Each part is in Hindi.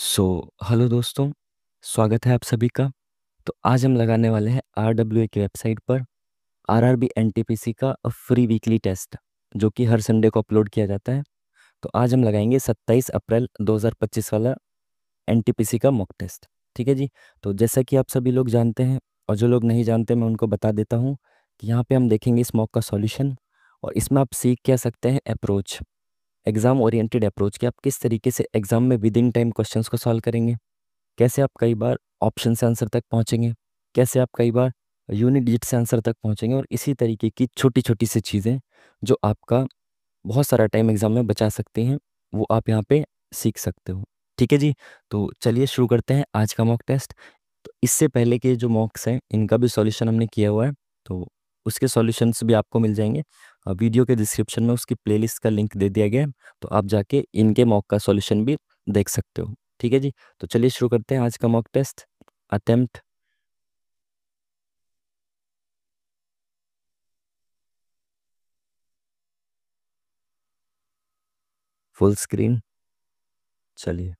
सो हेलो दोस्तों, स्वागत है आप सभी का। तो आज हम लगाने वाले हैं RWA की वेबसाइट पर RRB NTPC का फ्री वीकली टेस्ट, जो कि हर संडे को अपलोड किया जाता है। तो आज हम लगाएंगे 27 अप्रैल 2025 वाला NTPC का मॉक टेस्ट। ठीक है जी। तो जैसा कि आप सभी लोग जानते हैं, और जो लोग नहीं जानते मैं उनको बता देता हूँ कि यहाँ पे हम देखेंगे इस मॉक का सॉल्यूशन, और इसमें आप सीख क्या सकते हैं अप्रोच, एग्जाम ओरिएंटेड अप्रोच, कि आप किस तरीके से एग्जाम में विद इन टाइम क्वेश्चंस को सॉल्व करेंगे, कैसे आप कई बार ऑप्शन से आंसर तक पहुंचेंगे, कैसे आप कई बार यूनिट डिजिट से आंसर तक पहुंचेंगे, और इसी तरीके की छोटी छोटी सी चीज़ें जो आपका बहुत सारा टाइम एग्जाम में बचा सकती हैं, वो आप यहाँ पे सीख सकते हो। ठीक है जी। तो चलिए शुरू करते हैं आज का मॉक टेस्ट। तो इससे पहले के जो मॉक्स हैं इनका भी सॉल्यूशन हमने किया हुआ है, तो उसके सॉल्यूशंस भी आपको मिल जाएंगे। वीडियो के डिस्क्रिप्शन में उसकी प्लेलिस्ट का लिंक दे दिया गया है, तो आप जाके इनके मॉक का सॉल्यूशन भी देख सकते हो। ठीक है जी। तो चलिए शुरू करते हैं आज का mock test attempt. Full screen. चलिए,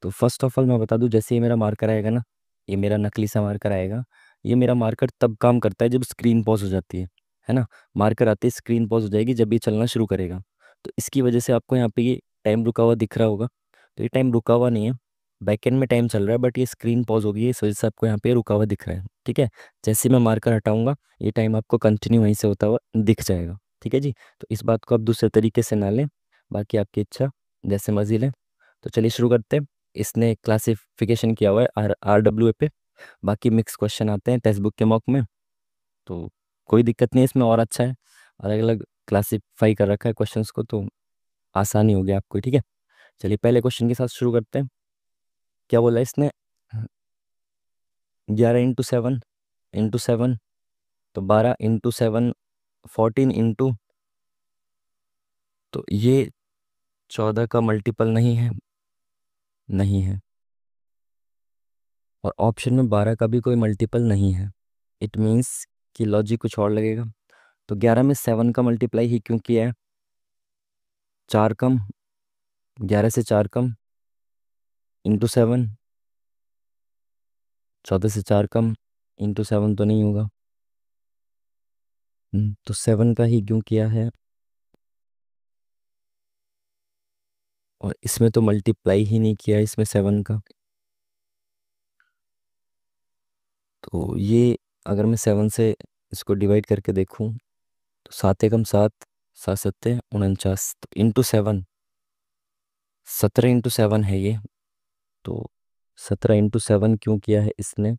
तो फर्स्ट ऑफ ऑल मैं बता दूं, जैसे ये मेरा मार्कर आएगा ना, ये मेरा नकली सा मार्कर आएगा। ये मेरा मार्कर तब काम करता है जब स्क्रीन पॉज हो जाती है ना। मार्कर आते ही स्क्रीन पॉज हो जाएगी जब ये चलना शुरू करेगा। तो इसकी वजह से आपको यहाँ पे ये टाइम रुका हुआ दिख रहा होगा। तो ये टाइम रुका हुआ नहीं है, बैकएंड में टाइम चल रहा है, बट ये स्क्रीन पॉज हो गई है, इस वजह से आपको यहाँ पे रुका हुआ दिख रहा है। ठीक है। जैसे ही मैं मार्कर हटाऊंगा ये टाइम आपको कंटिन्यू वहीं से होता हुआ दिख जाएगा। ठीक है जी। तो इस बात को आप दूसरे तरीके से ना लें, बाकी आपकी इच्छा, जैसे मर्जी लें। तो चलिए शुरू करते हैं। इसने क्लासिफिकेशन किया हुआ है RWA पे। बाकी मिक्स क्वेश्चन आते हैं टेक्स्ट बुक के मॉक में, तो कोई दिक्कत नहीं है इसमें, और अच्छा है, अलग अलग क्लासिफाई कर रखा है क्वेश्चंस को, तो आसानी हो गया आपको। ठीक है। चलिए पहले क्वेश्चन के साथ शुरू करते हैं। क्या बोला है इसने? 11 इंटू 7 तो 12 इंटू 7 14 इंटू, तो ये 14 का मल्टीपल नहीं है, नहीं है। और ऑप्शन में 12 का भी कोई मल्टीपल नहीं है। इट मीन्स कि लॉजिक कुछ और लगेगा। तो 11 में 7 का मल्टीप्लाई ही क्यों किया है? 4 कम, 11 से 4 कम, इंटू 7, 14 से 4 कम, इंटू 7 तो नहीं होगा। तो 7 का ही क्यों किया है? और इसमें तो मल्टीप्लाई ही नहीं किया है इसमें 7 का। तो ये, अगर मैं 7 से इसको डिवाइड करके देखूं, तो 7 एकम 7, 7 सत्ते 49, तो इंटू 7, 17 इंटू 7 है ये। तो 17 इंटू 7 क्यों किया है इसने?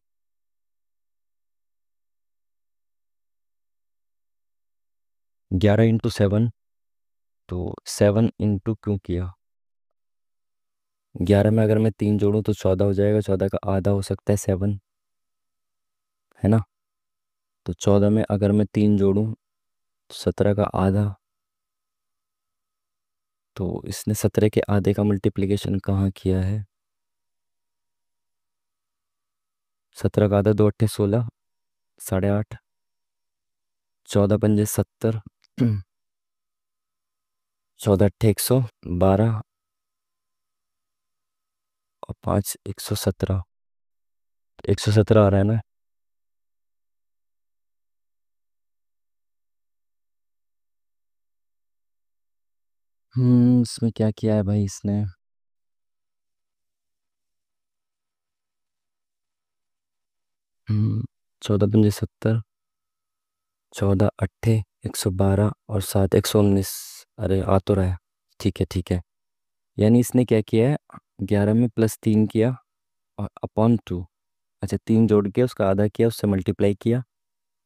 11 इंटू 7, तो 7 इंटू क्यों किया? 11 में अगर मैं 3 जोड़ूं तो 14 हो जाएगा, 14 का आधा हो सकता है 7, है ना। तो 14 में अगर मैं 3 जोड़ूं तो 17 का आधा, तो इसने 17 के आधे का मल्टीप्लिकेशन कहाँ किया है? 17 का आधा 2 अट्ठे 16, 8.5, 14 पंजे 70, 14 अट्ठे 112, और 5 117, 117 आ रहा है ना। इसमें क्या किया है भाई इसने? 14 पंजे 70, 14 अट्ठे 112, और 7 119। अरे आ तो रहा है। ठीक है ठीक है। यानी इसने क्या किया है, 11 में +3 किया और अपॉन 2। अच्छा, 3 जोड़ के उसका आधा किया, उससे मल्टीप्लाई किया।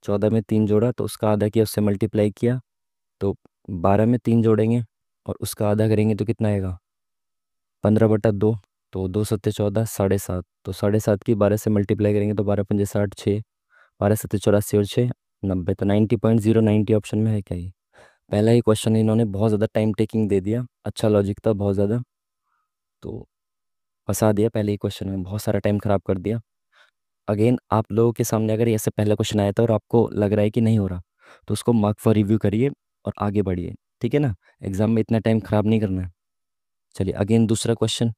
14 में 3 जोड़ा तो उसका आधा किया, उससे मल्टीप्लाई किया। तो 12 में 3 जोड़ेंगे और उसका आधा करेंगे तो कितना आएगा? 15/2। तो 2 सत्ते 14, 7.5। तो 7.5 की 12 से मल्टीप्लाई करेंगे तो 12 पंजे 60, 6, 12 सत्ते 84 और 6 90। तो 90.090 ऑप्शन में है क्या ये? पहला ही क्वेश्चन इन्होंने बहुत ज़्यादा टाइम टेकिंग दे दिया, अच्छा लॉजिक था बहुत ज़्यादा, तो फंसा दिया पहले ही क्वेश्चन में, बहुत सारा टाइम खराब कर दिया। अगेन आप लोगों के सामने अगर ऐसे पहला क्वेश्चन आया था और आपको लग रहा है कि नहीं हो रहा, तो उसको मार्क फॉर रिव्यू करिए और आगे बढ़िए। ठीक है ना। एग्जाम में इतना टाइम खराब नहीं करना है। चलिए अगेन दूसरा क्वेश्चन।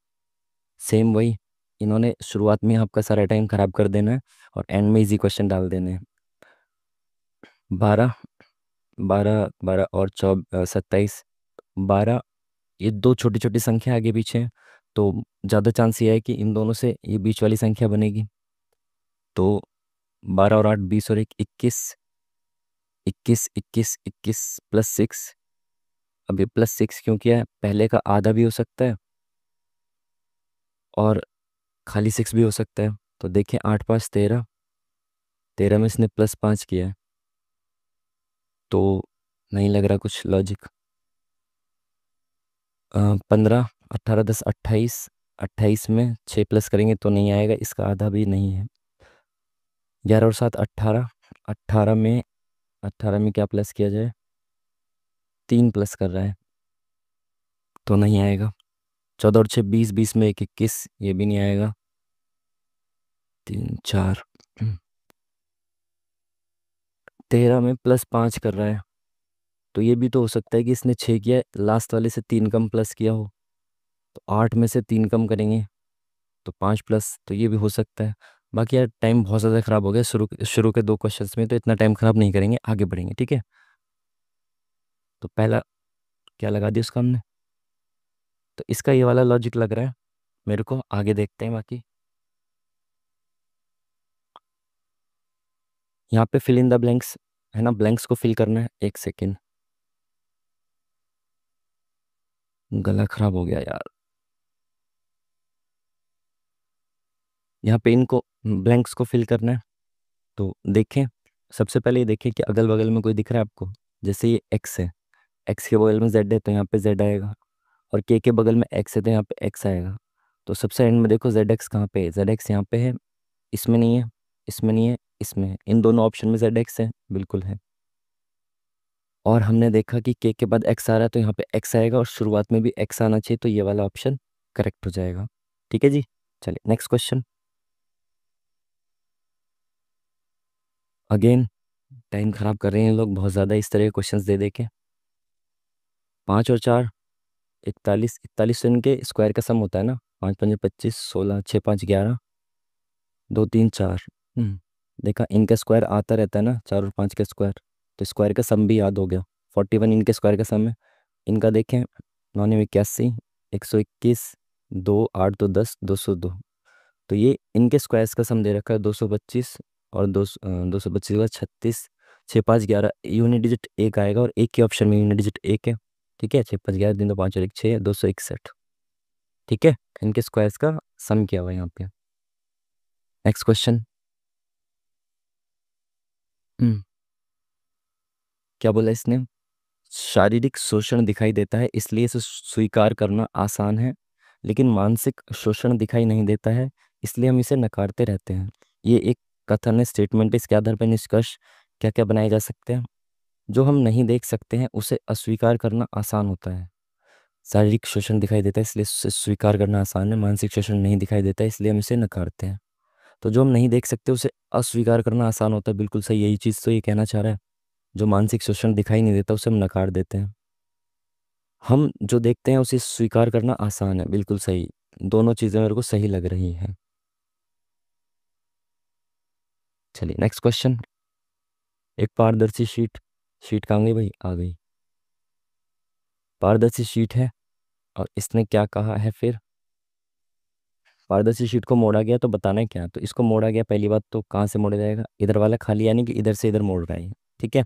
सेम वही, इन्होंने शुरुआत में आपका सारा टाइम खराब कर देना है और एंड में इजी क्वेश्चन डाल देने हैं। 12, 12, 12 और 27, 12, ये दो छोटी छोटी संख्या आगे पीछे हैं, तो ज़्यादा चांस ये है कि इन दोनों से ये बीच वाली संख्या बनेगी। तो 12 और 8, 20 और 1, 21, 21, 21, 21 +6। अब ये +6 क्यों किया है? पहले का आधा भी हो सकता है और खाली 6 भी हो सकता है। तो देखें, 8 5 13, 13 में इसने +5 किया है, तो नहीं लग रहा कुछ लॉजिक। 15, 18, 10, 28, 28 में 6 प्लस करेंगे तो नहीं आएगा, इसका आधा भी नहीं है। 11 और 7, 18, 18 में क्या प्लस किया जाए? 3 प्लस कर रहा है तो नहीं आएगा। 14 और 6, 20, 20 में 1, 21, ये भी नहीं आएगा। 3 4, 13 में +5 कर रहा है, तो ये भी तो हो सकता है कि इसने 6 किया है, लास्ट वाले से 3 कम प्लस किया हो। तो 8 में से 3 कम करेंगे तो 5 प्लस, तो ये भी हो सकता है। बाकी यार टाइम बहुत ज़्यादा ख़राब हो गया शुरू शुरू के दो क्वेश्चंस में, तो इतना टाइम ख़राब नहीं करेंगे, आगे बढ़ेंगे, ठीक है। तो पहला क्या लगा दिया उसका हमने, तो इसका ये वाला लॉजिक लग रहा है मेरे को, आगे देखते हैं बाकी। यहाँ पे फिल इन द ब्लैंक्स है ना, ब्लैंक्स को फिल करना है। एक सेकेंड, गला खराब हो गया यार। यहाँ पे इनको ब्लैंक्स को फिल करना है, तो देखें, सबसे पहले ये देखें कि अगल बगल में कोई दिख रहा है आपको। जैसे ये एक्स है, एक्स के बगल में जेड है तो यहाँ पे जेड आएगा, और के बगल में एक्स है तो यहाँ पे एक्स आएगा। तो सबसे एंड में देखो जेड एक्स कहाँ पे है? जेड एक्स यहाँ पे है, इसमें नहीं है, इसमें नहीं है, इसमें है। इन दोनों ऑप्शन में जेड एक्स है, बिल्कुल है। और हमने देखा कि के बाद एक्स आ रहा है तो यहाँ पे एक्स आएगा, और शुरुआत में भी एक्स आना चाहिए, तो ये वाला ऑप्शन करेक्ट हो जाएगा। ठीक है जी, चलिए नेक्स्ट क्वेश्चन। अगेन टाइम खराब कर रहे हैं लोग बहुत ज़्यादा इस तरह के क्वेश्चंस दे दे के। 5 और 4, 41, 41 तो इनके स्क्वायर का सम होता है ना। 5 5 25, 16, 6 5 11, 2 3 4। देखा, इनका स्क्वायर आता रहता है ना, 4 और 5 का स्क्वायर, तो स्क्वायर का सम भी याद हो गया। 41 इनके स्क्वायर का सम है। इनका देखें, 9 81, 121, 2 8 2 10, 202। तो ये इनके स्क्वायर्स का सम दे रखा है 225, और 225 का 36, 6 5 11, यूनिट डिजिट एक आएगा, और एक के ऑप्शन में यूनिट डिजिट एक है। ठीक है, 6 5 11 दिन, 2 5 और 1 6, 261। ठीक है, इनके स्क्वायर्स का सम किया हुआ है यहाँ पे। Next question. क्या बोला इसने? शारीरिक शोषण दिखाई देता है इसलिए इसे स्वीकार करना आसान है, लेकिन मानसिक शोषण दिखाई नहीं देता है इसलिए हम इसे नकारते रहते हैं। ये एक कथन है, स्टेटमेंट है। इसके आधार पर निष्कर्ष क्या क्या बनाए जा सकते हैं? जो हम नहीं देख सकते हैं उसे अस्वीकार करना आसान होता है। शारीरिक शोषण दिखाई देता है इसलिए उसे स्वीकार करना आसान है, मानसिक शोषण नहीं दिखाई देता है इसलिए हम इसे नकारते हैं। तो जो हम नहीं देख सकते उसे अस्वीकार करना आसान होता है, बिल्कुल सही, यही चीज़ तो ये कहना चाह रहा है। जो मानसिक शोषण दिखाई नहीं देता उसे हम नकार देते हैं। हम जो देखते हैं उसे स्वीकार करना आसान है, बिल्कुल सही। दोनों चीज़ें मेरे को सही लग रही हैं। चलिए नेक्स्ट क्वेश्चन। एक पारदर्शी शीट, शीट कहाँ गई भाई? आ गई। पारदर्शी शीट है और इसने क्या कहा है फिर? पारदर्शी शीट को मोड़ा गया तो बताना है क्या? तो इसको मोड़ा गया, पहली बात तो कहाँ से मोड़ा जाएगा? इधर वाला खाली, यानी कि इधर से इधर मोड़ रहा है। ठीक है,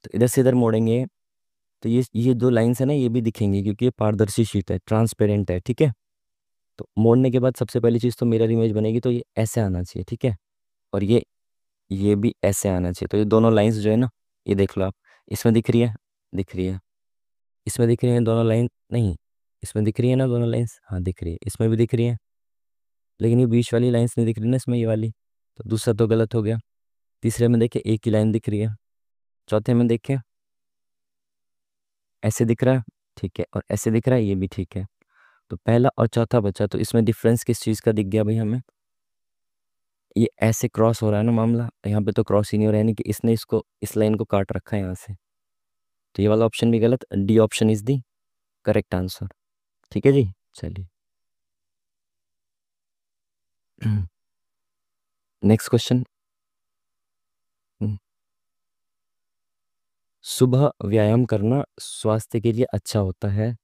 तो इधर से इधर मोड़ेंगे तो ये दो लाइन्स है ना, ये भी दिखेंगी क्योंकि ये पारदर्शी शीट है, ट्रांसपेरेंट है। ठीक है, तो मोड़ने के बाद सबसे पहली चीज़ तो मिरर इमेज बनेगी, तो ये ऐसे आना चाहिए। ठीक है, और ये भी ऐसे आना चाहिए। तो ये दोनों लाइंस जो है ना, ये देख लो आप, इसमें दिख रही है, दिख रही है, इसमें दिख रही है दोनों लाइन नहीं, इसमें दिख रही है ना दोनों लाइंस, हाँ दिख रही है, इसमें भी दिख रही है, लेकिन ये बीच वाली लाइंस नहीं दिख रही ना इसमें, ये वाली। तो दूसरा तो गलत हो गया। तीसरे में देखे एक ही लाइन दिख रही है। चौथे में देखे ऐसे दिख रहा है, ठीक है, और ऐसे दिख रहा है, ये भी ठीक है। तो पहला और चौथा बचा, तो इसमें डिफरेंस किस चीज़ का दिख गया भाई हमें? ये ऐसे क्रॉस हो रहा है ना मामला, यहाँ पे तो क्रॉस ही नहीं हो रहा है, यानी कि इसने इसको, इस लाइन को काट रखा है यहाँ से। तो ये वाला ऑप्शन भी गलत, D option is the correct answer. ठीक है जी, चलिए। Next question. सुबह व्यायाम करना स्वास्थ्य के लिए अच्छा होता है।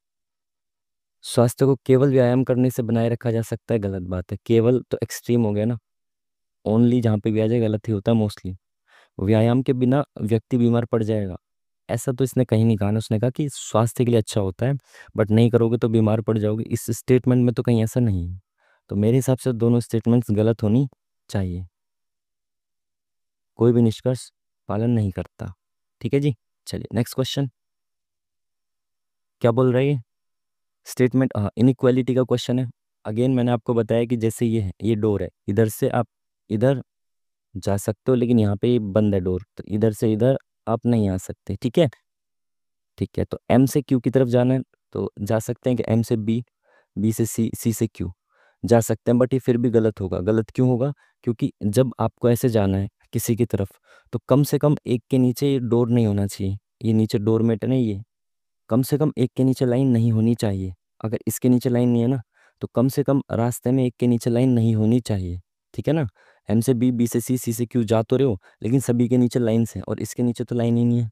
स्वास्थ्य को केवल व्यायाम करने से बनाए रखा जा सकता है, गलत बात है। केवल तो एक्सट्रीम हो गया ना, ओनली जहाँ पे भी आ जाए गलत ही होता है मोस्टली। व्यायाम के बिना व्यक्ति बीमार पड़ जाएगा, ऐसा तो इसने कहीं नहीं कहा ना। उसने कहा कि स्वास्थ्य के लिए अच्छा होता है, बट नहीं करोगे तो बीमार पड़ जाओगे। इस स्टेटमेंट में तो कहीं ऐसा नहीं है। तो मेरे हिसाब से दोनों स्टेटमेंट्स गलत होनी चाहिए। कोई भी निष्कर्ष पालन नहीं करता। ठीक है जी। चलिए नेक्स्ट क्वेश्चन। क्या बोल रही है स्टेटमेंट? हाँ, इनइक्वालिटी का क्वेश्चन है। अगेन मैंने आपको बताया कि जैसे ये है, ये डोर है, इधर से आप इधर जा सकते हो, लेकिन यहाँ पे ये बंद है डोर, तो इधर से इधर आप नहीं आ सकते। ठीक है। ठीक है, तो एम से क्यू की तरफ जाना है तो जा सकते हैं कि एम से बी, बी से सी, सी से क्यू जा सकते हैं। बट ये फिर भी गलत होगा। गलत क्यों होगा? क्योंकि जब आपको ऐसे जाना है किसी की तरफ, तो कम से कम एक के नीचे ये डोर नहीं होना चाहिए। ये नीचे डोर मेट है ना, ये कम से कम एक के नीचे लाइन नहीं होनी चाहिए। अगर इसके नीचे लाइन नहीं है ना, तो कम से कम रास्ते में एक के नीचे लाइन नहीं होनी चाहिए। ठीक है ना। एम से बी, बी से सी, सी से क्यू जा तो रहे हो, लेकिन सभी के नीचे लाइन है और इसके नीचे तो लाइन ही नहीं है।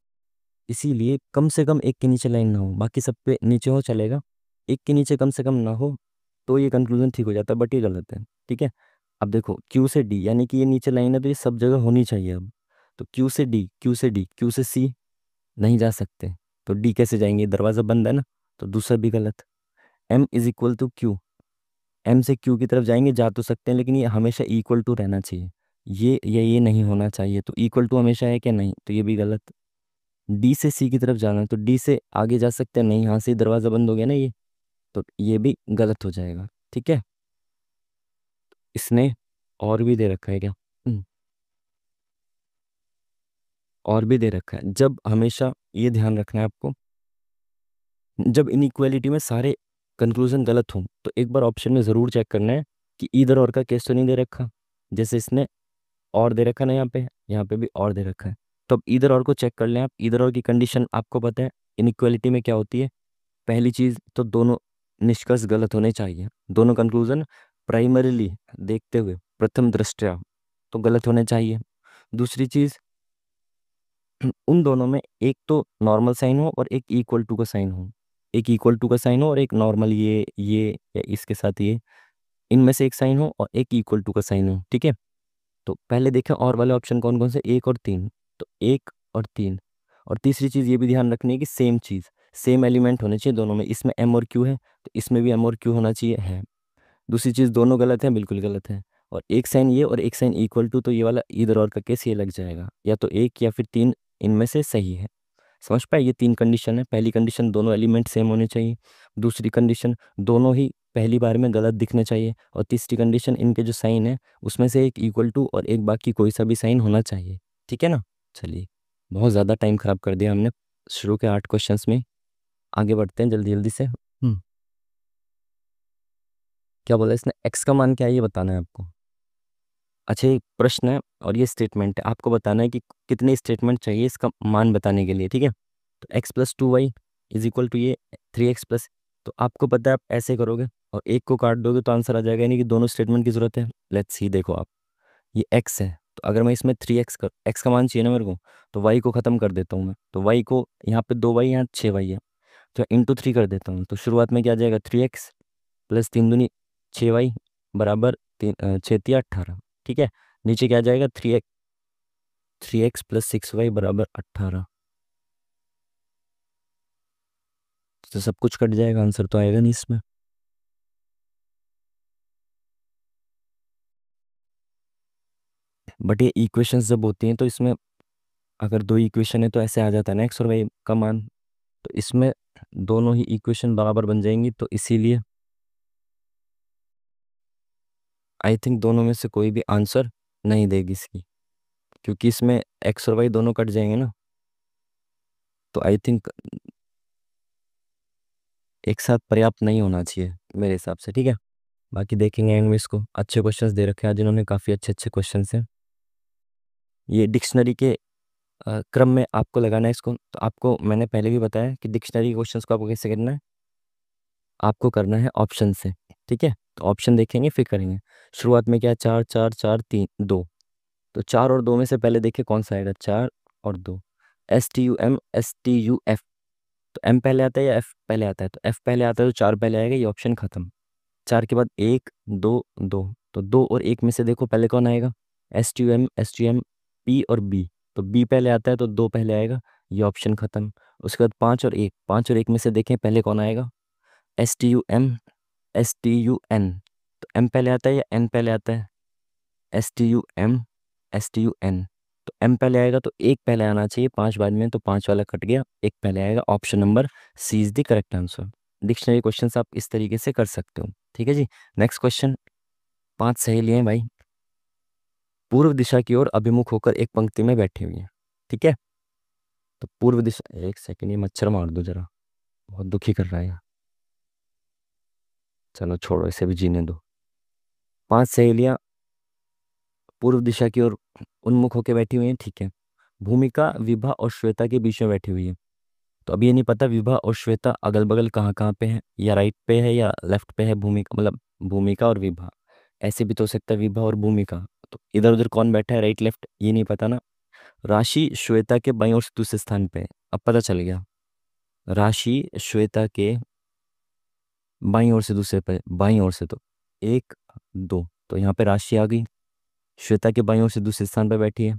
इसीलिए कम से कम एक के नीचे लाइन ना हो, बाकी सब पे नीचे हो चलेगा, एक के नीचे कम से कम ना हो, तो ये कंक्लूजन ठीक हो जाता है। बट ये गलत है। ठीक है। अब देखो क्यू से डी, यानी कि ये नीचे लाइन है तो ये सब जगह होनी चाहिए अब। तो क्यू से डी, क्यू से डी, क्यू से सी नहीं जा सकते, तो डी कैसे जाएंगे? दरवाज़ा बंद है ना, तो दूसरा भी गलत। M is equal to Q, M से क्यू की तरफ जाएंगे, जा तो सकते हैं, लेकिन ये हमेशा इक्वल टू रहना चाहिए। ये नहीं होना चाहिए। तो इक्वल टू हमेशा है क्या? नहीं, तो ये भी गलत। डी से सी की तरफ जाना है तो डी से आगे जा सकते हैं, नहीं, यहाँ से दरवाज़ा बंद हो गया ना ये, तो ये भी गलत हो जाएगा। ठीक है। इसने और भी दे रखा है क्या? और भी दे रखा है। जब हमेशा ये ध्यान रखना है आपको, जब इनइक्वालिटी में सारे कंक्लूजन गलत हों, तो एक बार ऑप्शन में ज़रूर चेक करना है कि ईदर और का केस तो नहीं दे रखा। जैसे इसने और दे रखा ना, यहाँ पे भी और दे रखा है, तो अब ईदर और को चेक कर लें आप। ईदर और की कंडीशन आपको पता है इनइक्वालिटी में क्या होती है। पहली चीज़ तो दोनों निष्कर्ष गलत होने चाहिए, दोनों कंक्लूजन प्राइमरीली देखते हुए, प्रथम दृष्टया तो गलत होने चाहिए। दूसरी चीज़, उन दोनों में एक तो नॉर्मल साइन हो और एक इक्वल टू का साइन हो, एक इक्वल टू का साइन हो और एक नॉर्मल, ये या इसके साथ ये, इनमें से एक साइन हो और एक इक्वल टू का साइन हो। ठीक है। तो पहले देखें और वाले ऑप्शन कौन कौन से, एक और तीन, तो एक और तीन। और तीसरी चीज़ ये भी ध्यान रखनी है कि सेम चीज़, सेम एलिमेंट होने चाहिए दोनों में। इसमें एम और क्यू है तो इसमें भी एम और क्यू होना चाहिए, है। दूसरी चीज़, दोनों गलत हैं, बिल्कुल गलत है। और एक साइन ये और एक साइन इक्वल टू, तो ये वाला इधर और का केस ये लग जाएगा, या तो एक या फिर तीन इनमें से सही है। समझ पाए? ये तीन कंडीशन है। पहली कंडीशन, दोनों एलिमेंट सेम होने चाहिए। दूसरी कंडीशन, दोनों ही पहली बार में गलत दिखने चाहिए। और तीसरी कंडीशन, इनके जो साइन है उसमें से एक इक्वल टू और एक बाकी कोई सा भी साइन होना चाहिए। ठीक है ना। चलिए, बहुत ज़्यादा टाइम खराब कर दिया हमने शुरू के 8 क्वेश्चंस में। आगे बढ़ते हैं जल्दी जल्दी से। क्या बोला इसने? एक्स का मान क्या है ये बताना है आपको। अच्छा, एक प्रश्न है और ये स्टेटमेंट है, आपको बताना है कि कितने स्टेटमेंट चाहिए इसका मान बताने के लिए। ठीक है। तो x+2y इज इक्वल टू ये 3x+, तो आपको पता है आप ऐसे करोगे और एक को काट दोगे तो आंसर आ जाएगा, यानी कि दोनों स्टेटमेंट की जरूरत है। लेट्स सी, देखो आप, ये x है, तो अगर मैं इसमें 3x कर, x का मान चाहिए ना मेरे को, तो y को ख़त्म कर देता हूँ मैं। तो y को यहाँ पे 2y, यहाँ 6y है, तो इंटू 3 कर देता हूँ। तो शुरुआत में क्या आ जाएगा? 3x प्लस 3 दूनी 6y बराबर 6 × 3 = 18। ठीक है। नीचे क्या आ जाएगा? 3x प्लस 6y बराबर 18। तो सब कुछ कट जाएगा, आंसर तो आएगा नहीं इसमें। बट ये इक्वेशंस जब होती हैं तो इसमें अगर दो इक्वेशन है तो ऐसे आ जाता है ना एक्स और वाई का मान, तो इसमें दोनों ही इक्वेशन बराबर बन जाएंगी, तो इसीलिए आई थिंक दोनों में से कोई भी आंसर नहीं देगी इसकी, क्योंकि इसमें एक्स और वाई दोनों कट जाएंगे ना, तो आई थिंक एक साथ पर्याप्त नहीं होना चाहिए मेरे हिसाब से। ठीक है। बाकी देखेंगे एंड में इसको। अच्छे क्वेश्चंस दे रखे हैं आज इन्होंने, काफ़ी अच्छे अच्छे क्वेश्चंस हैं। ये डिक्शनरी के क्रम में आपको लगाना है इसको। तो आपको मैंने पहले भी बताया कि डिक्शनरी क्वेश्चंस को आपको कैसे करना है, आपको करना है ऑप्शन से। ठीक है। तो ऑप्शन देखेंगे फिर करेंगे। शुरुआत में क्या है, 4 4 4 3 2। तो 4 और 2 में से पहले देखिए कौन सा आएगा, 4 और 2। STUM STUF। तो एम पहले आता है या एफ पहले आता है, तो एफ पहले आता है तो 4 पहले आएगा, ये ऑप्शन खत्म। 4 के बाद 1 2 2, तो 2 और 1 में से देखो पहले कौन आएगा, STUM P और B। तो बी पहले आता है तो 2 पहले आएगा, ये ऑप्शन खत्म। उसके बाद 5 और 1 में से देखें पहले कौन आएगा, STUN। तो एम पहले आता है या एन पहले आता है, STUN। तो एम पहले आएगा तो एक पहले आना चाहिए, 5 बाद में, तो 5 वाला कट गया, एक पहले आएगा। Option number C is the correct answer. Dictionary questions आप इस तरीके से कर सकते हो, ठीक है जी। नेक्स्ट क्वेश्चन, 5 सहेलियां हैं भाई, पूर्व दिशा की ओर अभिमुख होकर एक पंक्ति में बैठी हुई हैं, ठीक है। तो पूर्व दिशा, एक सेकंड ये मच्छर मार दो जरा, बहुत दुखी कर रहा है। चलो छोड़ो, इसे भी जीने दो। 5 सहेलियां पूर्व दिशा की ओर उन्मुख होकर बैठी हुई हैं, ठीक है। भूमिका, विभा और श्वेता के बीच में बैठी हुई है। तो अभी ये नहीं पता विभा और श्वेता अगल बगल कहाँ कहाँ पे है, या राइट पे है या लेफ्ट पे है, भूमिका मतलब भूमिका और विभा। ऐसे भी तो हो सकता है विभा और भूमिका, तो इधर उधर कौन बैठा है, राइट लेफ्ट, ये नहीं पता ना। राशि श्वेता के बाईं ओर से दूसरे स्थान पे है, अब पता चल गया। राशि श्वेता के बाईं ओर से दूसरे पे, बाईं ओर से तो 1 2, तो यहाँ पे राशि आ गई, श्वेता के बाईं ओर से दूसरे स्थान पे बैठी है।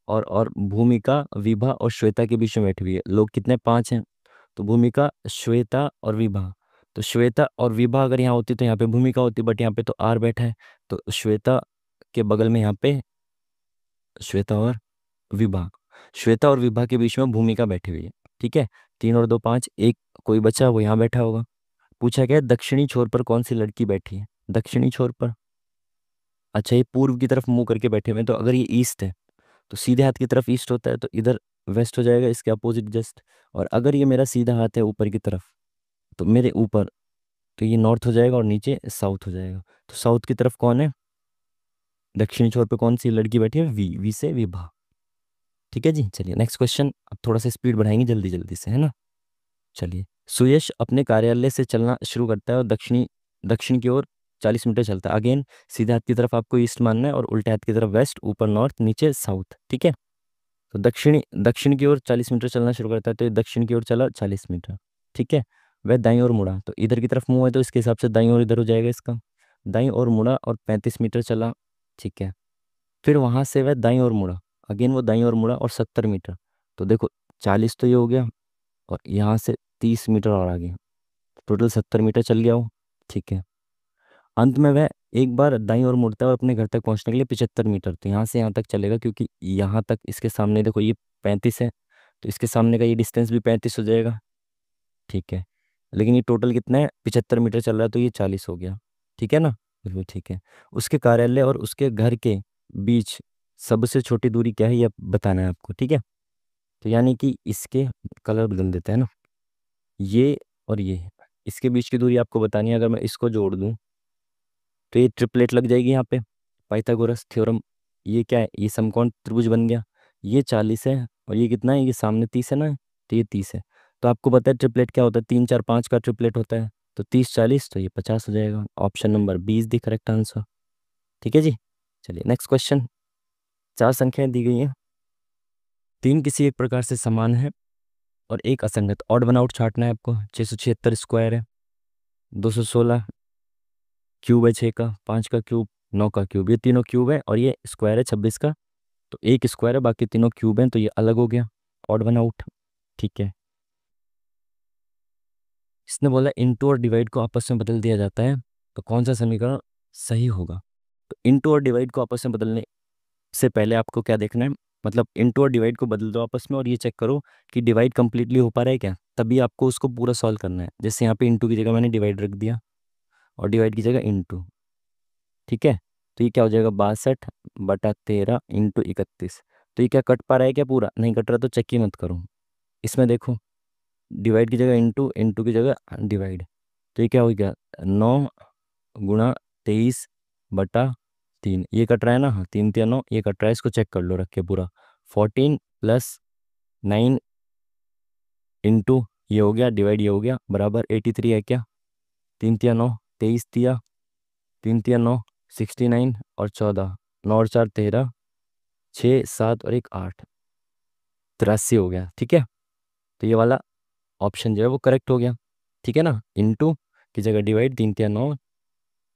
और भूमिका, विभा और श्वेता के बीच में बैठी हुई है। लोग कितने, 5 हैं। तो भूमिका, श्वेता और विभा। तो श्वेता और विभा अगर यहाँ होती तो यहाँ पे भूमिका होती, बट यहाँ पे तो आर बैठा है, तो श्वेता के बगल में यहाँ पे श्वेता और विभा, श्वेता और विभा के बीच में भूमिका बैठी हुई है, ठीक है। 3 और 2 5, एक कोई बचा वो यहाँ बैठा होगा। पूछा गया दक्षिणी छोर पर कौन सी लड़की बैठी है, दक्षिणी छोर पर। अच्छा, ये पूर्व की तरफ मुंह करके बैठे हुए हैं, तो अगर ये ईस्ट है तो सीधे हाथ की तरफ ईस्ट होता है, तो इधर वेस्ट हो जाएगा, इसके अपोजिट जस्ट। और अगर ये मेरा सीधा हाथ है ऊपर की तरफ, तो मेरे ऊपर, तो ये नॉर्थ हो जाएगा और नीचे साउथ हो जाएगा। तो साउथ की तरफ कौन है, दक्षिणी छोर पे कौन सी लड़की बैठी है, वी, वी से विभा, ठीक है जी। चलिए नेक्स्ट क्वेश्चन, अब थोड़ा सा स्पीड बढ़ाएंगे जल्दी जल्दी से, है ना। चलिए, सुयश अपने कार्यालय से चलना शुरू करता है और दक्षिण की ओर 40 मीटर चलता है। अगेन सीधे हाथ की तरफ आपको ईस्ट मानना है और उल्टे हाथ की तरफ वेस्ट, ऊपर नॉर्थ, नीचे साउथ, ठीक है। तो दक्षिण की ओर 40 मीटर चलना शुरू करता है, तो ये दक्षिण की ओर चला 40 मीटर, ठीक है। वह दाईं ओर मुड़ा, तो इधर की तरफ मुंह है तो इसके हिसाब से दाईं ओर इधर हो जाएगा इसका। दाईं ओर मुड़ा और 35 मीटर चला, ठीक है। फिर वहां से वह दाईं ओर मुड़ा, अगेन वो दाईं ओर मुड़ा और 70 मीटर। तो देखो 40 तो ये हो गया, और यहाँ से 30 मीटर और आगे, टोटल 70 मीटर चल गया वो, ठीक है। अंत में वह एक बार दाईं ओर मुड़ता है और अपने घर तक पहुंचने के लिए 75 मीटर, तो यहाँ से यहाँ तक चलेगा, क्योंकि यहाँ तक इसके सामने देखो ये 35 है, तो इसके सामने का ये डिस्टेंस भी 35 हो जाएगा, ठीक है। लेकिन ये टोटल कितना है, 75 मीटर चल रहा है, तो ये 40 हो गया, ठीक है ना, बिल्कुल ठीक है। उसके कार्यालय और उसके घर के बीच सबसे छोटी दूरी क्या है, ये बताना है आपको, ठीक है। तो यानी कि इसके कलर बदल देते हैं ना, ये और ये, इसके बीच की दूरी आपको बतानी है। अगर मैं इसको जोड़ दूं तो ये ट्रिपलेट लग जाएगी यहाँ पे, पाइथागोरस थ्योरम। ये क्या है, ये समकोण त्रिभुज बन गया। ये 40 है और ये कितना है, ये सामने 30 है ना, तो ये 30 है। तो आपको पता है ट्रिपलेट क्या होता है, 3 4 5 का ट्रिपलेट होता है, तो 30 40, तो ये 50 हो जाएगा। Option number 20 the correct answer, ठीक है जी। चलिए नेक्स्ट क्वेश्चन, 4 संख्याएं दी गई हैं, 3 किसी एक प्रकार से समान है और एक असंगत। ऑड वन आउट छांटना है आपको। 676 स्क्वायर है, 216 क्यूब है, 6 का, 5 का क्यूब, 9 का क्यूब, ये तीनों क्यूब है और ये स्क्वायर है 26 का। तो एक स्क्वायर है, बाकी तीनों क्यूब हैं, तो ये अलग हो गया, ऑड वन आउट, ठीक है। इसने बोला इनटू और डिवाइड को आपस में बदल दिया जाता है, तो कौन सा समीकरण सही होगा। तो इनटू और डिवाइड को आपस में बदलने से पहले आपको क्या देखना है, मतलब इनटू और डिवाइड को बदल दो आपस में और ये चेक करो कि डिवाइड कंप्लीटली हो पा रहा है क्या, तभी आपको उसको पूरा सॉल्व करना है। जैसे यहाँ पे इनटू की जगह मैंने डिवाइड रख दिया और डिवाइड की जगह इनटू, ठीक है। तो ये क्या हो जाएगा, 62/13 इंटू 31। तो ये क्या कट पा रहा है क्या, पूरा नहीं कट रहा, तो चेक ही मत करो। इसमें देखो डिवाइड की जगह इंटू, इंटू की जगह डिवाइड, तो ये क्या हो गया, 9 × 23/3। ये कट रहा है ना, हाँ, 3 3 9, ये कट रहा है, इसको चेक कर लो रख के पूरा। 14 + 9 इंटू ये हो गया डिवाइड, ये हो गया बराबर 83 है क्या, 3 3 9, 23 दिया तीन तिया 9, 69 और 14, 9 और 4 13, 6 7 और 1 8, 83 हो गया। ठीक है, तो ये वाला ऑप्शन जो है वो करेक्ट हो गया। ठीक है ना, इनटू की जगह डिवाइड, तीन तिया 9,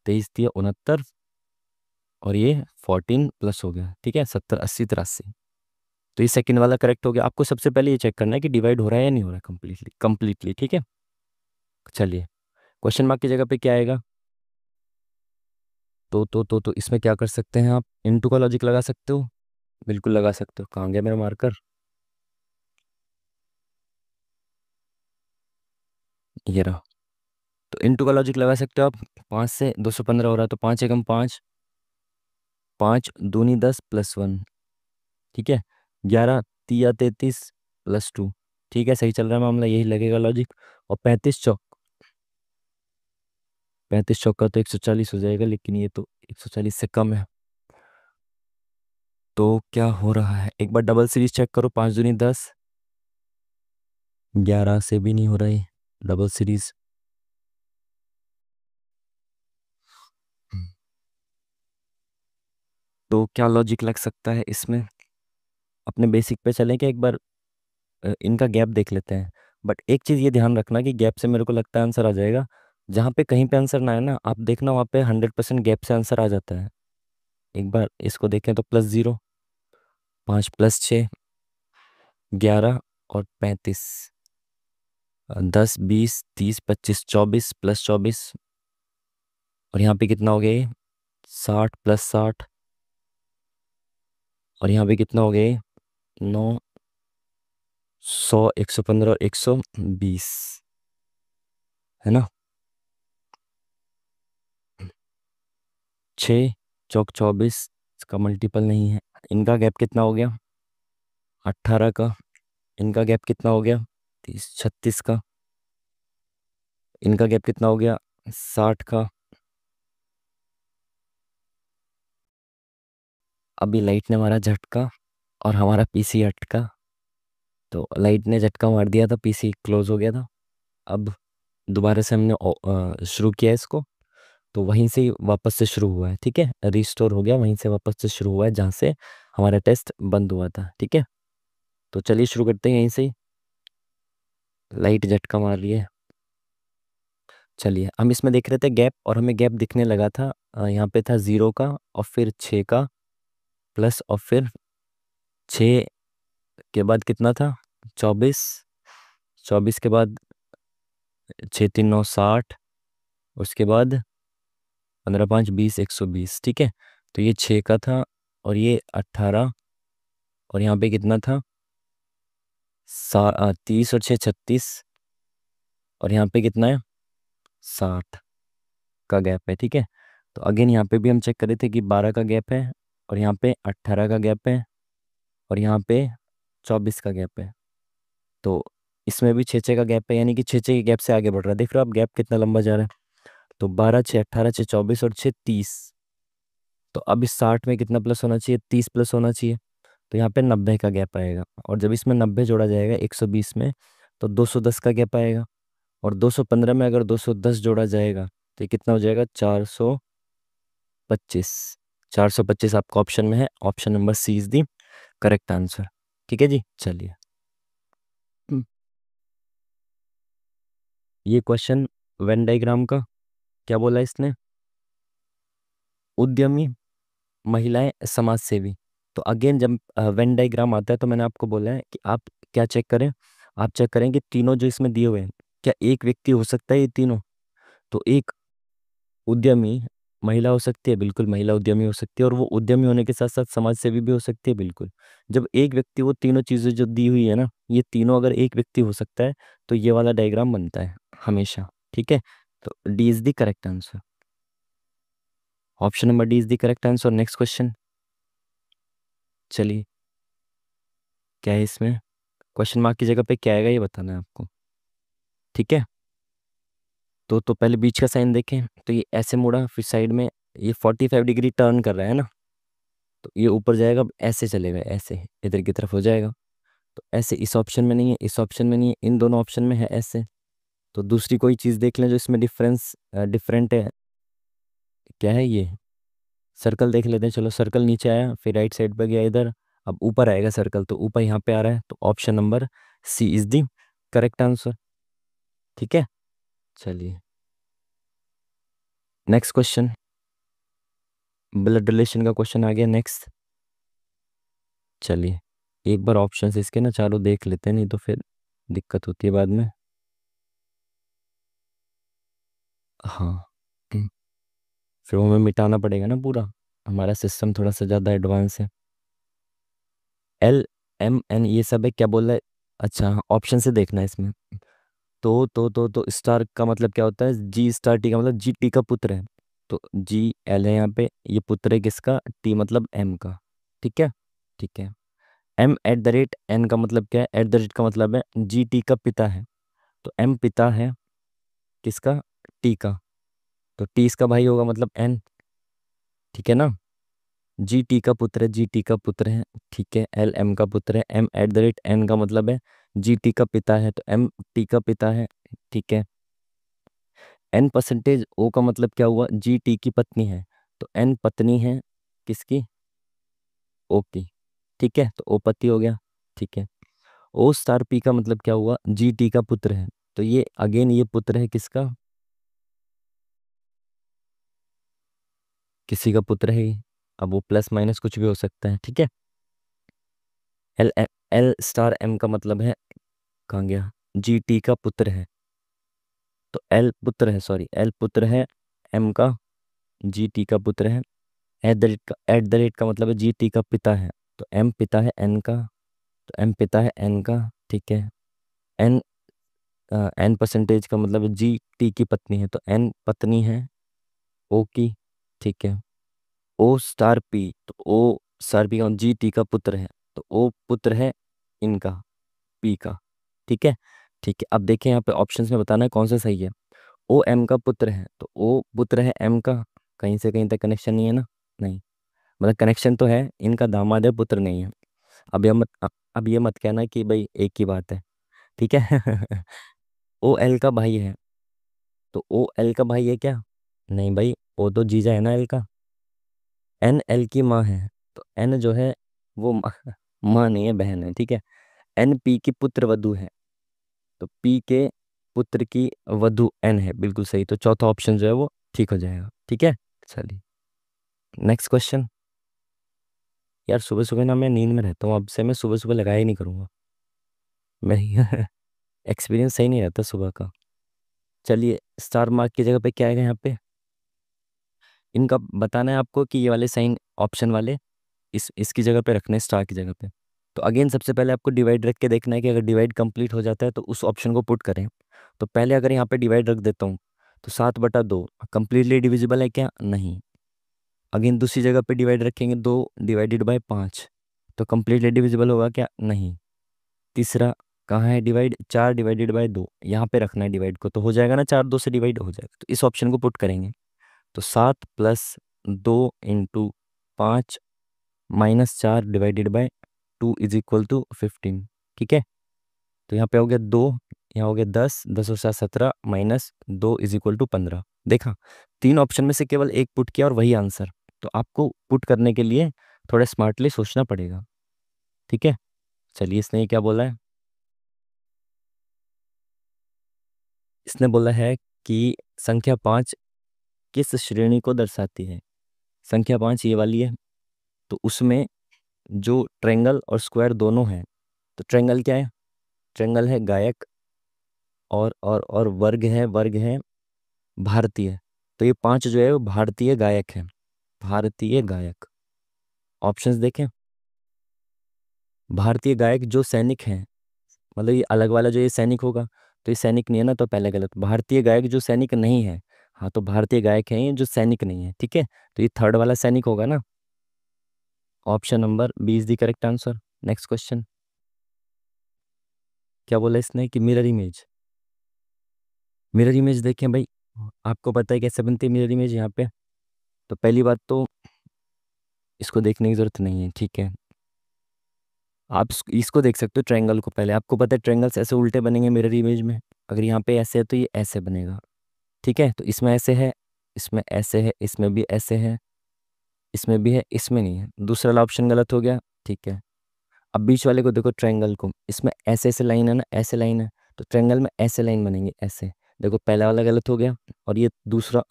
23 तिया 69 और ये 14 प्लस हो गया। ठीक है, 70 80 83। तो ये सेकंड वाला करेक्ट हो गया। आपको सबसे पहले ये चेक करना है कि डिवाइड हो रहा है या नहीं हो रहा है कंप्लीटली कंप्लीटली। ठीक है, चलिए क्वेश्चन मार्क की जगह पे क्या आएगा? तो इसमें क्या कर सकते हैं आप? इनटू का लॉजिक लगा सकते हो, बिल्कुल लगा सकते हो। कहाँ गया मेरा मार्कर? ये रहा। तो इनटू का लॉजिक लगा सकते हो आप। 5 से 215 हो रहा है तो 5 एकम 5, 5 दूनी 10 प्लस 1। ठीक है, 11 तिया 33 प्लस 2। ठीक है, सही चल रहा है मामला, यही लगेगा लॉजिक। और 35 चौका तो 140 हो जाएगा, लेकिन ये तो 140 से कम है। तो क्या हो रहा है, एक बार डबल सीरीज चेक करो। 5 दूनी 10, 11 से भी नहीं हो रहा है डबल सीरीज। तो क्या लॉजिक लग सकता है इसमें? अपने बेसिक पे चलें कि एक बार इनका गैप देख लेते हैं। बट एक चीज़ ये ध्यान रखना कि गैप से मेरे को लगता है आंसर आ जाएगा। जहाँ पे कहीं पे आंसर ना है ना, आप देखना वहाँ पे 100% गैप से आंसर आ जाता है। एक बार इसको देखें तो +0, 5 प्लस 6, 11 और 35, 10 20 30 25 24 प्लस 24। और यहाँ पे कितना हो गया ये? 60 प्लस 60। और यहाँ पे कितना हो गया ये? 9, 100, 115 और 120, है ना? 6 चौक 24 इसका मल्टीपल नहीं है। इनका गैप कितना हो गया? 18 का। इनका गैप कितना हो गया? 30 36 का। इनका गैप कितना हो गया? 60 का। अभी लाइट ने मारा झटका और हमारा पीसी अटका। तो लाइट ने झटका मार दिया था, पीसी क्लोज हो गया था। अब दोबारा से हमने शुरू किया इसको, तो वहीं से ही वापस से शुरू हुआ है। ठीक है, रिस्टोर हो गया, वहीं से वापस से शुरू हुआ है जहाँ से हमारा टेस्ट बंद हुआ था। ठीक है, तो चलिए शुरू करते हैं यहीं से ही। लाइट झटका मार रही है। चलिए हम इसमें देख रहे थे गैप, और हमें गैप दिखने लगा था यहाँ पे था 0 का, और फिर 6 का, प्लस और फिर 6 के बाद कितना था? 24। 24 के बाद 6 3 9 60, उसके बाद 15 5 20 120। ठीक है, तो ये 6 का था और ये 18, और यहाँ पे कितना था? 30 और 6 36, और यहाँ पे कितना है? 60 का गैप है। ठीक है, तो अगेन यहाँ पे भी हम चेक करे थे कि 12 का गैप है, और यहाँ पे 18 का गैप है, और यहाँ पे 24 का गैप है। तो इसमें भी 6 का गैप है, यानी कि 6 के गैप से आगे बढ़ रहा है। देख रहे हो आप गैप कितना लंबा जा रहा है? तो 12 6 18 6 24 और 6 30। तो अब इस 60 में कितना प्लस होना चाहिए? 30 प्लस होना चाहिए। तो यहाँ पे 90 का गैप आएगा, और जब इसमें 90 जोड़ा जाएगा 120 में, तो 210 का गैप आएगा। और 215 में अगर 210 जोड़ा जाएगा तो ये कितना हो जाएगा? 425। 425 आपका ऑप्शन में है, option number C is the correct answer. ठीक है जी, चलिए। ये क्वेश्चन वेन डायग्राम का क्या बोला इसने? उद्यमी, महिलाएं, समाज सेवी। तो अगेन जब वेन डायग्राम आता है तो मैंने आपको बोला है कि आप क्या चेक करें? आप चेक करें कि तीनों जो इसमें दिए हुए हैं, क्या एक व्यक्ति हो सकता है ये तीनों? तो एक उद्यमी महिला हो सकती है, बिल्कुल महिला उद्यमी हो सकती है, और वो उद्यमी होने के साथ साथ समाज सेवी भी हो सकती है, बिल्कुल। जब एक व्यक्ति, वो तीनों चीज़ें जो दी हुई है ना, ये तीनों अगर एक व्यक्ति हो सकता है तो ये वाला डायग्राम बनता है हमेशा। ठीक है, तो D is the correct answer. Option number D is the correct answer. Next question, चलिए क्या है इसमें? क्वेश्चन मार्क की जगह पे क्या आएगा ये बताना है आपको। ठीक है, तो पहले बीच का साइन देखें, तो ये ऐसे मुड़ा, फिर साइड में ये 45 डिग्री टर्न कर रहा है ना, तो ये ऊपर जाएगा, ऐसे चलेगा, ऐसे इधर की तरफ हो जाएगा। तो ऐसे इस ऑप्शन में नहीं है, इस ऑप्शन में नहीं है, इन दोनों ऑप्शन में है ऐसे। तो दूसरी कोई चीज़ देख लें जो इसमें डिफरेंट है। क्या है ये? सर्कल देख लेते हैं, चलो सर्कल नीचे आया, फिर राइट साइड पे गया इधर, अब ऊपर आएगा सर्कल, तो ऊपर यहाँ पे आ रहा है, तो option number C is the correct answer. ठीक है, चलिए नेक्स्ट क्वेश्चन, ब्लड रिलेशन का क्वेश्चन आ गया नेक्स्ट। चलिए एक बार ऑप्शन इसके ना चारों देख लेते हैं, नहीं तो फिर दिक्कत होती है बाद में। हाँ, फिर वो हमें मिटाना पड़ेगा ना पूरा, हमारा सिस्टम थोड़ा सा ज़्यादा एडवांस है। एल एम एन ये सब है, क्या बोल रहा है? अच्छा ऑप्शन से देखना है इसमें। तो स्टार का मतलब क्या होता है? जी स्टार टी का मतलब जी टी का पुत्र है, तो जी एल है यहाँ पे, ये पुत्र है किसका? टी मतलब एम का। ठीक है, ठीक है। M at the rate N का मतलब क्या है? एट द रेट का मतलब है जी टी का पिता है, तो एम पिता है किसका? टी का, तो टी इसका भाई होगा मतलब एन। ठीक है ना, जी टी का पुत्र है, जी टी का पुत्र है। ठीक है, एल एम का पुत्र है, M at the rate N का मतलब है जी टी का पिता है, तो एम टी का पिता है। ठीक है, एन परसेंटेज ओ का मतलब क्या हुआ? जी टी की पत्नी है, तो एन पत्नी है किसकी? ओ की। ठीक है, तो ओ पति हो गया। ठीक है, ओ स्टार पी का मतलब क्या हुआ? जी टी का पुत्र है, तो ये अगेन ये पुत्र है किसका? किसी का पुत्र है ये। अब वो प्लस माइनस कुछ भी हो सकता है। ठीक है, एल एल स्टार एम का मतलब है, कहाँ गया? जी टी का पुत्र है, तो एल पुत्र है, सॉरी एल पुत्र है एम का, जी टी का पुत्र है। एट द रेट का मतलब है जी टी का पिता है, तो एम पिता है एन का, तो एम पिता है एन का। ठीक है, एन एन परसेंटेज का मतलब है जी टी की पत्नी है, तो एन पत्नी है ओ की। ठीक है, ओ स्टार पी, तो ओ स्टार पी का जी टी का पुत्र है, तो ओ पुत्र है इनका, पी का। ठीक है, ठीक है। अब देखें यहाँ पे ऑप्शंस में बताना है कौन सा सही है। ओ एम का पुत्र है, तो ओ पुत्र है एम का, कहीं से कहीं तक कनेक्शन नहीं है ना? नहीं, मतलब कनेक्शन तो है, इनका दामाद है, पुत्र नहीं है। अब ये मत कहना कि भाई एक ही बात है। ठीक है ओ एल का भाई है, तो ओ एल का भाई है क्या? नहीं भाई, ओ तो जीजा है ना एल का। एन एल की माँ है, तो एन जो है वो माँ नहीं है, बहन है। ठीक है, एन पी की पुत्र वधु है, तो पी के पुत्र की वधु एन है, बिल्कुल सही। तो चौथा ऑप्शन जो है वो ठीक हो जाएगा। ठीक है, चलिए नेक्स्ट क्वेश्चन। यार सुबह सुबह ना मैं नींद में रहता हूँ, अब से मैं सुबह सुबह लगाया ही नहीं करूँगा मैं एक्सपीरियंस सही नहीं रहता सुबह का। चलिए स्टार मार्क की जगह पे क्या आएगा यहाँ पे? इनका बताना है आपको कि ये वाले साइन ऑप्शन वाले इसकी जगह पे रखने हैं, स्टार की जगह पे। तो अगेन सबसे पहले आपको डिवाइड रख के देखना है कि अगर डिवाइड कंप्लीट हो जाता है तो उस ऑप्शन को पुट करें। तो पहले अगर यहाँ पे डिवाइड रख देता हूँ, तो 7/2 कंप्लीटली डिविजिबल है क्या? नहीं। अगेन दूसरी जगह पे डिवाइड रखेंगे, 2/5 तो कंप्लीटली डिविजिबल होगा क्या? नहीं। तीसरा कहाँ है डिवाइड? 4/2 यहाँ पे रखना है डिवाइड को, तो हो जाएगा ना, 4 2 से डिवाइड हो जाएगा, तो इस ऑप्शन को पुट करेंगे। तो 7+2 × 5 -4/2 इज इक्वल टू 15। ठीक है, तो यहाँ पे हो गया 2, यहाँ हो गया 10, 10 और 7 17 -2 इज इक्वल टू 15। देखा, तीन ऑप्शन में से केवल एक पुट किया और वही आंसर। तो आपको पुट करने के लिए थोड़ा स्मार्टली सोचना पड़ेगा। ठीक है, चलिए इसने ये क्या बोला है? इसने बोला है कि संख्या 5 किस श्रेणी को दर्शाती है? संख्या 5 ये वाली है, तो उसमें जो ट्रेंगल और स्क्वायर दोनों हैं, तो ट्रेंगल क्या है? ट्रेंगल है गायक, और वर्ग है भारतीय। तो ये 5 जो है वो भारतीय गायक है, भारतीय गायक। ऑप्शंस देखें, भारतीय गायक जो सैनिक हैं, मतलब ये अलग वाला जो ये सैनिक होगा, तो ये सैनिक नहीं है ना, तो पहले गलत। भारतीय गायक जो सैनिक नहीं है, हाँ तो भारतीय गायक हैं ये जो सैनिक नहीं है। ठीक है, तो ये थर्ड वाला सैनिक होगा ना। Option number B is the correct answer. Next question, क्या बोला इसने कि मिरर इमेज? मिरर इमेज देखें भाई, आपको पता है कैसे बनती है मिरर इमेज यहाँ पे? तो पहली बात तो इसको देखने की जरूरत नहीं है। ठीक है, आप इसको देख सकते हो ट्रायंगल को। पहले आपको पता है ट्रायंगल्स ऐसे उल्टे बनेंगे मिरर इमेज में, अगर यहाँ पे ऐसे है तो ये ऐसे बनेगा। ठीक है, तो इसमें ऐसे है, इसमें ऐसे है, इसमें भी ऐसे है, इसमें भी है, इसमें नहीं है, दूसरा वाला ऑप्शन गलत हो गया। ठीक है, अब बीच वाले को देखो, ट्रायंगल को, इसमें ऐसे ऐसे लाइन है ना, ऐसे लाइन है, तो ट्रायंगल में ऐसे लाइन बनेंगे ऐसे। देखो पहला वाला गलत हो गया, और ये दूसरा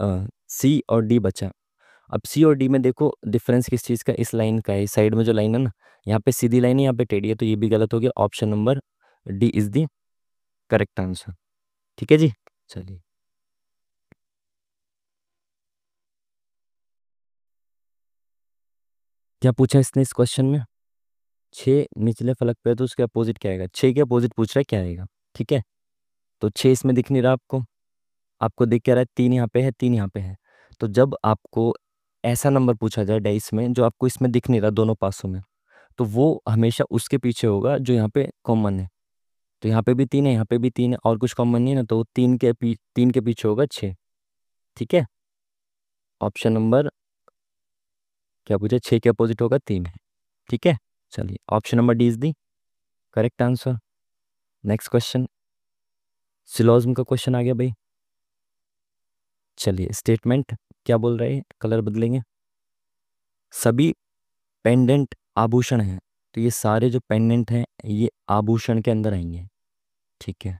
सी और डी बचा। अब सी और डी में देखो डिफरेंस किस चीज़ का, इस लाइन का है, इस साइड में जो लाइन है ना, यहाँ पे सीधी लाइन है, यहाँ पे टेढ़ी है, तो ये भी गलत हो गया। Option number D is the correct answer. ठीक है जी, चलिए। क्या पूछा इसने इस क्वेश्चन में? छः निचले फलक पे है तो उसके अपोजिट क्या आएगा, छः के अपोजिट पूछ रहा है क्या आएगा। ठीक है, तो छः इसमें दिख नहीं रहा आपको, आपको दिख क्या रहा है, तीन यहाँ पे है, तीन यहाँ पे है। तो जब आपको ऐसा नंबर पूछा जाए डाइस में जो आपको इसमें दिख नहीं रहा दोनों पासों में, तो वो हमेशा उसके पीछे होगा जो यहाँ पे कॉमन है। तो यहाँ पे भी तीन है, यहाँ पे भी तीन है, और कुछ कॉमन नहीं है ना, तो वो तीन के पीछे होगा छः। ठीक है, ऑप्शन नंबर क्या पूछा, छः के अपोजिट होगा तीन है। ठीक है, चलिए option number D is the correct answer. Next question, syllogism का क्वेश्चन आ गया भाई। चलिए स्टेटमेंट क्या बोल रहे हैं, कलर बदलेंगे। सभी पेंडेंट आभूषण हैं, तो ये सारे जो पेंडेंट हैं ये आभूषण के अंदर आएंगे। ठीक है,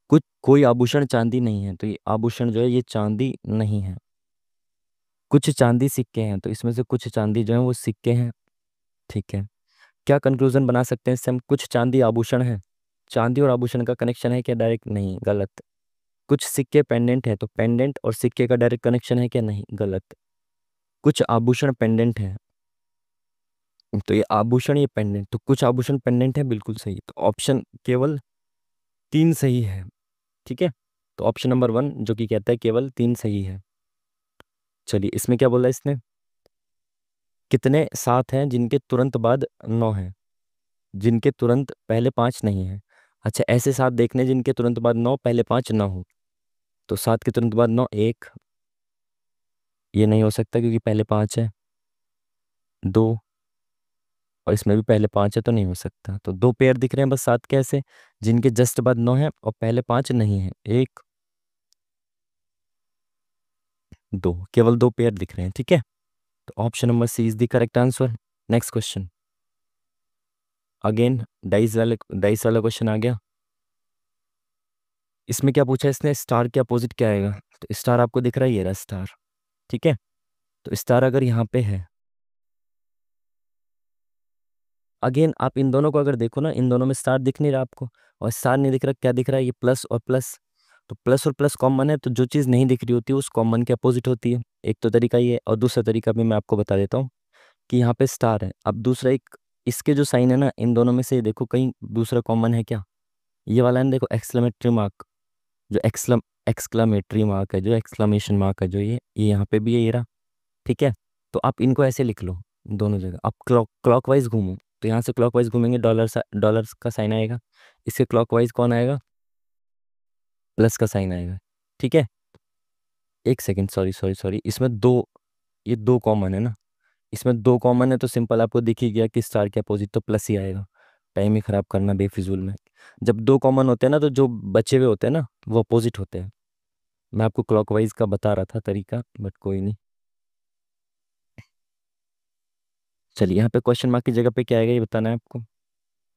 कुछ कोई आभूषण चांदी नहीं है, तो ये आभूषण जो है ये चांदी नहीं है। कुछ चांदी सिक्के हैं, तो इसमें से कुछ चांदी जो है वो सिक्के हैं। ठीक है, क्या कंक्लूजन बना सकते हैं इससे हम, कुछ चांदी आभूषण है, चांदी और आभूषण का कनेक्शन है क्या डायरेक्ट, नहीं, गलत। कुछ सिक्के पेंडेंट है, तो पेंडेंट और सिक्के का डायरेक्ट कनेक्शन है क्या, नहीं, गलत। कुछ आभूषण पेंडेंट है, तो ये आभूषण ये पेंडेंट, तो कुछ आभूषण पेंडेंट है, बिल्कुल सही। तो ऑप्शन केवल तीन सही है। ठीक है, तो ऑप्शन नंबर वन जो कि कहता है केवल तीन सही है। चलिए इसमें क्या बोला इसने, कितने सात हैं जिनके तुरंत बाद नौ हैं, जिनके तुरंत पहले पाँच नहीं है। अच्छा, ऐसे सात देखने जिनके तुरंत बाद नौ पहले पाँच ना हो, तो सात के तुरंत बाद नौ, एक, ये नहीं हो सकता क्योंकि पहले पाँच है, दो, और इसमें भी पहले पाँच है तो नहीं हो सकता। तो दो पेयर दिख रहे हैं बस सात के ऐसे, जिनके जस्ट बाद नौ है और पहले पाँच नहीं है, एक, दो, केवल दो पेयर दिख रहे हैं। ठीक है, तो option number C is the correct answer. Next question, again dice वाला क्वेश्चन आ गया। इसमें क्या पूछा है इसने, स्टार के अपोजिट क्या आएगा, तो स्टार आपको दिख रहा है, ये रहा स्टार। ठीक है, तो स्टार अगर यहाँ पे है, अगेन आप इन दोनों को अगर देखो ना, इन दोनों में स्टार दिख नहीं रहा आपको, और स्टार नहीं दिख रहा, क्या दिख रहा है, ये प्लस और प्लस। तो प्लस और प्लस कॉमन है, तो जो चीज़ नहीं दिख रही होती है उस कॉमन के अपोजिट होती है। एक तो तरीका ये है, और दूसरा तरीका भी मैं आपको बता देता हूँ कि यहाँ पे स्टार है, अब दूसरा एक इसके जो साइन है ना, इन दोनों में से देखो कहीं दूसरा कॉमन है क्या, ये वाला है ना, देखो एक्सक्लेमेटरी मार्क, जो एक्सक्लामेटरी मार्क है, जो एक्सक्लामेशन मार्क है, जो ये यहाँ पे भी है, ये रहा। ठीक है, तो आप इनको ऐसे लिख लो दोनों जगह, आप क्लॉकवाइज घूमो, तो यहाँ से क्लॉकवाइज घूमेंगे डॉलर का साइन आएगा, इसके क्लॉकवाइज कौन आएगा, प्लस का साइन आएगा। ठीक है, एक सेकेंड, सॉरी सॉरी सॉरी, इसमें दो, ये दो कॉमन है ना, इसमें दो कॉमन है, तो सिंपल आपको दिख ही गया कि स्टार के अपोजिट तो प्लस ही आएगा। टाइम ही खराब करना बेफिजूल में, जब दो कॉमन होते हैं ना तो जो बचे हुए होते हैं ना वो अपोजिट होते हैं। मैं आपको क्लॉकवाइज का बता रहा था तरीका, बट कोई नहीं। चलिए यहाँ पे क्वेश्चन मार्क की जगह पे क्या आएगा ये बताना है आपको।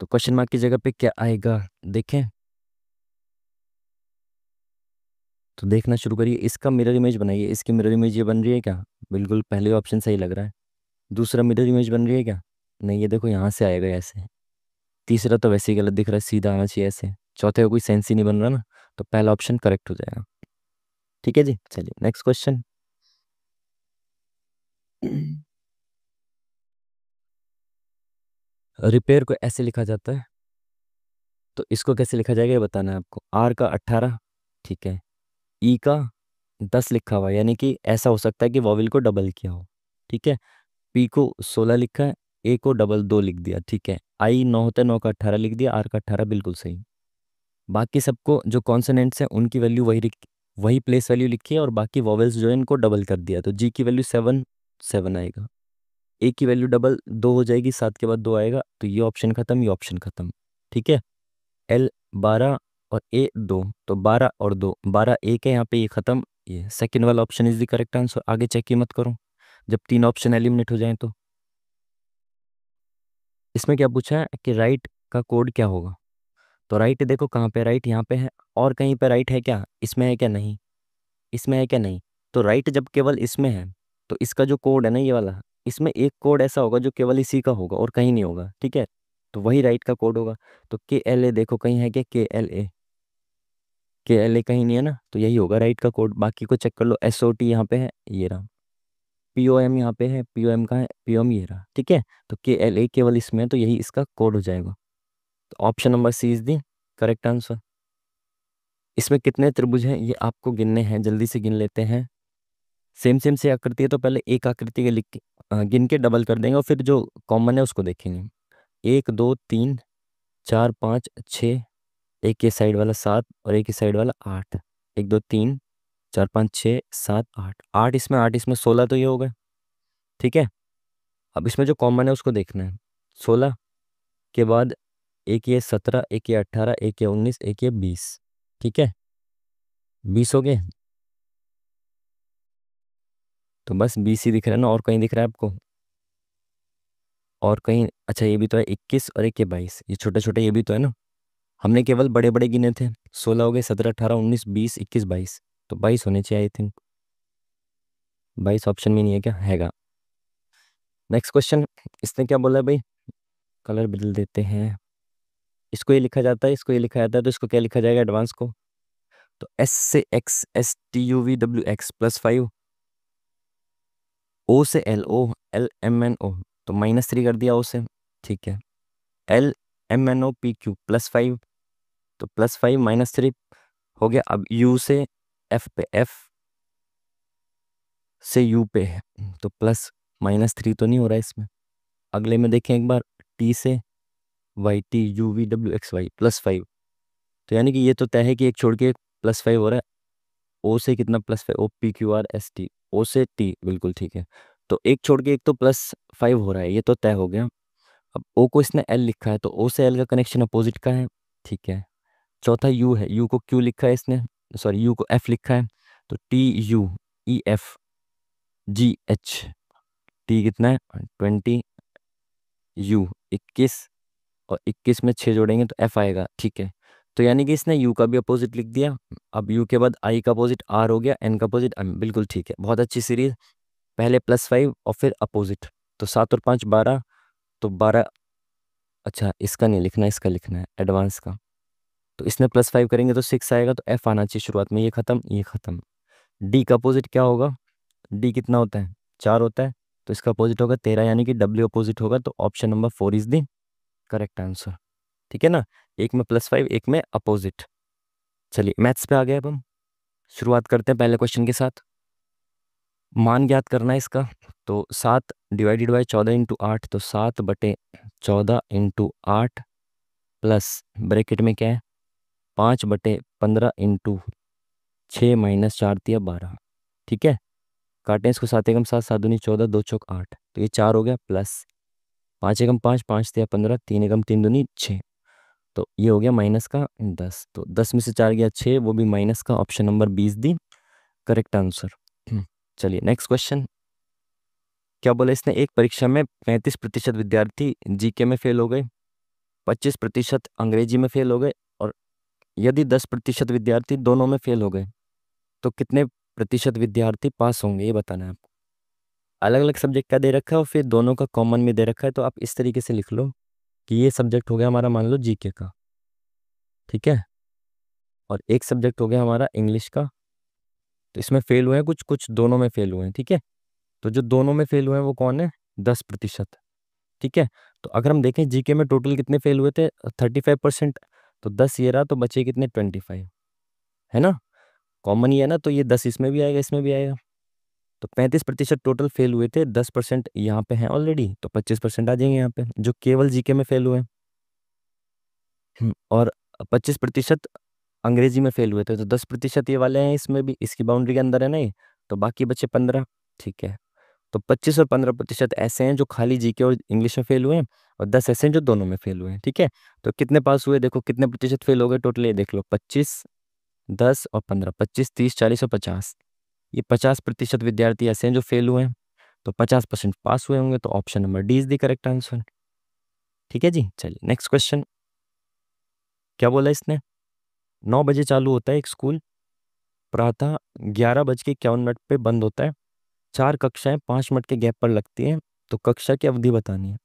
तो क्वेश्चन मार्क की जगह पे क्या आएगा, देखें, तो देखना शुरू करिए, इसका मिरर इमेज बनाइए, इसकी मिरर इमेज ये बन रही है क्या, बिल्कुल पहले ऑप्शन सही लग रहा है। दूसरा मिरर इमेज बन रही है क्या, नहीं, ये देखो यहाँ से आएगा ऐसे। तीसरा तो वैसे ही गलत दिख रहा है, सीधा आना चाहिए ऐसे। चौथे का कोई सेंस ही नहीं बन रहा ना, तो पहला ऑप्शन करेक्ट हो जाएगा। ठीक है जी, चलिए नेक्स्ट क्वेश्चन। रिपेयर को ऐसे लिखा जाता है, तो इसको कैसे लिखा जाएगा ये बताना है आपको। आर का 18, ठीक है, ई का 10 लिखा हुआ है, यानी कि ऐसा हो सकता है कि वॉवेल को डबल किया हो। ठीक है, पी को 16 लिखा है, ए को डबल 2 लिख दिया। ठीक है, आई 9 होता है, 9 का 18 लिख दिया, आर का 18 बिल्कुल सही। बाकी सबको जो कॉन्सोनेंट्स हैं उनकी वैल्यू वही प्लेस वैल्यू लिखी है, और बाकी वॉवेल्स जो है इनको डबल कर दिया, तो जी की वैल्यू 7 7 आएगा, ए की वैल्यू डबल 2 हो जाएगी, 7 के बाद 2 आएगा, तो ये ऑप्शन खत्म, ये ऑप्शन खत्म। ठीक है, एल 12 और ए 2, तो 12 और 2, 12 एक है यहाँ पे, ये खत्म, ये सेकंड वाला option is the correct answer. आगे चेक ही मत करो जब 3 ऑप्शन एलिमिनेट हो जाएं तो। इसमें क्या पूछा है कि राइट का कोड क्या होगा। तो राइट देखो कहाँ पे, राइट यहाँ पे है, और कहीं पे राइट है क्या, इसमें है क्या, नहीं, इसमें है क्या, नहीं। तो राइट जब केवल इसमें है तो इसका जो कोड है ना ये वाला, इसमें एक कोड ऐसा होगा जो केवल इसी का होगा और कहीं नहीं होगा, ठीक है। तो वही राइट का कोड होगा। तो के एल ए देखो कहीं है क्या, के एल ए, के एल ए कहीं नहीं है ना, तो यही होगा राइट का कोड। बाकी को चेक कर लो, एस ओ टी यहाँ पे है, ये रहा, पी ओ एम यहाँ पे है, पी ओ एम कहाँ है, पी ओ एम ये रहा, ठीक है। तो के एल ए केवल इसमें है तो यही इसका कोड हो जाएगा। तो option number C is the correct answer. इसमें कितने त्रिभुज हैं ये आपको गिनने हैं, जल्दी से गिन लेते हैं। सेम सेम से आकृति है तो पहले एक आकृति के लिख के गिन के डबल कर देंगे और फिर जो कॉमन है उसको देखेंगे। 1 2 3 4 5 6, एक ये साइड वाला 7 और एक ही साइड वाला 8। 1 2 3 4 5 6 7 8, 8 इसमें 8 इसमें 16 तो ये हो गए, ठीक है। अब इसमें जो कॉमन है उसको देखना है। 16 के बाद एक ये 17, एक ये 18, एक ये 19, एक ये 20, ठीक है। 20 हो गए। तो बस 20 ही दिख रहा है ना, और कहीं दिख रहा है आपको, और कहीं, अच्छा ये भी तो है 21 और एक ये 22, ये छोटे छोटे ये भी तो है ना। हमने केवल बड़े बड़े गिने थे, 16 हो गए, 17 18 19 20 21 22, तो 22 होने चाहिए आई थिंक। 22 ऑप्शन में नहीं है क्या, हैगा। नेक्स्ट क्वेश्चन, इसने क्या बोला है भाई, कलर बदल देते हैं। इसको ये लिखा जाता है, इसको ये लिखा जाता है, तो इसको क्या लिखा जाएगा एडवांस को। तो एस से X, S T U V W X +5, O से L O, L M N O, तो -3 कर दिया ओ से, ठीक है। L M N O P Q +5, तो +5 -3 हो गया। अब यू से एफ पे, एफ से यू पे है, तो +-3 तो नहीं हो रहा है इसमें। अगले में देखें एक बार, टी से Y, T U V W X Y +5, तो यानी कि ये तो तय है कि एक छोड़ के +5 हो रहा है। ओ से कितना +5, O P Q R S T, O से टी, बिल्कुल ठीक है। तो एक छोड़ के एक तो +5 हो रहा है, ये तो तय हो गया। अब ओ को इसने एल लिखा है तो ओ से एल का कनेक्शन अपोजिट का है, ठीक है। चौथा यू है, यू को क्यू लिखा है इसने, सॉरी यू को एफ लिखा है, तो T U E F G H, T कितना है 20, यू 21, और 21 में 6 जोड़ेंगे तो एफ आएगा, ठीक है। तो यानी कि इसने यू का भी अपोजिट लिख दिया। अब यू के बाद आई का अपोजिट आर हो गया, एन का अपोजिट एम, बिल्कुल ठीक है, बहुत अच्छी सीरीज। पहले +5 और फिर अपोजिट, तो 7 और 5 12, तो 12, अच्छा इसका नहीं लिखना, इसका लिखना है एडवांस का। तो इसमें +5 करेंगे तो 6 आएगा, तो एफ आना चाहिए शुरुआत में, ये खत्म ये खत्म। डी का अपोजिट क्या होगा, डी कितना होता है 4 होता है, तो इसका अपोजिट होगा 13, यानी कि डब्ल्यू अपोजिट होगा, तो option number 4 is the correct answer, ठीक है ना। एक में +5 एक में अपोजिट। चलिए मैथ्स पे आ गए अब हम, शुरुआत करते हैं पहले क्वेश्चन के साथ। मान ज्ञात करना है इसका। तो 7 डिवाइडेड बाई 14 × 8, तो 7/14 × 8 प्लस ब्रैकेट में क्या है 5/15 × 6 - 4 × 12, ठीक है। काटें इसको, 7 एकम 7, 7 दूनी 14, 2 चौक 8, तो ये 4 हो गया, प्लस 5 एकम 5, 5 तिया 15, 3 एकम 3 दूनी 6, तो ये हो गया -10। तो 10 में से 4 गया 6, वो भी माइनस का, ऑप्शन नंबर 20 दी करेक्ट आंसर। चलिए नेक्स्ट क्वेश्चन, क्या बोला इसने, एक परीक्षा में 35% विद्यार्थी जीके में फेल हो गए, 25% अंग्रेजी में फेल हो गए, और यदि 10% विद्यार्थी दोनों में फेल हो गए तो कितने प्रतिशत विद्यार्थी पास होंगे, ये बताना है आपको। अलग अलग सब्जेक्ट का दे रखा है और फिर दोनों का कॉमन में दे रखा है, तो आप इस तरीके से लिख लो कि ये सब्जेक्ट हो गया हमारा, मान लो जीके का, ठीक है, और एक सब्जेक्ट हो गया हमारा इंग्लिश का। तो इसमें फेल हुए हैं कुछ, कुछ दोनों में फेल हुए हैं, ठीक है। तो जो दोनों में फेल हुए हैं वो कौन है, 10%, ठीक है। तो अगर हम देखें जीके में टोटल कितने फेल हुए थे, 35%, तो 10 ये रहा, तो बचे कितने 25, है ना, कॉमन ही है ना, तो ये 10 इसमें भी आएगा इसमें भी आएगा। तो 35% टोटल फेल हुए थे, 10% यहाँ पे हैं ऑलरेडी, तो 25% आ जाएंगे यहाँ पे जो केवल जीके में फेल हुए हैं। और 25% अंग्रेजी में फेल हुए थे, तो 10% ये वाले हैं इसमें भी, इसकी बाउंड्री के अंदर है ना ये, तो बाकी बचे 15, ठीक है। तो 25 और 15% ऐसे हैं जो खाली जीके और इंग्लिश में फेल हुए हैं, और 10 ऐसे हैं जो दोनों में फेल हुए हैं, ठीक है। तो कितने पास हुए, देखो कितने प्रतिशत फेल हो गए टोटल, ये देख लो 25, 10 और 15, 25 30 40 और 50, ये 50% विद्यार्थी ऐसे हैं जो फेल हुए हैं, तो 50% पास हुए होंगे, तो option number D is the correct answer. ठीक है जी, चलिए नेक्स्ट क्वेश्चन। क्या बोला इसने? 9 बजे चालू होता है एक स्कूल, प्रातः 11:51 पे बंद होता है, 4 कक्षाएं 5 मिनट के गैप पर लगती हैं, तो कक्षा की अवधि बतानी है।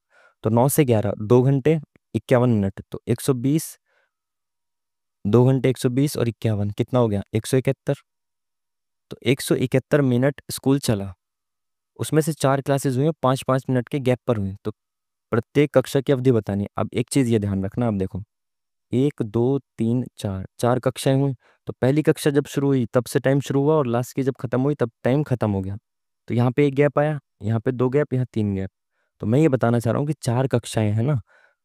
तो 9 से 11 2 घंटे 51 मिनट, तो 120, 2 घंटे 120 और 51 कितना हो गया? 171। तो 171 मिनट स्कूल चला, उसमें से 4 क्लासेस हुई हैं 5-5 मिनट के गैप पर हुई, तो प्रत्येक कक्षा की अवधि बतानी है। अब एक चीज ये ध्यान रखना, अब देखो 1 2 3 4 4 कक्षाएं हुई, तो पहली कक्षा जब शुरू हुई तब से टाइम शुरू हुआ और लास्ट की जब खत्म हुई तब टाइम खत्म हो गया। तो यहाँ पे एक गैप आया, यहाँ पे 2 गैप, यहाँ 3 गैप। तो मैं ये बताना चाह रहा हूँ कि 4 कक्षाएं हैं ना,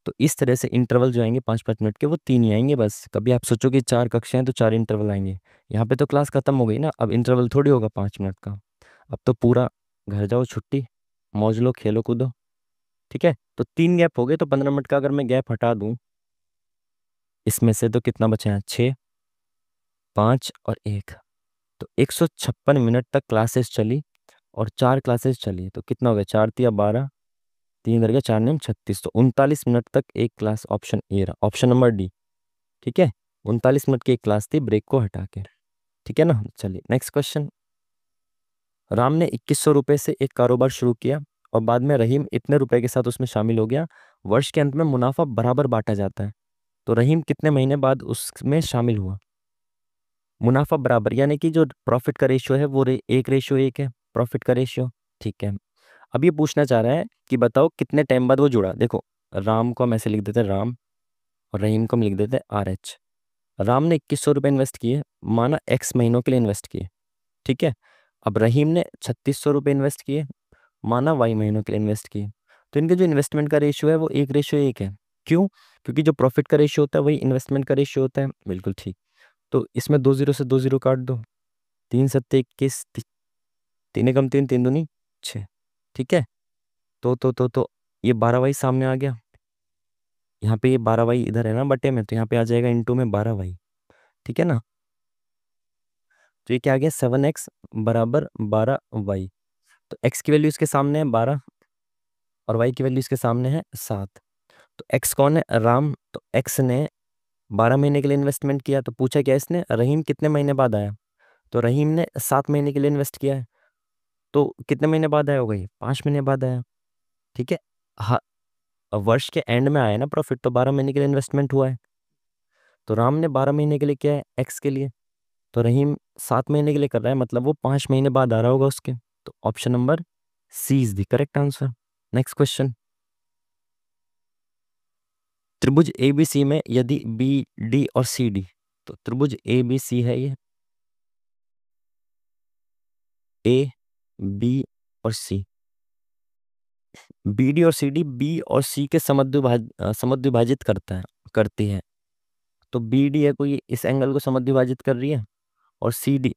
तो इस तरह से इंटरवल जो आएंगे 5-5 मिनट के वो 3 ही आएंगे बस। कभी आप सोचो कि 4 कक्षाएं तो 4 इंटरवल आएंगे, यहाँ पे तो क्लास खत्म हो गई ना, अब इंटरवल थोड़ी होगा 5 मिनट का। अब तो पूरा घर जाओ, छुट्टी, मौज लो, खेलो कूदो। ठीक है, तो 3 गैप हो गए, तो 15 मिनट का अगर मैं गैप हटा दूं इसमें से, तो कितना बचे हैं? 6, 5 और 1, तो 156 मिनट तक क्लासेस चली और 4 क्लासेस चली, तो कितना हो गया? 4 तिया 12, 3 कर गया 4 9 36, तो 39 मिनट तक एक क्लास। ऑप्शन ए रहा, ऑप्शन नंबर डी। ठीक है, 39 मिनट की एक क्लास थी ब्रेक को हटा के। ठीक है ना, चलिए नेक्स्ट क्वेश्चन। राम ने 2100 रुपये से एक कारोबार शुरू किया और बाद में रहीम इतने रुपए के साथ उसमें शामिल हो गया। वर्ष के अंत में मुनाफा बराबर बांटा जाता है, तो रहीम कितने महीने बाद उसमें शामिल हुआ? मुनाफा बराबर यानी कि जो प्रॉफिट का रेशियो है वो 1:1 है, प्रॉफिट का रेशियो। ठीक है, अब ये पूछना चाह रहा है कि बताओ कितने टाइम बाद वो जुड़ा। देखो, राम को हम ऐसे लिख देते हैं राम, और रहीम को हम लिख देते हैं RH। राम ने 2100 रुपये इन्वेस्ट किए, माना X महीनों के लिए इन्वेस्ट किए। ठीक है, अब रहीम ने 3600 रुपये इन्वेस्ट किए, माना Y महीनों के लिए इन्वेस्ट किए। तो इनके जो इन्वेस्टमेंट का रेशियो है वो 1:1 है। क्यों? क्योंकि जो प्रॉफिट का रेशियो होता है वही इन्वेस्टमेंट का रेशियो होता है। बिल्कुल ठीक। तो इसमें 2 जीरो से 2 जीरो काट दो, 3 7 21, 3 एकम 3, 3 दूनी 6। ठीक है, तो ये 12Y सामने आ गया, यहाँ पे ये 12Y इधर है ना बटे में, तो यहाँ पे आ जाएगा इंटू में 12Y। ठीक है ना, तो ये क्या आ गया? 7X बराबर 12Y। तो X की वैल्यू इसके सामने है 12 और Y की वैल्यू इसके सामने है 7। तो X कौन है? राम। तो X ने 12 महीने के लिए इन्वेस्टमेंट किया, तो पूछा क्या इसने? रहीम कितने महीने बाद आया? तो रहीम ने 7 महीने के लिए इन्वेस्ट किया है, तो कितने महीने बाद आया होगा? ये 5 महीने बाद आया। ठीक है, हाँ, वर्ष के एंड में आया ना प्रॉफिट, तो 12 महीने के लिए इन्वेस्टमेंट हुआ है। तो राम ने 12 महीने के लिए किया है X के लिए, तो रहीम 7 महीने के लिए कर रहा है, मतलब वो 5 महीने बाद आ रहा होगा उसके। तो option number C is the correct answer. Next question. त्रिभुज ABC में यदि BD और CD, तो त्रिभुज ABC है ये, A, B और C। BD और CD B और C के समद्विभाजित करती है। तो BD है कोई, इस एंगल को समद्विभाजित कर रही है, और CD,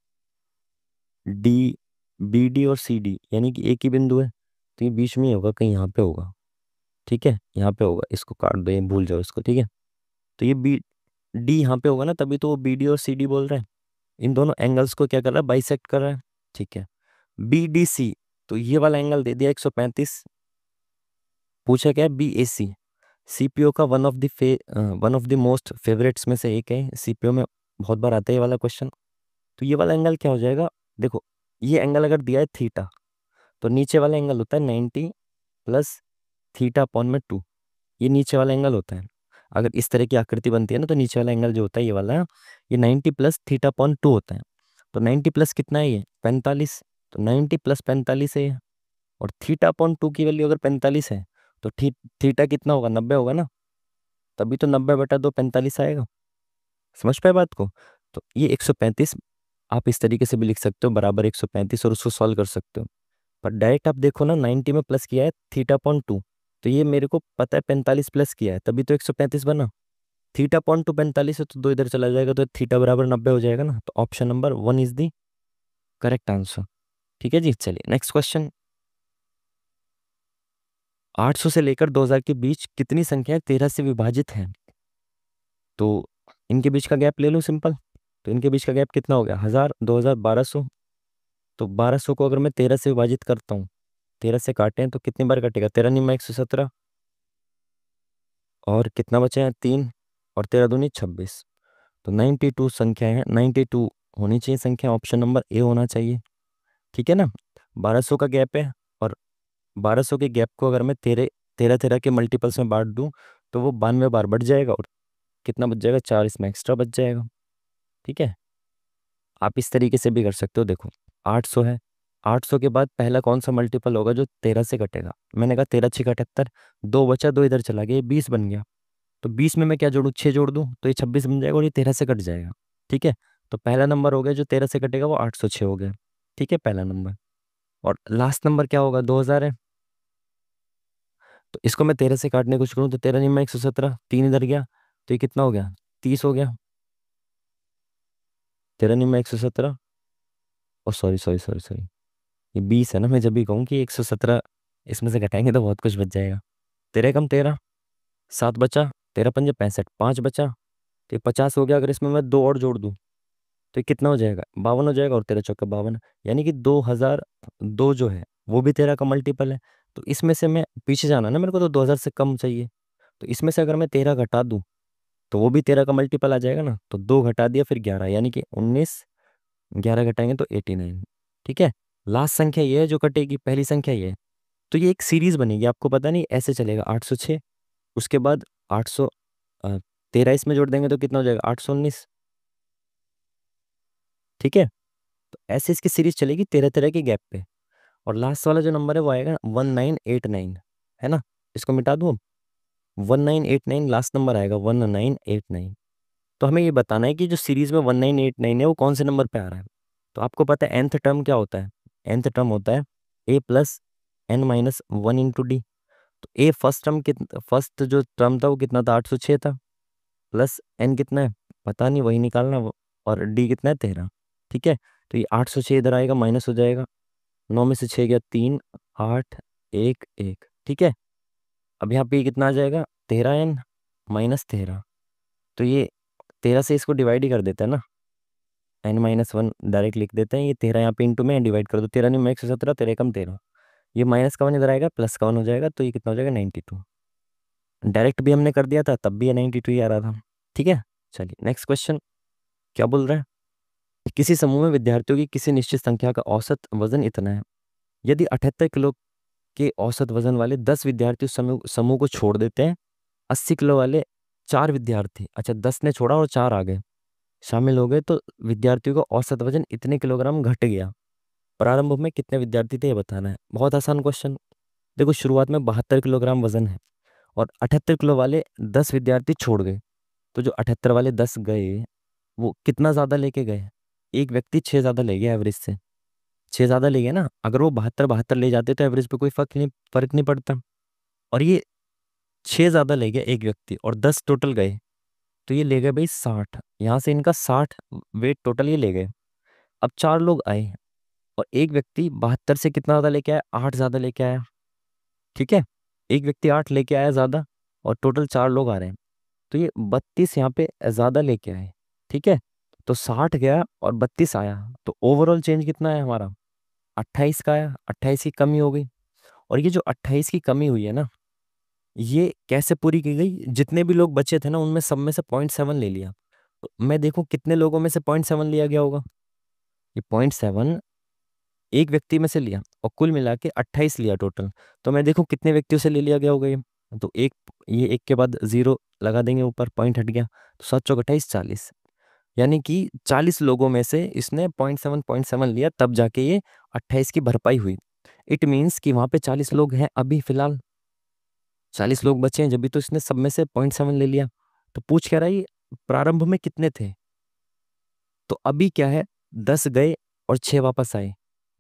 D, BD और CD यानी कि एक ही बिंदु है, तो ये बीच में ही होगा, कहीं यहाँ पे होगा। ठीक है, यहाँ पे होगा, इसको काट दो, ये भूल जाओ इसको। ठीक है, तो ये D यहाँ पे होगा ना, तभी तो वो BD और CD बोल रहे हैं। इन दोनों एंगल्स को क्या कर रहा है? बाइसेक्ट कर रहा है। ठीक है, BDC, तो ये वाला एंगल दे दिया 135। पूछा क्या है? BAC, CPO का one of the most favourites में से एक है, CPO में बहुत बार आता है ये वाला क्वेश्चन। तो ये वाला एंगल क्या हो जाएगा? देखो, ये एंगल अगर दिया है थीटा, तो नीचे वाला एंगल होता है 90 प्लस थीटा अपॉन में 2, ये नीचे वाला एंगल होता है। अगर इस तरह की आकृति बनती है ना, तो नीचे वाला एंगल जो होता है ये वाला, ये 90 प्लस थीटा अपॉन 2 होता है। तो 90 प्लस कितना है? ये 45। तो 90 प्लस 45 है ये, और थीटा अपॉन 2 की वैल्यू अगर 45 है, तो थीटा कितना होगा? 90 होगा ना, तभी तो 90/2 45 आएगा। समझ पाए बात को? तो ये 135 आप इस तरीके से भी लिख सकते हो, बराबर 135, और उसको सॉल्व कर सकते हो। पर डायरेक्ट आप देखो ना, 90 में प्लस किया है थीटा अपॉन 2, तो ये मेरे को पता है 45 प्लस किया है, तभी तो 135 बना। थीटा अपॉन 2 45 है, तो 2 इधर चला जाएगा, तो थीटा बराबर 90 हो जाएगा ना। तो option number 1 is the correct answer. ठीक है जी, चलिए नेक्स्ट क्वेश्चन। 800 से लेकर 2000 के बीच कितनी संख्याएं 13 से विभाजित हैं? तो इनके बीच का गैप ले लो सिंपल। तो इनके बीच का गैप कितना हो गया? 1000, 2000, 1200। तो 1200 को अगर मैं 13 से विभाजित करता हूँ, 13 से काटें तो कितनी बार कटेगा, 13 निम्मा 117, और कितना बचा है 3, और 13 दूनी 26। तो 92 संख्या है, 92 होनी चाहिए संख्या, ऑप्शन नंबर ए होना चाहिए। ठीक है ना। 1200 का गैप है, और 1200 के गैप को अगर मैं तेरह तेरह तेरह के मल्टीपल्स में बांट दूं तो वो 92 बार बढ़ जाएगा, और कितना बच जाएगा, 4 इसमें एक्स्ट्रा बच जाएगा। ठीक है। आप इस तरीके से भी कर सकते हो। देखो 800 है, 800 के बाद पहला कौन सा मल्टीपल होगा जो 13 से कटेगा, मैंने कहा 13 6 78, दो बचा, दो इधर चला गया, ये 20 बन गया। तो 20 में मैं क्या जोड़ूँ, 6 जोड़ दूँ तो ये 26 बन जाएगा, और ये 13 से कट जाएगा। ठीक है। तो पहला नंबर हो गया जो 13 से कटेगा वो 806 हो गया। ठीक है, पहला नंबर। और लास्ट नंबर क्या होगा, 2000 है। तो इसको मैं 13 से काटने की कोशिश करूँ तो 13 निम्मा 117, 3 इधर गया, तो ये कितना हो गया, 30 हो गया। 13 निम्मा 117, और सॉरी सॉरी सॉरी सॉरी, ये 20 है ना, मैं जब भी कहूँ कि 117 इसमें से घटाएंगे तो बहुत कुछ बच जाएगा। 13 कम 13, 7 बचा, 13 पंजे 65, 5 बचा, तो ये 50 हो गया। अगर इसमें मैं दो और जोड़ दूँ तो ये कितना हो जाएगा, 52 हो जाएगा, और 13 चौके 52, यानी कि 2002 जो है वो भी 13 का मल्टीपल है। तो इसमें से मैं पीछे जाना ना, मेरे को तो 2000 से कम चाहिए। तो इसमें से अगर मैं 13 घटा दूँ तो वो भी 13 का मल्टीपल आ जाएगा ना। तो 2 घटा दिया फिर 11, यानी कि 19, 11 घटाएंगे तो 89। ठीक है। लास्ट संख्या ये है जो कटेगी, पहली संख्या ये है। तो ये एक सीरीज बनेगी, आपको पता नहीं ऐसे चलेगा, 806, उसके बाद 800, 13 इसमें जोड़ देंगे तो कितना हो जाएगा, 819। ठीक है। तो ऐसे इसकी सीरीज चलेगी 13 13 के गैप पे। और लास्ट वाला जो नंबर है वो आएगा 1989, है ना। इसको मिटा दूँ, 1989 लास्ट नंबर आएगा, 1989। तो हमें ये बताना है कि जो सीरीज में 1989 है वो कौन से नंबर पे आ रहा है। तो आपको पता है nth टर्म क्या होता है, nth टर्म होता है a plus n minus one into D. तो a फर्स्ट टर्म कितना, फर्स्ट जो टर्म था वो कितना था, 806 था, प्लस n कितना है पता नहीं, वही निकालना और d कितना है 13। ठीक है। तो ये 806 इधर आएगा, माइनस हो जाएगा, 9 में से 6 गया 3, 8, 1 1। ठीक है। अब यहाँ पे ये कितना आ जाएगा, 13n माइनस 13। तो ये 13 से इसको डिवाइड ही कर देते हैं ना, n-1 डायरेक्ट लिख देते हैं। ये 13 यहाँ पे इंटू में डिवाइड कर दो, 13 नहीं 117, 13 कम 13, ये माइनस का वन इधर आएगा, प्लस का वन हो जाएगा, तो ये कितना हो जाएगा 92। डायरेक्ट भी हमने कर दिया था तब भी ये 92 ही आ रहा था। ठीक है। चलिए नेक्स्ट क्वेश्चन क्या बोल रहा है, किसी समूह में विद्यार्थियों की किसी निश्चित संख्या का औसत वजन इतना है, यदि 78 किलो के औसत वजन वाले 10 विद्यार्थी उस समूह समूह को छोड़ देते हैं, 80 किलो वाले 4 विद्यार्थी, अच्छा 10 ने छोड़ा और 4 आ गए, शामिल हो गए, तो विद्यार्थियों का औसत वजन इतने किलोग्राम घट गया। प्रारंभ में कितने विद्यार्थी थे ये बताना है। बहुत आसान क्वेश्चन। देखो शुरुआत में 72 किलोग्राम वजन है, और 78 किलो वाले 10 विद्यार्थी छोड़ गए, तो जो 78 वाले 10 गए वो कितना ज्यादा लेके गए, एक व्यक्ति 6 ज्यादा ले गया एवरेज से, 6 ज्यादा ले गया ना। अगर वो 72 72 ले जाते तो एवरेज पे कोई फर्क नहीं पड़ता। और ये 6 ज्यादा ले गया एक व्यक्ति, और 10 टोटल गए, तो ये ले गए भाई 60, यहाँ से इनका 60 वेट टोटल ये ले गए। अब 4 लोग आए, और एक व्यक्ति 72 से कितना ज्यादा लेके आया, 8 ज्यादा लेके आया। ठीक है। एक व्यक्ति 8 लेके आया ज्यादा, और टोटल 4 लोग आ रहे हैं, तो ये 32 यहाँ पे ज्यादा लेके आए। ठीक है। तो 60 गया और 32 आया, तो ओवरऑल चेंज कितना है हमारा, 28 का आया, 28 की कमी हो गई। और ये जो 28 की कमी हुई है ना, ये कैसे पूरी की गई, जितने भी लोग बचे थे ना उनमें सब में से 0.7 ले लिया। तो मैं देखूं कितने लोगों में से 0.7 लिया गया होगा, ये 0.7 एक व्यक्ति में से लिया, और कुल मिला के 28 लिया टोटल। तो मैं देखूं कितने व्यक्तियों से ले लिया गया होगा ये, तो एक, ये एक के बाद जीरो लगा देंगे ऊपर, पॉइंट हट गया, तो 7 चौक 28, 40, यानी कि 40 लोगों में से इसने 0.7 लिया, तब जाके ये 28 की भरपाई हुई। इट मीन्स कि वहां पे 40 लोग हैं अभी फिलहाल, 40 लोग बचे हैं, जब भी तो इसने सब में से 0.7 ले लिया। तो पूछ क्या रहा है, ये प्रारंभ में कितने थे, तो अभी क्या है, 10 गए और 6 वापस आए।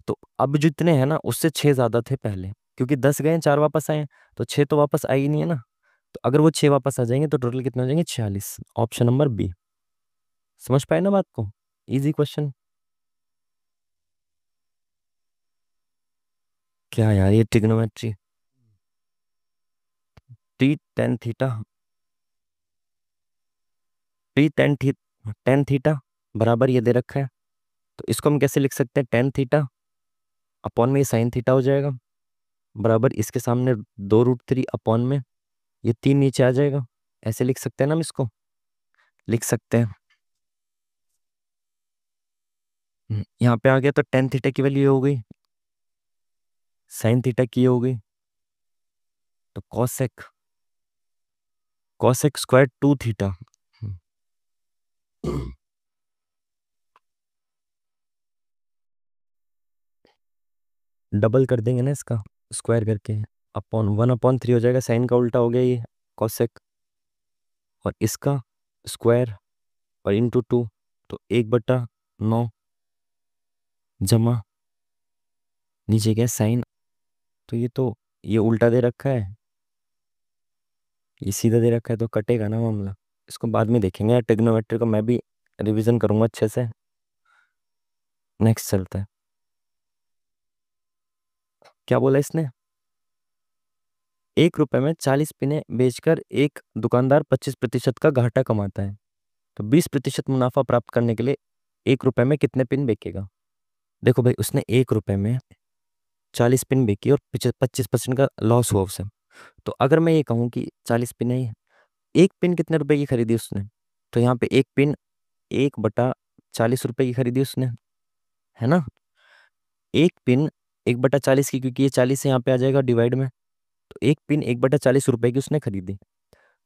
तो अब जितने हैं ना उससे 6 ज्यादा थे पहले, क्योंकि 10 गए 4 वापस आए हैं, तो 6 तो वापस आई ही नहीं है ना। तो अगर वो 6 वापस आ जाएंगे तो टोटल कितने हो जाएंगे, 46। Option number B. समझ पाए ना बात को, इजी क्वेश्चन। क्या यार ये trigonometry, T tan theta, T ten थी टेन थीटा बराबर ये दे रखा है, तो इसको हम कैसे लिख सकते हैं, टेन थीटा अपॉन में ये साइन थीटा हो जाएगा, बराबर इसके सामने 2√3 अपॉन में ये 3 नीचे आ जाएगा। ऐसे लिख सकते हैं ना हम इसको, लिख सकते हैं। यहाँ पे आ गया तो टेन थीटा की वैल्यू हो गई, साइन थीटा की हो गई, तो cosec cosec square 2 theta. Double कर देंगे ना इसका, स्क्वायर करके अपॉन 1/3 हो जाएगा, साइन का उल्टा हो गया ये कॉसेक, और इसका स्क्वायर और इंटू 2, तो 1/9 जमा नीचे क्या साइन, तो ये उल्टा दे रखा है, ये सीधा दे रखा है, तो कटेगा ना मामला। इसको बाद में देखेंगे यार, ट्रिग्नोमेट्री को मैं भी रिवीजन करूंगा अच्छे से। नेक्स्ट चलता है। क्या बोला इसने, 1 रुपए में 40 पिने बेचकर एक दुकानदार 25% का घाटा कमाता है, तो 20% मुनाफा प्राप्त करने के लिए 1 रुपए में कितने पिन बेचेगा। देखो भाई, उसने 1 रुपए में 40 पिन बेची और 25% का लॉस हुआ उसे। तो अगर मैं ये कहूँ कि 40 पिन है, एक पिन कितने रुपए की खरीदी उसने, तो यहाँ पे एक पिन 1/40 रुपए की खरीदी उसने, है ना। एक पिन 1/40 की, क्योंकि ये 40 यहाँ पे आ जाएगा डिवाइड में, तो एक पिन 1/40 रुपए की उसने खरीदी।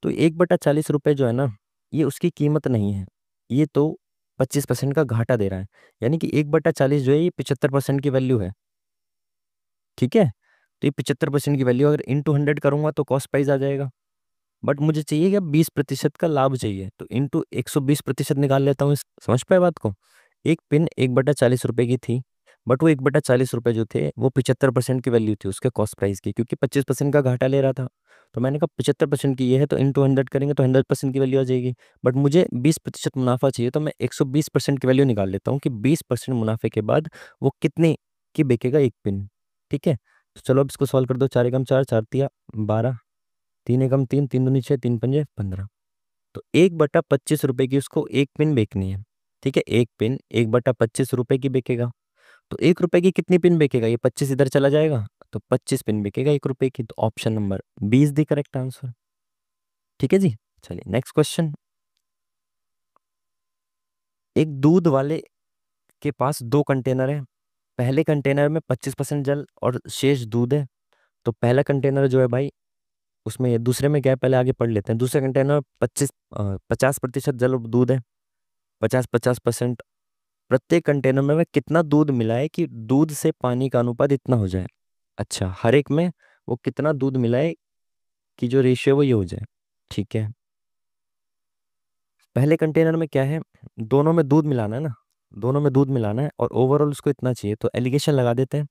तो 1/40 रुपए जो है ना, ये उसकी कीमत नहीं है, ये तो 25% का घाटा दे रहा है। यानी कि 1/40 जो है ये 75% की वैल्यू है, ठीक है। तो ये 75% की वैल्यू अगर इंटू 100 करूंगा तो कॉस्ट प्राइस आ जाएगा, बट मुझे चाहिए क्या, 20% का लाभ चाहिए, तो इंटू 120% निकाल लेता हूँ। समझ पाए बात को। एक पिन 1/40 रुपए की थी, बट वो 1/40 रुपए जो थे वो 75% की वैल्यू थी उसके कॉस्ट प्राइस की, क्योंकि 25% का घाटा ले रहा था। तो मैंने कहा 75% की ये है, तो इंटू 100 करेंगे तो 100% की वैल्यू आ जाएगी। बट मुझे 20% मुनाफा चाहिए, तो मैं 120% की वैल्यू निकाल लेता हूँ कि 20% मुनाफे के बाद वो कितने की बिकेगा एक पिन, ठीक है। तो चलो अब इसको सॉल्व कर दो, 4 एकम 4, 4 तिया 12, 3 एकम 3, 3 दूनी 6, 3 पंजे 15। तो 1/25 रुपए की उसको एक पिन बेचनी है, ठीक है। एक पिन 1/25 रुपए की बेचेगा, तो 1 रुपए की कितनी पिन बेचेगा, ये 25 इधर चला जाएगा, तो 25 पिन बेचेगा 1 रुपए की। तो ऑप्शन नंबर 20 दी करेक्ट आंसर, ठीक है जी। चलिए नेक्स्ट क्वेश्चन। एक दूध वाले के पास दो कंटेनर है, पहले कंटेनर में 25% जल और शेष दूध है। तो पहला कंटेनर जो है भाई, उसमें ये दूसरे में क्या है, पहले आगे पढ़ लेते हैं। दूसरे कंटेनर में 50% जल और दूध है, 50-50%। प्रत्येक कंटेनर में कितना दूध मिलाए कि दूध से पानी का अनुपात इतना हो जाए। अच्छा, हर एक में वो कितना दूध मिलाए कि जो रेशियो वो ये हो जाए, ठीक है। पहले कंटेनर में क्या है, दोनों में दूध मिलाना है ना, दोनों में दूध मिलाना है और ओवरऑल उसको इतना चाहिए, तो एलिगेशन लगा देते हैं।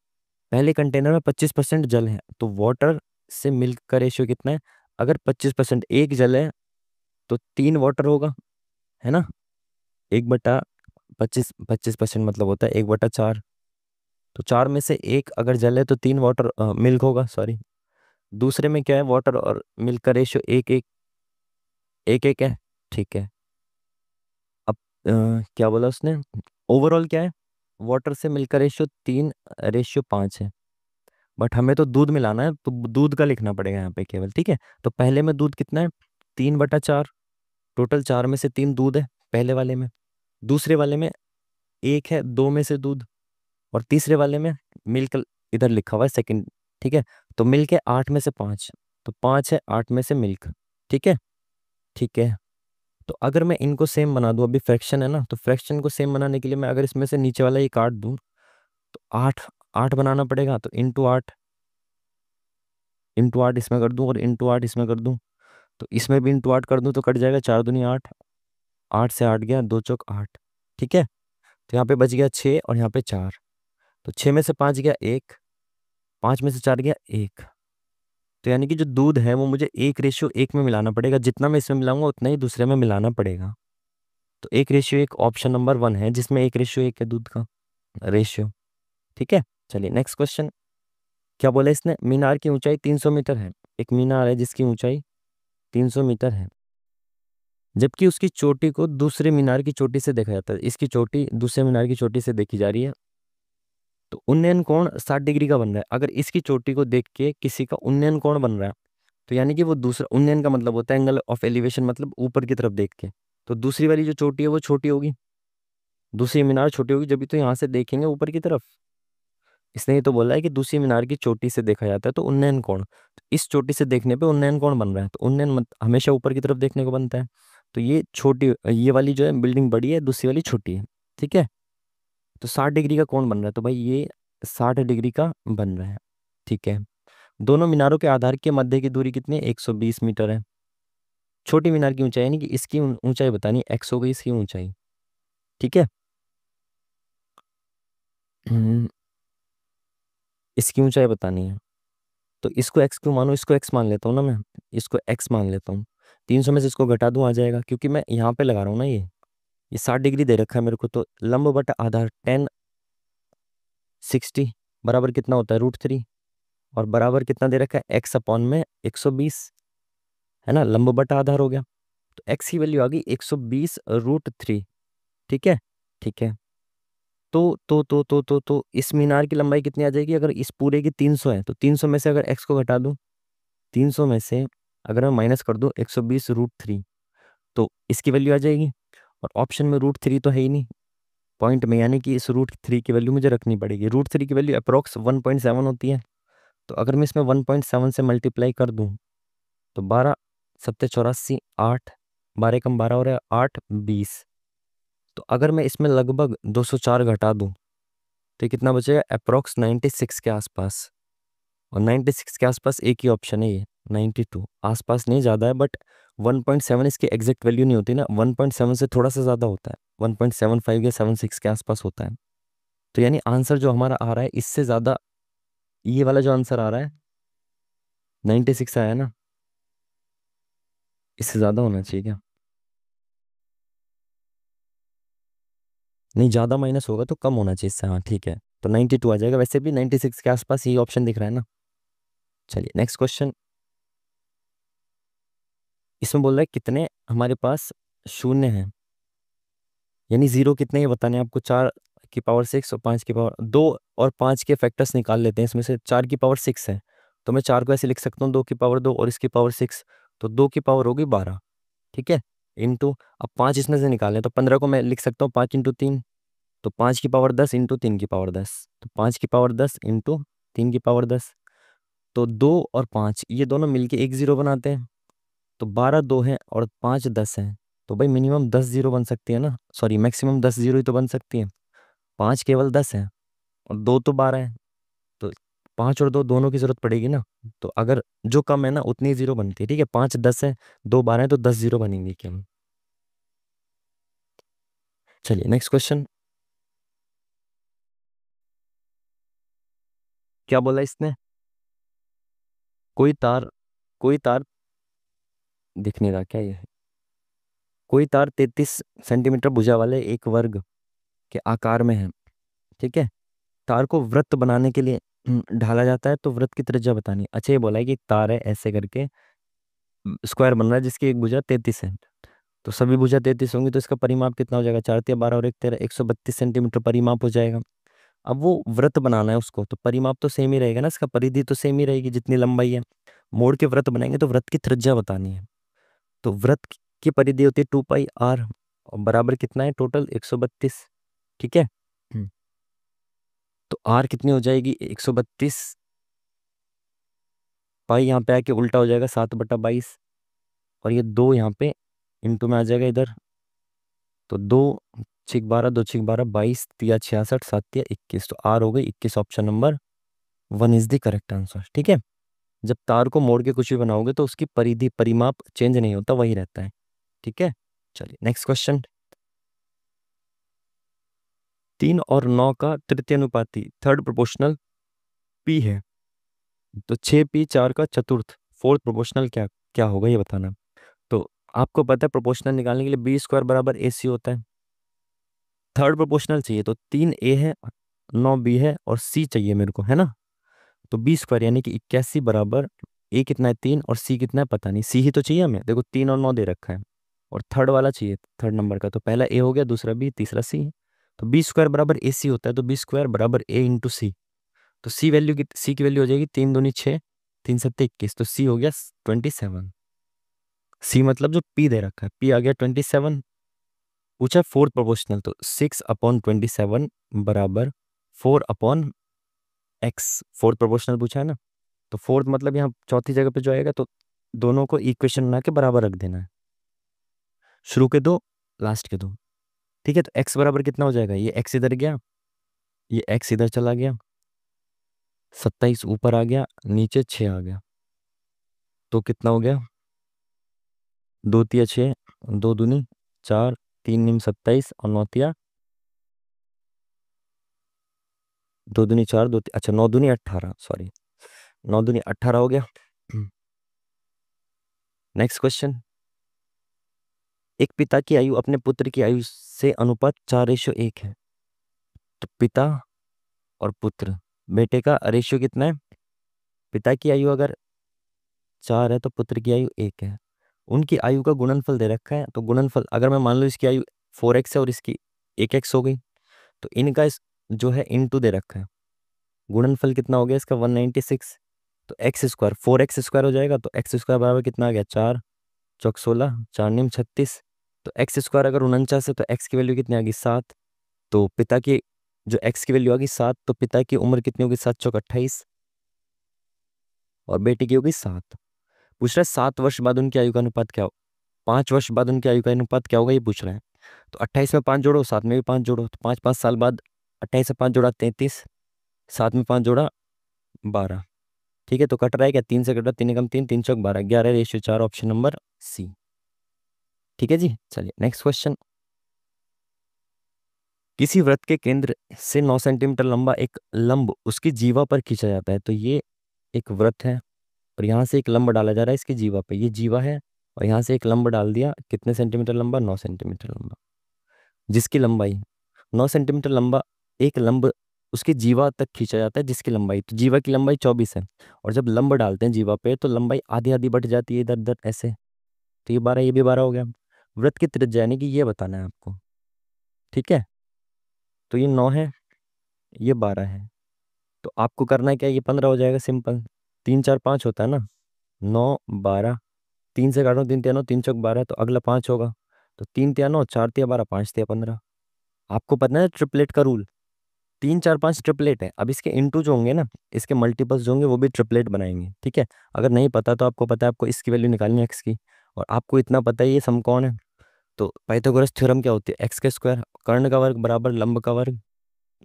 पहले कंटेनर में 25% जल है, तो वाटर से मिल्क का रेशियो कितना है, अगर 25% एक जल है तो 3 वाटर होगा, है ना। 1/25 मतलब होता है 1/4, तो 4 में से एक अगर जल है तो 3 वाटर मिल्क होगा, सॉरी। दूसरे में क्या है, वाटर और मिल्क का रेशियो एक एक एक एक है, ठीक है। अब क्या बोला उसने, ओवरऑल क्या है, वाटर से मिल्क का रेशियो 3/5 है, बट हमें तो दूध मिलाना है, तो दूध का लिखना पड़ेगा यहाँ पे केवल, ठीक है। तो पहले में दूध कितना है, 3/4, टोटल 4 में से 3 दूध है पहले वाले में, दूसरे वाले में एक है 2 में से दूध, और तीसरे वाले में मिल्क इधर लिखा हुआ है सेकंड, ठीक है। तो मिल्क है 8 में से 5, तो 5 है 8 में से मिल्क, ठीक है, ठीक है। तो अगर मैं इनको सेम बना दूं, अभी फ्रैक्शन है ना, तो फ्रैक्शन को सेम बनाने के लिए मैं अगर इसमें से नीचे वाला ये काट दूं, तो 8 8 बनाना पड़ेगा, तो इंटू 8 इसमें कर दूं और इंटू 8 इसमें कर दूं, तो इसमें भी इंटू 8 कर दूं तो कट जाएगा, 4 दूनी 8, 8 से 8 गया, 2 चौक 8, ठीक है। तो यहाँ पे बच गया 6 और यहाँ पे 4, तो 6 में से 5 गया 1, 5 में से 4 गया 1। तो यानी कि जो दूध है वो मुझे 1:1 में मिलाना पड़ेगा, जितना मैं इसमें मिलाऊंगा उतना ही दूसरे में मिलाना पड़ेगा। तो 1:1 ऑप्शन नंबर 1 है, जिसमें 1:1 है दूध का रेशियो, ठीक है। चलिए नेक्स्ट क्वेश्चन। क्या बोला इसने, मीनार की ऊंचाई 300 मीटर है, एक मीनार है जिसकी ऊंचाई 300 मीटर है, जबकि उसकी चोटी को दूसरे मीनार की चोटी से देखा जाता है। इसकी चोटी दूसरे मीनार की चोटी से देखी जा रही है, तो उन्नयन कोण 60 डिग्री का बन रहा है। अगर इसकी चोटी को देख के किसी का उन्नयन कोण बन रहा है तो यानी कि वो दूसरा, उन्नयन का मतलब होता है एंगल ऑफ एलिवेशन, मतलब ऊपर की तरफ देख के। तो दूसरी वाली जो चोटी है वो छोटी होगी, दूसरी मीनार छोटी होगी, जब भी तो यहाँ से देखेंगे ऊपर की तरफ। इसने ये तो बोला है कि दूसरी मीनार की चोटी से देखा जाता है तो उन्नयन कोण, तो इस चोटी से देखने पे उन्नयन कोण बन रहा है, तो उन्नयन हमेशा ऊपर की तरफ देखने को बनता है। तो ये छोटी, ये वाली जो है बिल्डिंग बड़ी है, दूसरी वाली छोटी है, ठीक है। तो 60 डिग्री का कोण बन रहा है, तो भाई ये 60 डिग्री का बन रहा है, ठीक है। दोनों मीनारों के आधार के मध्य की दूरी कितनी है? 120 मीटर है। छोटी मीनार की ऊंचाई यानी कि इसकी ऊंचाई बतानी, एक्स हो गई इसकी ऊंचाई, ठीक है। हम्म, इसकी ऊंचाई बतानी है, तो इसको एक्स क्यों मानो, इसको एक्स मान लेता हूँ ना मैं, इसको एक्स मान लेता हूँ। 300 में से इसको घटा दूं आ जाएगा, क्योंकि मैं यहाँ पे लगा रहा हूँ ना, ये 60 डिग्री दे रखा है मेरे को, तो लंब बटा आधार 10 60 बराबर कितना होता है? √3। और बराबर कितना दे रखा है? एक्स अपॉन में 120, है ना, लंब बटा आधार हो गया। तो एक्स की वैल्यू आ गई 120 √3, ठीक है, ठीक है। तो इस मीनार की लंबाई कितनी आ जाएगी? अगर इस पूरे की 300 है तो 300 में से अगर एक्स को घटा दूं, 300 में से अगर मैं माइनस कर दूं 120 √3, तो इसकी वैल्यू आ जाएगी। और ऑप्शन में √3 तो है ही नहीं पॉइंट में, यानी कि इस √3 की वैल्यू मुझे रखनी पड़ेगी। √3 की वैल्यू अप्रोक्स 1.7 होती है, तो अगर मैं इसमें 1.7 से मल्टीप्लाई कर दूं तो 12 सत्ते 84, 8 12 कम 12 हो रहा है 8 20। तो अगर मैं इसमें लगभग 204 घटा दूं तो ये कितना बचेगा? अप्रोक्स 96 के आसपास। और 96 के आसपास एक ही ऑप्शन है, ये 92 आसपास नहीं, ज़्यादा है, बट 1.7 इसकी एग्जैक्ट वैल्यू नहीं होती ना, 1.7 से थोड़ा सा ज़्यादा होता है, 1.75 या 76 के आसपास होता है। तो यानी आंसर जो हमारा आ रहा है इससे ज़्यादा, ये वाला जो आंसर आ रहा है 96 आया ना, इससे ज़्यादा होना चाहिए क्या? नहीं, ज़्यादा माइनस होगा तो कम होना चाहिए इससे, हाँ ठीक है। तो 92 आ जाएगा, वैसे भी 96 के आसपास यही ऑप्शन दिख रहा है ना। चलिए नेक्स्ट क्वेश्चन। इसमें बोल रहा है कितने हमारे पास शून्य हैं, यानी जीरो कितने ये बताने हैं आपको। 4 की पावर 6 और 5 की पावर 2, और 5 के फैक्टर्स निकाल लेते हैं। इसमें से 4 की पावर 6 है, तो मैं 4 को ऐसे लिख सकता हूँ 2 की पावर 2 और इसकी पावर 6, तो 2 की पावर होगी 12, ठीक है। इंटू, अब 5 इसमें से निकालें तो 15 को मैं लिख सकता हूँ 5 × 3, तो 5 की पावर 10 इंटू 3 की पावर 10, तो 5 की पावर 10 इंटू 3 की पावर 10। तो 2 और 5 ये दोनों मिलके एक जीरो बनाते हैं, तो 12 2 है और 5 10 है, तो भाई मिनिमम 10 जीरो बन सकती है ना, सॉरी मैक्सिमम 10 जीरो ही तो बन सकती है। 5 केवल 10 है और 2 तो 12 है, तो 5 और 2 दोनों की जरूरत पड़ेगी ना। तो अगर जो कम है ना उतनी ही जीरो बनती है, ठीक है। 5 10 है, 2 12 है, तो 10 जीरो बनेंगी क्या? चलिए नेक्स्ट क्वेश्चन। क्या बोला इसने? कोई तार, कोई तार दिख नहीं रहा क्या ये? कोई तार 33 सेंटीमीटर भुजा वाले एक वर्ग के आकार में है, ठीक है। तार को वृत्त बनाने के लिए ढाला जाता है, तो वृत्त की त्रिज्या बतानी है। अच्छा, ये बोला है कि एक तार है ऐसे करके, स्क्वायर बन रहा है जिसकी एक भुजा 33 है, तो सभी भुजा 33 होंगी, तो इसका परिमाप कितना हो जाएगा? 4 × 3 = 12 और 1 13, 132 सेंटीमीटर परिमाप हो जाएगा। अब वो वृत्त बनाना है उसको, तो परिमाप तो सेम ही रहेगा ना, इसका परिधि तो सेम ही रहेगी जितनी लंबाई है। मोड़ के वृत्त बनाएंगे तो वृत्त की त्रिज्या बतानी है। तो वृत्त की परिधि होती है 2πr, और बराबर कितना है टोटल? 132, ठीक है। हम्म, तो आर कितनी हो जाएगी? 132, पाई यहाँ पे आके उल्टा हो जाएगा 7/22, और ये 2 यहाँ पे इंटू में आ जाएगा इधर, तो 2 × 6 = 12, 2 × 6 = 22, तिया 66, 7 तिया 21, तो आर हो गई 21। Option number 1 is the correct answer, ठीक है। जब तार को मोड़ के कुछ भी बनाओगे तो उसकी परिधि परिमाप चेंज नहीं होता, वही रहता है, ठीक है। चलिए नेक्स्ट क्वेश्चन। 3 और 9 का तृतीय अनुपाती थर्ड प्रोपोर्शनल पी है, तो 6p 4 का चतुर्थ फोर्थ प्रोपोर्शनल क्या क्या होगा ये बताना। तो आपको पता है प्रोपोर्शनल निकालने के लिए b² = ac होता है। थर्ड प्रोपोर्शनल चाहिए तो 3a है, 9b है और c चाहिए मेरे को, है ना। तो b² यानी कि 81 बराबर a कितना है 3 और c कितना है पता नहीं, c ही तो चाहिए हमें। देखो 3 और 9 दे रखा है, और थर्ड वाला चाहिए थर्ड नंबर का, तो पहला a हो गया, दूसरा b, तीसरा c। तो बी स्क्वायर बराबर ए सी होता है, तो बी स्क्वायर बराबर ए इंटू सी। तो सी की वैल्यू हो जाएगी 3 दूनी 6, 3 7 21, तो सी हो गया 27। सी मतलब जो पी दे रखा है, पी आ गया 27। पूछा फोर्थ प्रोपोर्शनल, तो 6/27 बराबर 4/x। फोर्थ प्रोपोर्शनल पूछा है ना, तो फोर्थ मतलब यहाँ चौथी जगह पे जो आएगा, तो दोनों को इक्वेशन बना के बराबर रख देना है, शुरू के दो, लास्ट के दो। ठीक है, तो x बराबर कितना हो जाएगा, ये x इधर गया, ये x इधर चला गया, 27 ऊपर आ गया, नीचे 6 आ गया, तो कितना हो गया, 2 तिया 6, 2 दूनी 4, 3 निम 27 और 9 तिया 2 दूनी 4, अच्छा 9 दूनी 18, सॉरी 9 दूनी 18 हो गया। नेक्स्ट क्वेश्चन, एक पिता की आयु अपने पुत्र की आयु से अनुपात 4:1 है। तो पिता और पुत्र, बेटे का रेशियो कितना है, पिता की आयु अगर 4 है तो पुत्र की आयु 1 है। उनकी आयु का गुणनफल दे रखा है, तो गुणनफल अगर मैं मान लो इसकी आयु 4x है और इसकी 1x हो गई, तो इनका जो है इंटू दे रखा है, गुणनफल कितना हो गया इसका 196। तो एक्स स्क्वायर 4x स्क्वायर हो जाएगा, तो एक्स स्क्वायर बराबर कितना आ गया 4 चौक 16, 4 निम 36। तो एक्स स्क्वायर अगर 49 है तो एक्स की वैल्यू कितनी आ गई 7। तो पिता की जो एक्स की वैल्यू आ गई 7, तो पिता की उम्र कितनी होगी 7 चौक 28 और बेटी की होगी 7। पूछ रहा है 7 वर्ष बाद उनकी आयु का अनुपात क्या हो, 5 वर्ष बाद उनकी आयु का अनुपात क्या होगा ये पूछ रहा है। तो 28 में 5 जोड़ो, 7 में भी 5 जोड़ो, तो 5 5 साल बाद 28 से 5 जोड़ा 33, 7 में 5 जोड़ा 12। ठीक है, तो कट रहा है क्या, 3 से कट रहा है, 3 एकम 3, 3 चौक 12, 11:4, ऑप्शन नंबर सी। ठीक है जी, चलिए नेक्स्ट क्वेश्चन। किसी वृत्त के केंद्र से 9 सेंटीमीटर लंबा एक लंब उसकी जीवा पर खींचा जाता है। तो ये एक वृत्त है और यहाँ से एक लंब डाला जा रहा है इसकी जीवा पे, ये जीवा है, और यहाँ से एक लंब डाल दिया, कितने सेंटीमीटर लंबा, 9 सेंटीमीटर लंबा, जिसकी लंबाई 9 सेंटीमीटर लंबा एक लंब उसकी जीवा तक खींचा जाता है, जिसकी लंबाई, तो जीवा की लंबाई 24 है, और जब लंब डालते हैं जीवा पे तो लंबाई आधी आधी बढ़ जाती है इधर उधर ऐसे, तो ये 12, ये भी 12 हो गया। वृत्त की त्रिज्या यानी कि ये बताना है आपको। ठीक है, तो ये 9 है, ये 12 है, तो आपको करना है क्या, ये 15 हो जाएगा सिंपल, 3 4 5 होता है ना, 9 12, 3 से काटो, 3 तिया 9, 3 चौक 12, तो अगला 5 होगा, तो 3 तिया 9, 4 तिया 12, 5 तिया 15। आपको पता है ट्रिपलेट का रूल, 3 4 5 ट्रिपलेट है, अब इसके इंटू जो होंगे ना, इसके मल्टीपल्स जो होंगे वो भी ट्रिपलेट बनाएंगे। ठीक है, अगर नहीं पता तो आपको पता है, आपको इसकी वैल्यू निकालनी है एक्स की, और आपको इतना पता है ये समकोण है, तो पाइथागोरस थ्योरम क्या होती है, एक्स का स्क्वायर कर्ण का वर्ग बराबर लंब का वर्ग,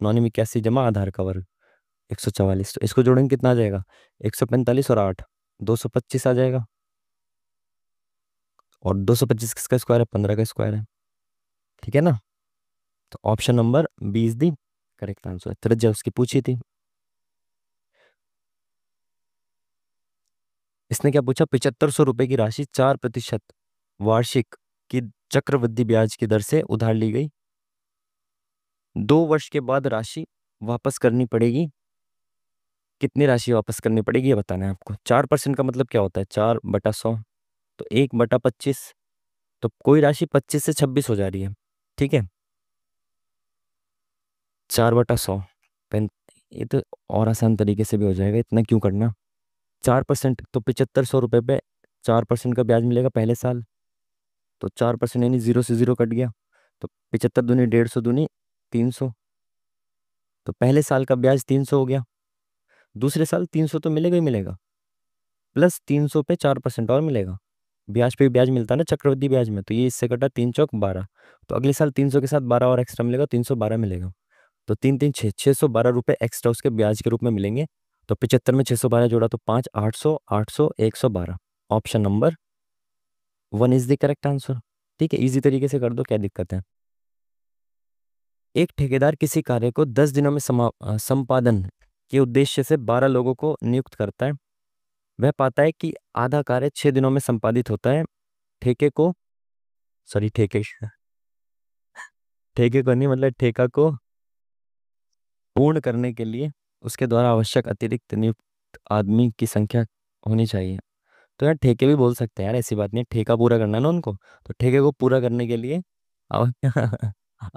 9 81 जमा आधार का वर्ग 144। तो इसको जोड़ेंगे कितना आ जाएगा, 145 और 8 225 आ जाएगा, और 225 किसका स्क्वायर है, 15 का स्क्वायर है। ठीक है ना, तो option number B is the correct answer. त्रिज्या उसकी पूछी थी। इसने क्या पूछा, 7500 रुपए की राशि 4% वार्षिक की चक्रवृद्धि ब्याज की दर से उधार ली गई, 2 वर्ष के बाद राशि वापस करनी पड़ेगी, कितनी राशि वापस करनी पड़ेगी ये बताना है आपको। 4% का मतलब क्या होता है, 4/100, तो 1/25, तो कोई राशि 25 से 26 हो जा रही है। ठीक है, 4/100, ये तो और आसान तरीके से भी हो जाएगा, इतना क्यों करना। 4%, तो 7500 रुपये पे 4% का ब्याज मिलेगा पहले साल, तो 4% यानी 0 से 0 कट गया, तो 75 दूनी 150 दूनी 300, तो पहले साल का ब्याज 300 हो गया, दूसरे साल 300 तो मिलेगा ही मिलेगा, प्लस 300 पे 4% और मिलेगा, ब्याज पे भी ब्याज मिलता है ना चक्रवृद्धि ब्याज में, तो ये इससे कटा 3 चौक 12, तो अगले साल 300 के साथ 12 और एक्स्ट्रा मिलेगा, 312 मिलेगा, तो 3 3 6 612 रुपये एक्स्ट्रा उसके ब्याज के रूप में मिलेंगे। तो 75 में 612 जोड़ा तो 5, 800 800 112, option number 1 is the correct answer. ठीक है, इजी तरीके से कर दो, क्या दिक्कत है। एक ठेकेदार किसी कार्य को 10 दिनों में संपादन के उद्देश्य से 12 लोगों को नियुक्त करता है। वह पाता है कि आधा कार्य 6 दिनों में संपादित होता है। ठेके को सॉरी ठेके ठेके को नहीं, मतलब ठेका को पूर्ण करने के लिए उसके द्वारा आवश्यक अतिरिक्त नियुक्त आदमी की संख्या होनी चाहिए। तो यार ठेके भी बोल सकते हैं यार, ऐसी बात नहीं है, ठेका पूरा करना है ना उनको, तो ठेके को पूरा करने के लिए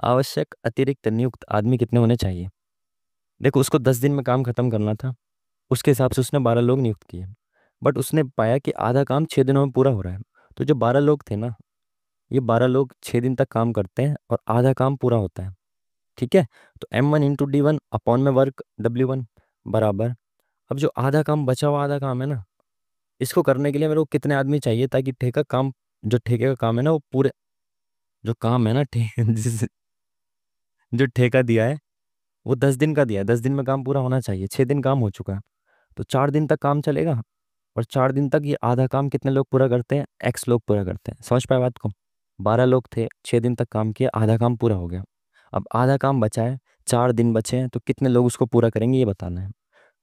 आवश्यक अतिरिक्त नियुक्त आदमी कितने होने चाहिए? देखो, उसको 10 दिन में काम खत्म करना था, उसके हिसाब से उसने 12 लोग नियुक्त किए। बट उसने पाया कि आधा काम 6 दिनों में पूरा हो रहा है। तो जो 12 लोग थे ना, ये 12 लोग 6 दिन तक काम करते हैं और आधा काम पूरा होता है। ठीक है। तो M1 × D1 अपॉन में वर्क W1 बराबर, अब जो आधा काम बचा हुआ आधा काम है ना, इसको करने के लिए मेरे को कितने आदमी चाहिए ताकि ठेका काम, जो ठेके का काम है ना वो पूरे, जो काम है ना जो ठेका दिया है वो 10 दिन का दिया है, 10 दिन में काम पूरा होना चाहिए, 6 दिन काम हो चुका है। तो 4 दिन तक काम चलेगा, और 4 दिन तक ये आधा काम कितने लोग पूरा करते हैं? X लोग पूरा करते हैं। समझ पाए बात को? 12 लोग थे, 6 दिन तक काम किया, आधा काम पूरा हो गया। अब आधा काम बचा है, 4 दिन बचे हैं, तो कितने लोग उसको पूरा करेंगे ये बताना है।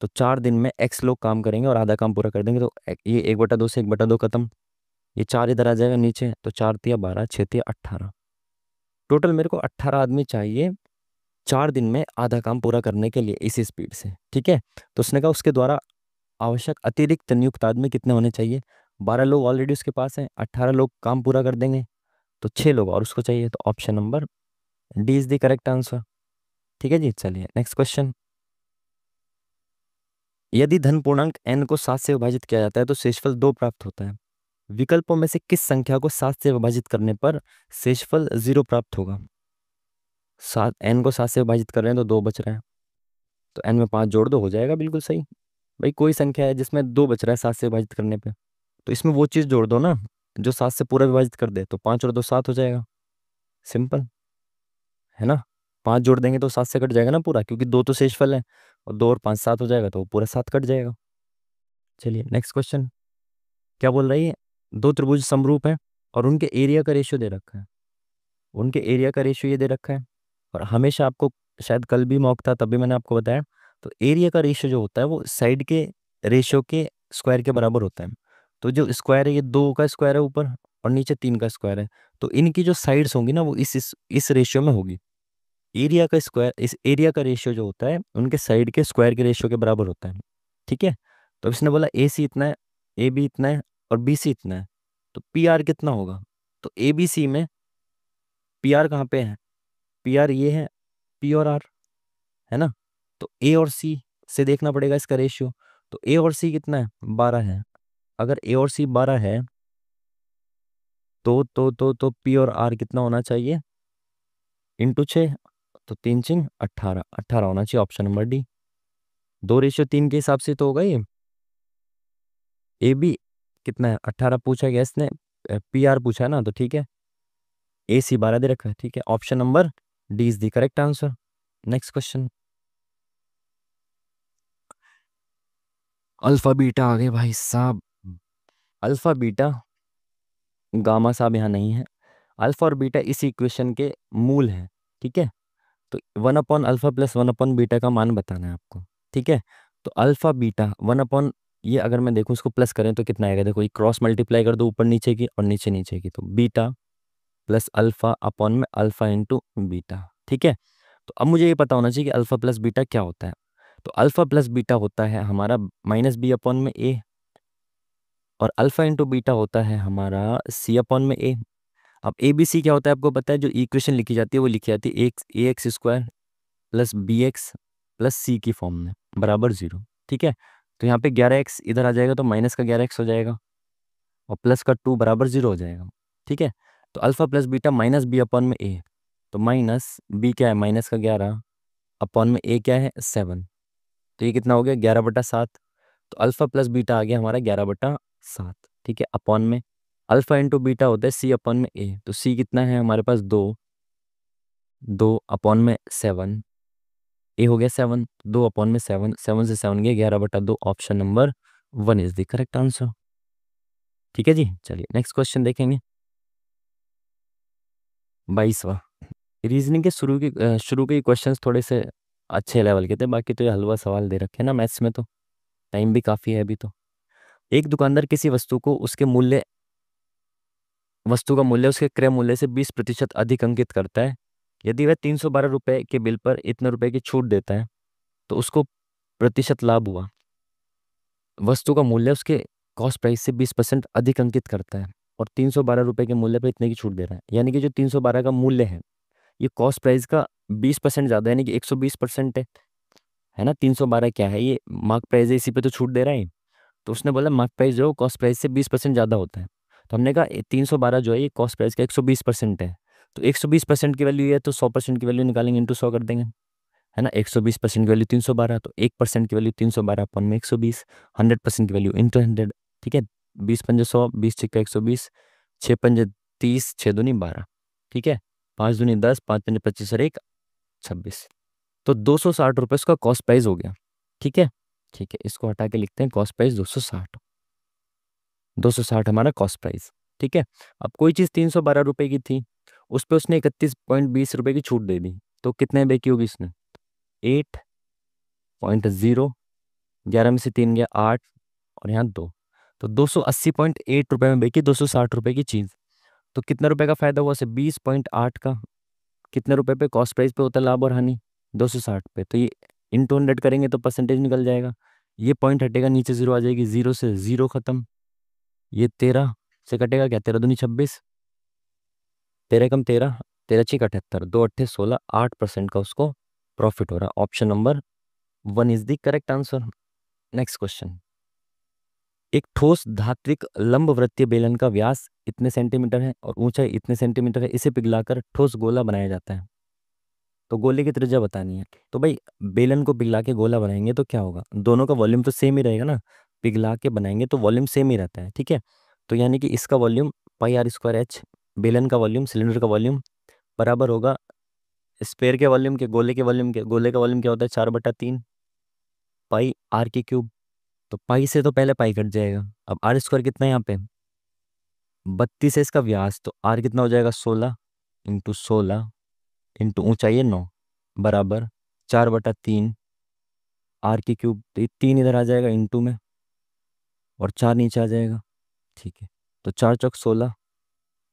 तो 4 दिन में X लोग काम करेंगे और आधा काम पूरा कर देंगे, तो ये 1/2 से 1/2 खत्म। ये 4 इधर आ जाएगा नीचे, तो 4 × 3 = 12, 6 × 3 = 18। टोटल मेरे को 18 आदमी चाहिए 4 दिन में आधा काम पूरा करने के लिए इसी स्पीड से। ठीक है। तो उसने कहा उसके द्वारा आवश्यक अतिरिक्त नियुक्त आदमी कितने होने चाहिए? 12 लोग ऑलरेडी उसके पास हैं, 18 लोग काम पूरा कर देंगे, तो 6 लोग और उसको चाहिए। तो option number D is the correct answer. ठीक है जी, चलिए नेक्स्ट क्वेश्चन। यदि धन पूर्णांक n को 7 से विभाजित किया जाता है तो शेषफल 2 प्राप्त होता है। विकल्पों में से किस संख्या को 7 से विभाजित करने पर शेषफल 0 प्राप्त होगा? 7 से विभाजित कर रहे हैं तो 2 बच रहे हैं, तो n में 5 जोड़ दो, हो जाएगा बिल्कुल सही। भाई कोई संख्या है जिसमें 2 बच रहा है 7 से विभाजित करने पे, तो इसमें वो चीज़ जोड़ दो ना जो 7 से पूरा विभाजित कर दे, तो 5 और 2 7 हो जाएगा। सिंपल है ना। 5 जोड़ देंगे तो 7 से कट जाएगा ना पूरा, क्योंकि 2 तो शेषफल है, और 2 और 5 7 हो जाएगा, तो वो पूरा 7 कट जाएगा। चलिए नेक्स्ट क्वेश्चन। क्या बोल रही है? दो त्रिभुज समरूप है और उनके एरिया का रेशियो दे रखा है। उनके एरिया का रेशियो ये दे रखा है, और हमेशा आपको, शायद कल भी मॉक था तभी मैंने आपको बताया, तो एरिया का रेशियो जो होता है वो साइड के रेशियो के स्क्वायर के बराबर होता है। तो जो स्क्वायर है, ये 2 का स्क्वायर है ऊपर, और नीचे 3 का स्क्वायर है, तो इनकी जो साइड्स होंगी ना वो इस रेशियो में होगी। एरिया का स्क्वायर, इस एरिया का रेशियो जो होता है उनके साइड के स्क्वायर के रेशियो के बराबर होता है। ठीक है। तो इसने बोला ए सी इतना है, ए बी इतना है, और बी सी इतना है, तो पी आर कितना होगा? तो ए बी सी में पी आर कहाँ पे है? पी आर ये है, पी और आर, है ना। तो ए और सी से देखना पड़ेगा इसका रेशियो। तो ए और सी कितना है? 12 है। अगर ए और सी 12 है, तो पी और आर कितना होना चाहिए? इंटू 6, तो 3×6 = 18, 18 होना चाहिए। Option number D. 2:3 के हिसाब से तो होगा ये। ए बी कितना है? 18 पूछा गया इसने, पी आर पूछा है ना, तो ठीक है। ए सी 12 दे रखा है, ठीक है। Option number D is the correct answer. Next question. Alpha beta आ गए भाई साहब। अल्फा बीटा, गामा साहब यहाँ नहीं है। अल्फा और बीटा इस इक्वेशन के मूल हैं। ठीक है। तो 1/α + 1/बीटा का मान बताना है आपको। ठीक है। तो अल्फा बीटा 1 ये अगर मैं देखूँ इसको प्लस करें तो कितना आएगा? देखो, ये क्रॉस मल्टीप्लाई कर दो ऊपर नीचे की और नीचे नीचे की, तो बीटा प्लस अल्फा अपॉन में अल्फा इंटू बीटा। ठीक है। तो अब मुझे ये पता होना चाहिए कि अल्फा प्लस बीटा क्या होता है। तो अल्फा प्लस बीटा होता है हमारा -b/a, और अल्फा इंटू बीटा होता है हमारा c/a। अब ए बी सी क्या होता है आपको पता है? जो इक्वेशन लिखी जाती है वो लिखी जाती है ax² प्लस bx प्लस सी की फॉर्म में बराबर 0। ठीक है। तो यहाँ पे 11x इधर आ जाएगा, तो माइनस का 11x हो जाएगा, और प्लस का 2 बराबर 0 हो जाएगा। ठीक है। तो अल्फा प्लस बीटा -b/a, तो माइनस बी क्या है? -11 अपॉन में ए क्या है? 7। तो ये कितना हो गया? 11/7। तो अल्फा प्लस बीटा आ गया हमारा 11/7। ठीक है। अपॉन में अल्फा इंटू बीटा होता है c/a, तो c कितना है हमारे पास? 2, 2 अपॉन में 7, ए हो गया 7, 2 अपॉन में 7, 7 से 7 गया 11/2। Option number 1 is the correct answer. ठीक है जी, चलिए नेक्स्ट क्वेश्चन देखेंगे। 22वां। रीजनिंग के शुरू के क्वेश्चंस थोड़े से अच्छे लेवल के थे, बाकी तो ये हलवा सवाल दे रखे हैं ना मैथ्स में, तो टाइम भी काफ़ी है अभी तो। एक दुकानदार किसी वस्तु का मूल्य उसके क्रय मूल्य से 20% अधिक अंकित करता है। यदि वह 312 रुपए के बिल पर इतने रुपए की छूट देता है तो उसको प्रतिशत लाभ हुआ। वस्तु का मूल्य उसके कॉस्ट प्राइस से 20% अधिक अंकित करता है और 312 रुपए के मूल्य पर इतने की छूट दे रहा है। यानी कि जो 312 का मूल्य है ये कॉस्ट प्राइस का 20% ज़्यादा, यानी कि 120% है ना। 312 क्या है, ये मार्क प्राइस है, इसी पे तो छूट दे रहा है। तो उसने बोला मार्क प्राइस जो कॉस्ट प्राइस से 20% ज़्यादा होता है। तो हमने कहा 312 जो है ये कॉस्ट प्राइस का 120% है। तो 120% की वैल्यू है तो 100% की वैल्यू निकालेंगे, इंटू 100 कर देंगे, है ना। 120% की वैल्यू 312, तो 1% की वैल्यू 312 अपन में 120, 100% की वैल्यू इंटू 100। ठीक है, 20 पंजे 100, 20 × 120, 6 पंजे 30, 6 दूनी 12, ठीक है, 5 दूनी 10, 5 पंजे 25 और 1 26। तो 260 रुपये उसका कॉस्ट प्राइस हो गया। ठीक है, ठीक है, इसको हटा के लिखते हैं कॉस्ट प्राइस 260। 260 हमारा कॉस्ट प्राइस। ठीक है, अब कोई चीज़ 312 रुपये की थी, उस पर उसने 31.20 रुपये की छूट दे दी, तो कितने बेकी होगी इसने? 8.0, 11 में से 3 गया 8, और यहाँ 2, तो 280.8 रुपये में बेची 260 रुपये की चीज़। तो कितने रुपए का फायदा हुआ? से 20.8 का। कितने रुपए पे कॉस्ट प्राइस पे होता है लाभ और हानि? 260 पे। तो ये इंटू 100 करेंगे तो परसेंटेज निकल जाएगा। ये पॉइंट हटेगा, नीचे जीरो आ जाएगी, जीरो से जीरो खत्म। ये 13 से कटेगा क्या? 13 दूनी 26, 13 कम 13, 13 × 6 = 78, 2 × 8 = 16, 8% का उसको प्रॉफिट हो रहा। Option number 1 is the correct answer. Next question. एक ठोस धात्विक लंबवृत्तीय बेलन का व्यास इतने सेंटीमीटर है और ऊंचाई इतने सेंटीमीटर है, इसे पिघलाकर ठोस गोला बनाया जाता है। तो गोले की त्रिज्या बतानी है। तो भाई बेलन को पिघला के गोला बनाएंगे तो क्या होगा? दोनों का वॉल्यूम तो सेम ही रहेगा ना, पिघला के बनाएंगे तो वॉल्यूम सेम ही रहता है। ठीक है, तो यानी कि इसका वॉल्यूम πr²h, बेलन का वॉल्यूम, सिलेंडर का वॉल्यूम बराबर होगा स्पेयर के वॉल्यूम के, गोले के वॉल्यूम के। गोले का वॉल्यूम क्या होता है? 4/3 πr³। तो पाई से तो पहले पाई कट जाएगा। अब r² कितना है यहाँ पे? 32 है इसका व्यास, तो r कितना हो जाएगा? 16 × 16 इंटू ऊंचाई है 9 बराबर 4/3 r³। तो ये 3 इधर आ जाएगा इंटू में, और 4 नीचे आ जाएगा। ठीक है, तो 4 × 4 = 16,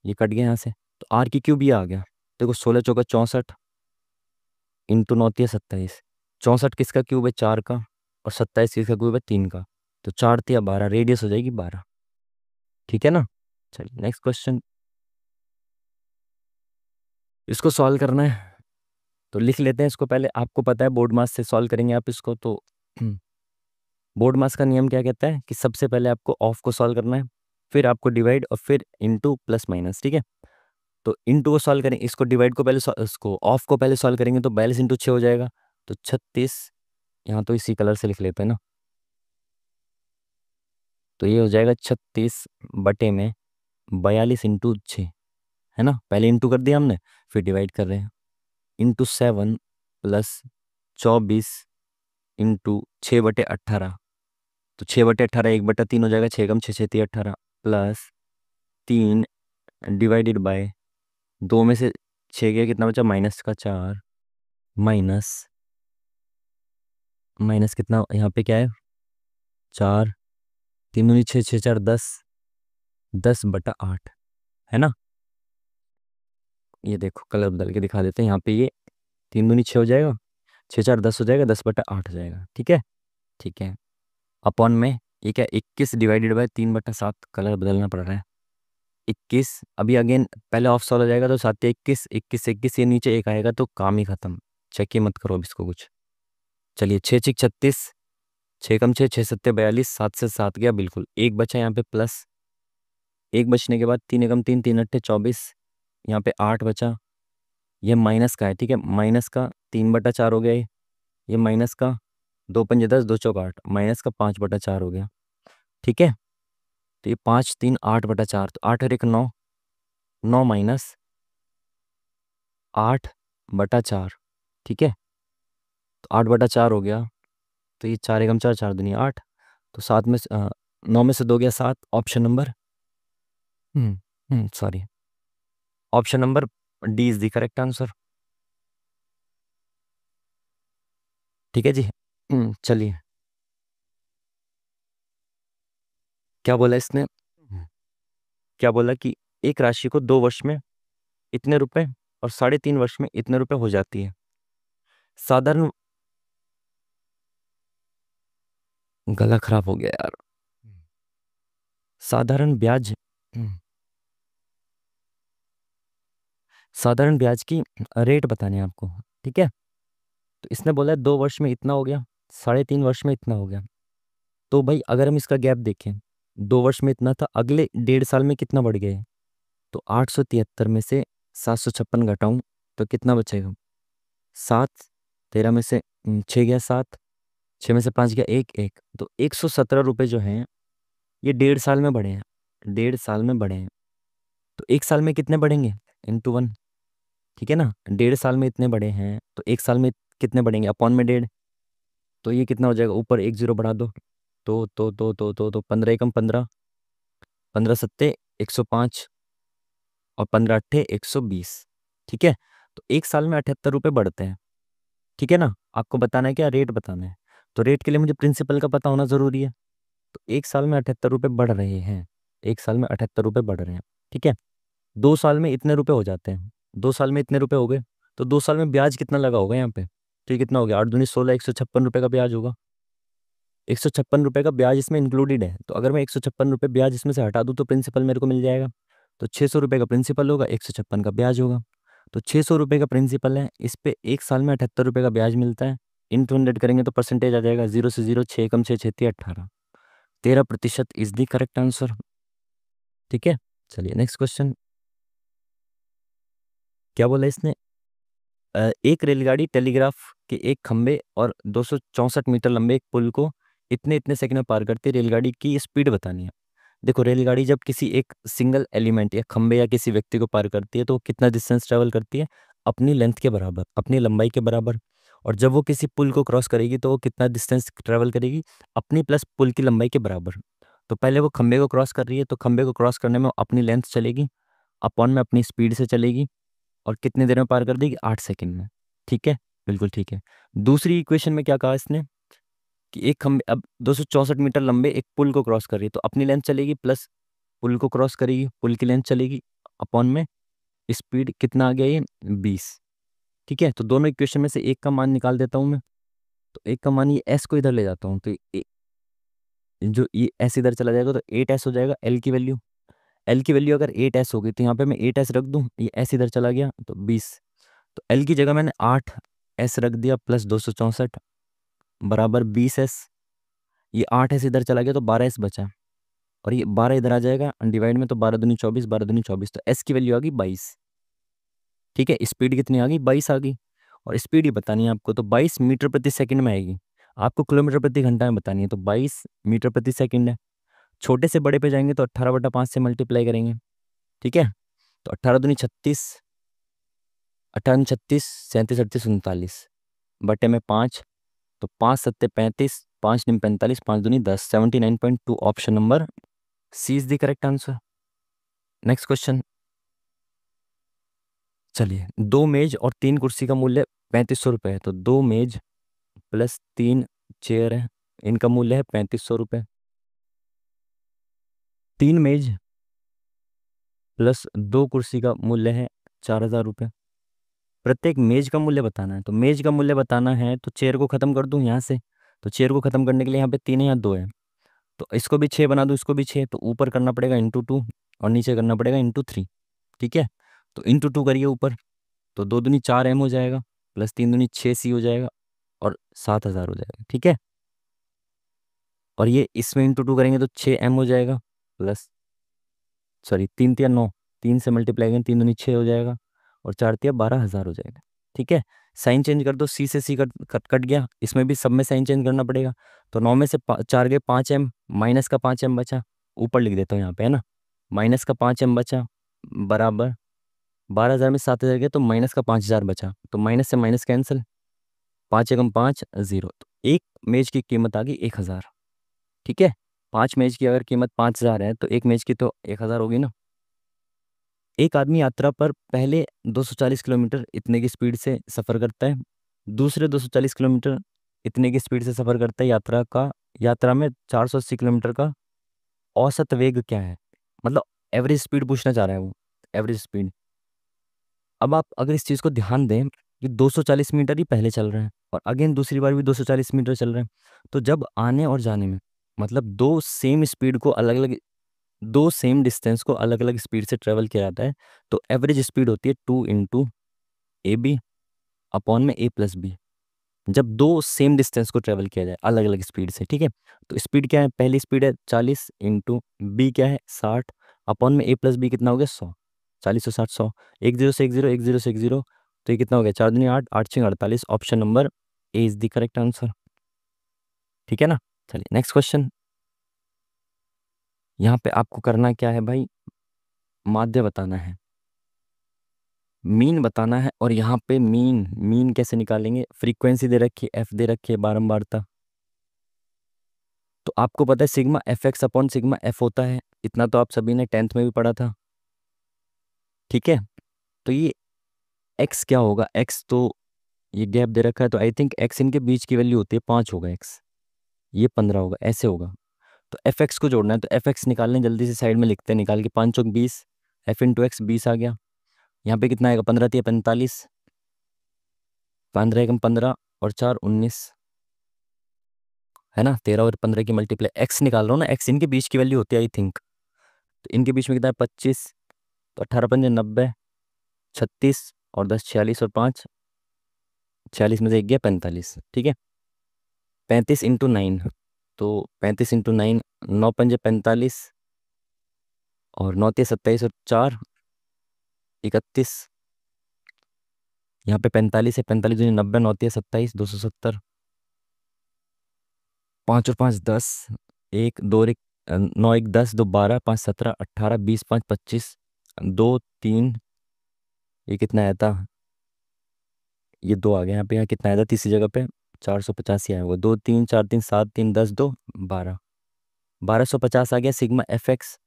ये कट गया यहाँ से, तो r³ ये आ गया। देखो 16 × 4 = 64 इंटू 9 × 3 = 27। 64 किसका क्यूब है? 4 का, और 27 किसका क्यूब है? 3 का। तो 4 × 3 = 12, रेडियस हो जाएगी 12। ठीक है ना। चलिए नेक्स्ट क्वेश्चन, इसको सॉल्व करना है तो लिख लेते हैं इसको। पहले आपको पता है बोर्ड मास से सॉल्व करेंगे आप इसको। तो बोर्ड मास का नियम क्या कहता है कि सबसे पहले आपको ऑफ को सॉल्व करना है, फिर आपको डिवाइड, और फिर इंटू प्लस माइनस। ठीक है, तो इंटू को सॉल्व करें, इसको डिवाइड को पहले इसको ऑफ को पहले सॉल्व करेंगे तो 42 × 6 हो जाएगा, तो 36। यहाँ तो इसी कलर से लिख लेते हैं ना, तो ये हो जाएगा 36/42 × 6, है ना। पहले इंटू कर दिया हमने, फिर डिवाइड कर रहे हैं। इंटू 7 प्लस 24 इंटू 6/18, तो 6/18 1/3 हो जाएगा, 6 × 6 = 18 प्लस 3 डिवाइडेड बाय 2 में से 6 गया, कितना बचा? -4 माइनस माइनस कितना यहाँ पे क्या है? 4, 3 दूनी 6, 6 × 4 = 10, 10/8, है ना। ये देखो कलर बदल के दिखा देते हैं, यहाँ पे ये 3 दूनी 6 हो जाएगा, 6 × 4 = 10 हो जाएगा, 10/8 हो जाएगा। ठीक है, ठीक है, अपॉन में ये क्या? 21 डिवाइडेड बाय 3/7, कलर बदलना पड़ रहा है। 21, अभी अगेन पहले ऑफ सॉल्व हो जाएगा, तो 7 × 21, 21 21, ये नीचे एक आएगा तो काम ही खत्म। चेक ही मत करो अब इसको कुछ। चलिए 6 × 6 = 36, 6 × 6 = 6 × 7 = 42, 7 से 7 गया, बिल्कुल एक बचा यहाँ पे प्लस, एक बचने के बाद 3 × 3 = 3, 3 × 8 = 24, यहाँ पे 8 बचा। ये माइनस का है, ठीक है, माइनस का 3/4 हो गया ये माइनस का 2 पंजे 10, 2 चौक 8, माइनस का 5/4 हो गया। ठीक है, तो ये 5 3 8/4, तो 8 और 1 9, 9 माइनस 8/4। ठीक है, तो 8/4 हो गया, तो ये 4 × 4 = 4 दूनी 8, तो 7 में से 9 में से 2 गया 7। Option number sorry, option number D is the correct answer. ठीक है जी। चलिए, क्या बोला इसने? क्या बोला कि एक राशि को 2 वर्ष में इतने रुपए और 3.5 वर्ष में इतने रुपए हो जाती है। साधारण, गला खराब हो गया यार। साधारण ब्याज साधारण ब्याज की रेट बताने हैं आपको, ठीक है। तो इसने बोला है 2 वर्ष में इतना हो गया, 3.5 वर्ष में इतना हो गया। तो भाई अगर हम इसका गैप देखें, 2 वर्ष में इतना था, अगले 1.5 साल में कितना बढ़ गया है? तो 873 में से 756 घटाऊं तो कितना बचेगा? 7। 13 में से 6 गया 7, 6 में से 5 गया 1, 1, तो 117 रुपये जो हैं ये 1.5 साल में बढ़े हैं। 1.5 साल में बढ़े हैं। तो 1 साल में कितने बढ़ेंगे? ×1, ठीक है ना। 1.5 साल में इतने बढ़े हैं तो 1 साल में कितने बढ़ेंगे? अपॉन में 1.5। तो ये कितना हो जाएगा? ऊपर एक जीरो बढ़ा दो। तो 15 एकम 15, 15 सत्ते 105 और 15 अट्ठे 120, ठीक है। तो 1 साल में 78 रुपये बढ़ते हैं, ठीक है ना। आपको बताना है क्या? रेट बताना है। तो रेट के लिए मुझे प्रिंसिपल का पता होना जरूरी है। तो 1 साल में 78 रुपये बढ़ रहे हैं, 1 साल में 78 रुपये बढ़ रहे हैं, ठीक है। 2 साल में इतने रुपए हो जाते हैं, 2 साल में इतने रुपए हो गए। तो 2 साल में ब्याज कितना लगा होगा यहाँ पे? तो ये कितना हो गया? 8 दूनी 16, 156 रुपये का ब्याज होगा। 156 रुपये का ब्याज इसमें इंक्लूडेड है। तो अगर मैं 156 रुपये ब्याज इसमें से हटा दूँ तो प्रिंसिपल मेरे को मिल जाएगा। तो 600 रुपये का प्रिंसिपल होगा, 156 का ब्याज होगा। तो 600 रुपये का प्रिंसिपल है, इस पे 1 साल में 78 रुपये का ब्याज मिलता है। इंटू 100 करेंगे तो परसेंटेज आ जाएगा 0 से 0, 6 कम 6 6 18, 13% इज द करेक्ट आंसर, ठीक है। चलिए नेक्स्ट क्वेश्चन। क्या बोला इसने? एक रेलगाड़ी टेलीग्राफ के एक खंबे और 264 मीटर लंबे एक पुल को इतने इतने सेकंड में पार करती है। रेलगाड़ी की स्पीड बतानी है। देखो रेलगाड़ी जब किसी एक सिंगल एलिमेंट या खंबे या किसी व्यक्ति को पार करती है तो वो कितना डिस्टेंस ट्रेवल करती है? अपनी लेंथ के बराबर, अपनी लंबाई के बराबर। और जब वो किसी पुल को क्रॉस करेगी तो वो कितना डिस्टेंस ट्रेवल करेगी? अपनी प्लस पुल की लंबाई के बराबर। तो पहले वो खंबे को क्रॉस कर रही है तो खंबे को क्रॉस करने में वो अपनी लेंथ चलेगी, अपॉन में अपनी स्पीड से चलेगी, और कितने देर में पार कर देगी? 8 सेकंड में, ठीक है। बिल्कुल ठीक है। दूसरी इक्वेशन में क्या कहा इसने कि एक खंबे अब 264 मीटर लंबे एक पुल को क्रॉस कर रही है तो अपनी लेंथ चलेगी प्लस पुल को क्रॉस करेगी, पुल की लेंथ चलेगी, अपॉन में स्पीड कितना आ गया? ये 20, ठीक है। तो दोनों इक्वेशन में से एक का मान निकाल देता हूँ मैं। तो एक का मान, ये एस को इधर ले जाता हूँ तो जो ये एस इधर चला जाएगा तो 8s हो जाएगा एल की वैल्यू। एल की वैल्यू अगर 8s होगी तो यहाँ पे मैं 8s रख दूँ, ये एस इधर चला गया तो 20। तो एल की जगह मैंने 8s रख दिया प्लस 264 बराबर 20s। ये 8s इधर चला गया तो 12s बचा, और ये 12 इधर आ जाएगा डिवाइड में, तो 12 दूनी 24, 12 दूनी 24, तो एस की वैल्यू आ गई 22, ठीक है। स्पीड कितनी आ गई? 22 आ गई। और स्पीड ही बतानी है आपको तो 22 मीटर प्रति सेकंड में आएगी। आपको किलोमीटर प्रति घंटा में बतानी है तो 22 मीटर प्रति सेकंड है। छोटे से बड़े पे जाएंगे तो 18/5 से मल्टीप्लाई करेंगे, ठीक है। तो 18 दूनी 36, 18 दूनी 36, 37 38 39 बटे में 5, तो 5 सत्ते 35, 5 निम 45, 5 दूनी 10, 79.2। Option number C is the correct answer. Next question. चलिए, 2 मेज और 3 कुर्सी का मूल्य 3500 रुपये है। तो 2 मेज प्लस 3 चेयर है, इनका मूल्य है 3500 रुपये। 3 मेज प्लस 2 कुर्सी का मूल्य है 4000 रुपये। प्रत्येक मेज का मूल्य बताना है। तो मेज का मूल्य बताना है तो चेयर को खत्म कर दूं यहाँ से। तो चेयर को खत्म करने के लिए यहाँ पे 3 है, यहाँ 2 है, तो इसको भी 6 बना दूं, इसको भी 6, तो ऊपर करना पड़ेगा ×2 और नीचे करना पड़ेगा ×3, ठीक है। तो ×2 करिए ऊपर, तो 2 दूनी 4m हो जाएगा, प्लस 3 दूनी 6c हो जाएगा, और 7000 हो जाएगा, ठीक है। और ये इसमें ×2 करेंगे तो 6m हो जाएगा, प्लस सॉरी 3 तिया 9, 3 से मल्टीप्लाई करेंगे 3 दूनी 6 हो जाएगा, और 4 तिया 12,000 हो जाएगा, ठीक है। साइन चेंज कर दो, सी से सी कट गया, इसमें भी सब में साइन चेंज करना पड़ेगा। तो 9 में से 4 गए 5m, माइनस का 5m बचा, ऊपर लिख देता हूँ यहाँ पे, है ना। माइनस का 5m बचा बराबर 12,000 में 7,000 गया तो माइनस का 5,000 बचा, तो माइनस से माइनस कैंसिल, 5 एकम 5 0, तो एक मेज की कीमत आ गई 1,000, ठीक है। 5 मेज की अगर कीमत 5,000 है तो एक मेज की तो 1,000 होगी ना। एक आदमी यात्रा पर पहले 240 किलोमीटर इतने की स्पीड से सफ़र करता है, दूसरे 240 किलोमीटर इतने की स्पीड से सफ़र करता है। यात्रा में 480 किलोमीटर का औसत वेग क्या है? मतलब एवरेज स्पीड पूछना चाह रहा है वो, एवरेज स्पीड। अब आप अगर इस चीज़ को ध्यान दें कि 240 मीटर ही पहले चल रहे हैं और अगेन दूसरी बार भी 240 मीटर चल रहे हैं, तो जब आने और जाने में, मतलब दो सेम स्पीड को अलग अलग दो सेम डिस्टेंस को अलग अलग स्पीड से ट्रेवल किया जाता है, तो एवरेज स्पीड होती है 2 × AB अपॉन में A+B। जब दो सेम डिस्टेंस को ट्रेवल किया जाए अलग अलग स्पीड से, ठीक है, तो स्पीड क्या है, पहली स्पीड है 40 इंटू बी क्या है 60 अपॉन में A+B कितना हो गया 100। 40 और 60 100, 10 से 10, 10 से 10, तो ये कितना हो गया 4 दूनी 8, 8 6 48। Option number A is the correct answer. ठीक है ना। चलिए नेक्स्ट क्वेश्चन। यहाँ पे आपको करना क्या है भाई, माध्य बताना है, मीन बताना है। और यहाँ पे मीन मीन कैसे निकालेंगे, फ्रीक्वेंसी दे रखी है, एफ दे रखी है, बारंबारता। तो आपको पता है sigma F x upon sigma F होता है, इतना तो आप सभी ने 10th में भी पढ़ा था। ठीक है, तो ये एक्स क्या होगा, एक्स तो ये गैप दे रखा है, तो आई थिंक एक्स इनके बीच की वैल्यू होती है 5 होगा एक्स, ये 15 होगा, ऐसे होगा। तो एफ एक्स को जोड़ना है, तो एफ एक्स निकालने जल्दी से साइड में लिखते हैं, निकाल के 5 चौक 20, एफ इंटू एक्स 20 आ गया। यहाँ पे कितना आएगा 15 × 45, 15 एकम 15 और 4 19, है ना। 13 और 15 की मल्टीप्लाई, एक्स निकाल रहा हूँ ना, एक्स इनके बीच की वैल्यू होती है आई थिंक। तो इनके बीच में कितना है 25, तो 18 पंजे 90, 36 और 10 46 और 5 46 में से एक गया 45। ठीक है, 35 × 9, तो 35 × 9, 9 पंजे 45 और 9 तिया 27 और 4 31। यहाँ पे 45 है, 45 दूनी 90, 9 तिया 27, 270, 5 और 5 10, 1 2 और 1 9 1 10, 2 12, 5 17 18, 20 5 25, 2 3, ये कितना आया था, ये 2 आ गया यहाँ पे, यहाँ कितना आया था तीसरी जगह पे 485 आया होगा, 2 3 4 3 7 3 10 2 12, 1250 आ गया सिग्मा एफ एक्स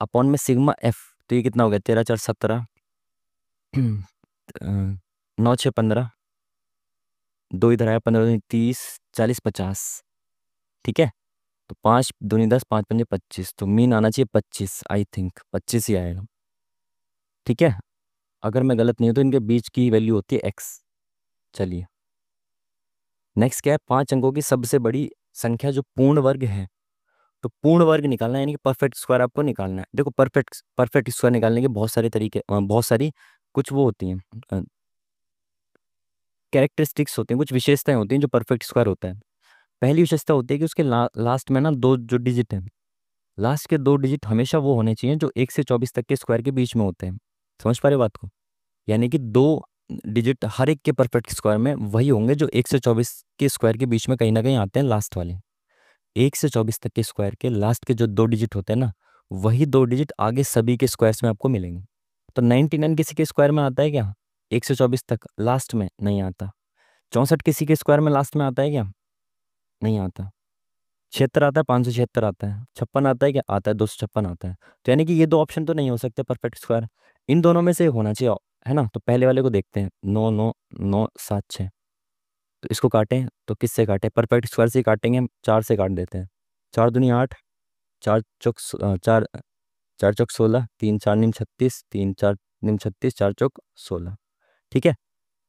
अपॉन में सिग्मा एफ। तो ये कितना हो गया 13 4 17, 9 6 15, 2 इधर आया 15 दूनी 30, 40 50। ठीक है, तो 5 दूनी 10, 5 पंजे 25, तो मीन आना चाहिए 25, आई थिंक 25 ही आएगा। ठीक है, अगर मैं गलत नहीं हूँ तो इनके बीच की वैल्यू होती है एक्स। चलिए नेक्स्ट क्या है, 5 अंकों की सबसे बड़ी संख्या जो पूर्ण वर्ग है, तो पूर्ण वर्ग निकालना है, यानी कि परफेक्ट स्क्वायर आपको निकालना है। देखो परफेक्ट परफेक्ट स्क्वायर निकालने के बहुत सारे तरीके, बहुत सारी कुछ वो होती हैं, कैरेक्टरिस्टिक्स होती हैं, कुछ विशेषताएं होती हैं जो परफेक्ट स्क्वायर होता है। पहली विशेषता होती है कि उसके लास्ट में ना दो जो डिजिट है, लास्ट के 2 डिजिट हमेशा वो होने चाहिए जो 1 से 24 तक के स्क्वायर के बीच में होते हैं। समझ पा रहे हो बात को, यानी कि 2 डिजिट हर एक के परफेक्ट स्क्वायर में वही होंगे जो 1 से 24 के स्क्वायर के बीच में कहीं ना कहीं आते हैं, लास्ट वाले। 1 से 24 तक के स्क्वायर के लास्ट के जो 2 डिजिट होते हैं ना, वही 2 डिजिट आगे सभी के स्क्वायर्स में आपको मिलेंगे। तो 99 किसी के स्क्वायर में आता है क्या, 1 से 24 तक लास्ट में नहीं आता। 64 किसी के स्क्वायर में लास्ट में आता है क्या, नहीं आता। 76 आता है, 576 आता है, 56 आता है क्या, आता है, 256 आता है। तो यानी कि ये 2 ऑप्शन तो नहीं हो सकते परफेक्ट स्क्वायर, इन दोनों में से एक होना चाहिए, है ना। तो पहले वाले को देखते हैं, 9 9 9 7 6, तो इसको काटें तो किससे काटें, परफेक्ट स्क्वायर से ही काटेंगे हम, 4 से काट देते हैं। 4 दूनी 8, 4 चौक 4, 4 चौक 16, 3 4 निम 36, 3 4 निम 36, 4 चौक 16। ठीक है,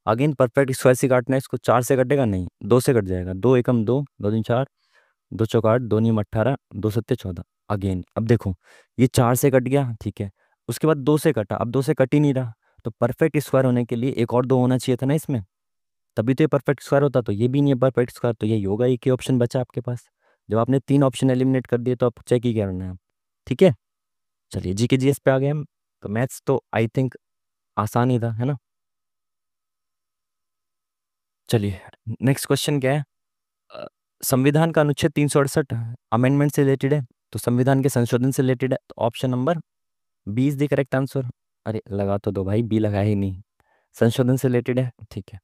अगेन परफेक्ट स्क्वायर से काटना है इसको, 4 से कटेगा नहीं, 2 से कट जाएगा, 2 एकम 2, 2 दूनी 4, 2 चौक 8, 2 नीम 18, 2 सत्ते 14। अगेन अब देखो ये 4 से कट गया, ठीक है, उसके बाद 2 से कटा, अब 2 से कट ही नहीं रहा, तो परफेक्ट स्क्वायर होने के लिए एक और 2 होना चाहिए था ना इसमें, तभी तो ये परफेक्ट स्क्वायर होता। तो ये भी नहीं है परफेक्ट स्क्वायर, तो यही होगा, एक ही ऑप्शन बचा आपके पास। जब आपने 3 ऑप्शन एलिमिनेट कर दिए तो आप चेक ही करना है। ठीक है, चलिए जी के जी एस पे आ गए हम। तो मैथ्स तो आई थिंक आसान ही था, है ना। चलिए नेक्स्ट क्वेश्चन क्या है, अ, संविधान का अनुच्छेद 368 अमेंडमेंट से रिलेटेड है, तो संविधान के संशोधन से रिलेटेड है, तो option number B is the correct answer. अरे लगा तो दो भाई, बी लगा ही नहीं, संशोधन से रिलेटेड है। ठीक है,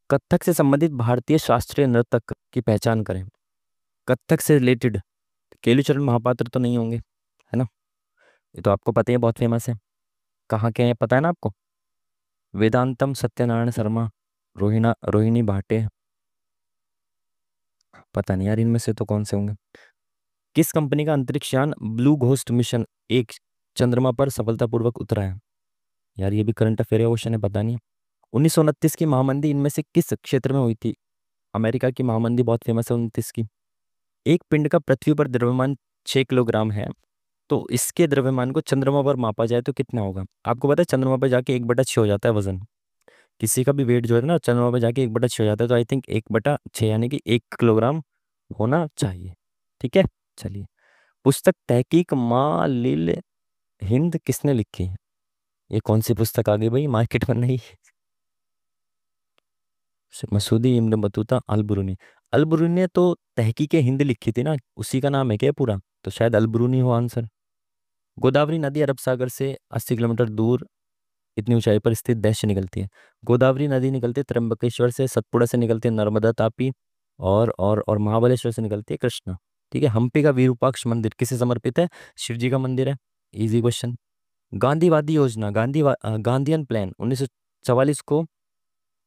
कथक से संबंधित भारतीय शास्त्रीय नृत्य की पहचान करें। कथक से रिलेटेड केलुचरण महापात्र तो नहीं होंगे, है ना, ये तो आपको पता ही है, बहुत फेमस है। कहाँ के हैं पता है ना आपको, वेदांतम सत्यनारायण शर्मा, रोहिणी भाटे, पता नहीं यार इनमें से तो कौन से होंगे। किस कंपनी का अंतरिक्ष यान ब्लू घोस्ट मिशन एक चंद्रमा पर सफलतापूर्वक उतरा है। यार ये भी करंट अफेयर क्वेश्चन है, पता नहीं। 1929 की महामंदी इनमें से किस क्षेत्र में हुई थी। अमेरिका की महामंदी बहुत फेमस है 29 की। एक पिंड का पृथ्वी पर द्रव्यमान 6 किलोग्राम है, तो इसके द्रव्यमान को चंद्रमा पर मापा जाए तो कितना होगा? आपको पता है चंद्रमा पर जाके 1/6 हो जाता है वजन। किसी का भी वेट जो है ना चंद्रमा पर जाके 1/6 हो जाता है, तो आई थिंक 1/6 यानी कि 1 किलोग्राम होना चाहिए। ठीक है, चलिए। पुस्तक तहकीक माँ लिल हिंद किसने लिखी है? ये कौन सी पुस्तक आ गई भाई मार्केट में? नहीं, मसूदी इब्न बतूता अल बुरूनी। अल बुरूनी ने तो तहकीक हिंद लिखी थी ना, उसी का नाम है क्या पूरा? तो शायद अल बुरूनी हो आंसर। गोदावरी नदी अरब सागर से 80 किलोमीटर दूर इतनी ऊंचाई पर स्थित देश से निकलती है। गोदावरी नदी निकलती है त्र्यंबकेश्वर से, सतपुड़ा से निकलती है नर्मदा तापी, और महाबलेश्वर से निकलती है कृष्णा। ठीक है। हम्पी का विरूपाक्ष मंदिर किसे समर्पित है? शिव जी का मंदिर है। Easy question. गांधीवादी योजना गांधीयन प्लान 1944 को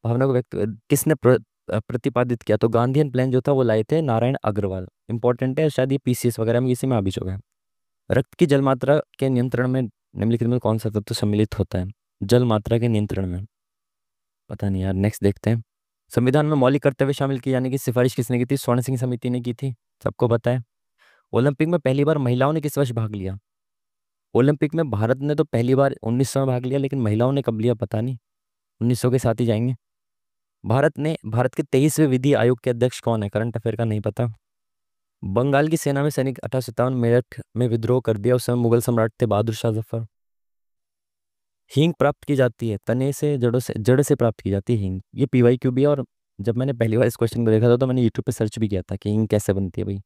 भावना को व्यक्त किसने प्रतिपादित किया? तो गांधीयन प्लान जो था वो लाए थे नारायण अग्रवाल। इंपॉर्टेंट है, शायद ये पीसीएस वगैरह में इसी में आ भी चुका है। रक्त की जल मात्रा के नियंत्रण में निम्नलिखित में कौन सा तत्व सम्मिलित होता है? जल मात्रा के नियंत्रण में पता नहीं यार, नेक्स्ट देखते हैं। संविधान में मौलिक कर्तव्य शामिल किए जाने की सिफारिश किसने की थी? स्वर्ण सिंह समिति ने की थी, सबको पता है। ओलंपिक में पहली बार महिलाओं ने किस वर्ष भाग लिया? ओलंपिक में भारत ने तो पहली बार 1900 में भाग लिया, लेकिन महिलाओं ने कब लिया पता नहीं। 1900 के साथ ही जाएंगे। भारत के 23वें विधि आयोग के अध्यक्ष कौन है? करंट अफेयर का नहीं पता। बंगाल की सेना में सैनिक 1857 मेरठ में विद्रोह कर दिया, उस समय मुगल सम्राट थे बहादुर शाह जफर। हींग प्राप्त की जाती है तने से, जड़ से प्राप्त की जाती है हींग। ये पीवाईक्यू भी है, और जब मैंने पहली बार इस क्वेश्चन को देखा था तो मैंने यूट्यूब पे सर्च भी किया था कि हींग कैसे बनती है भाई।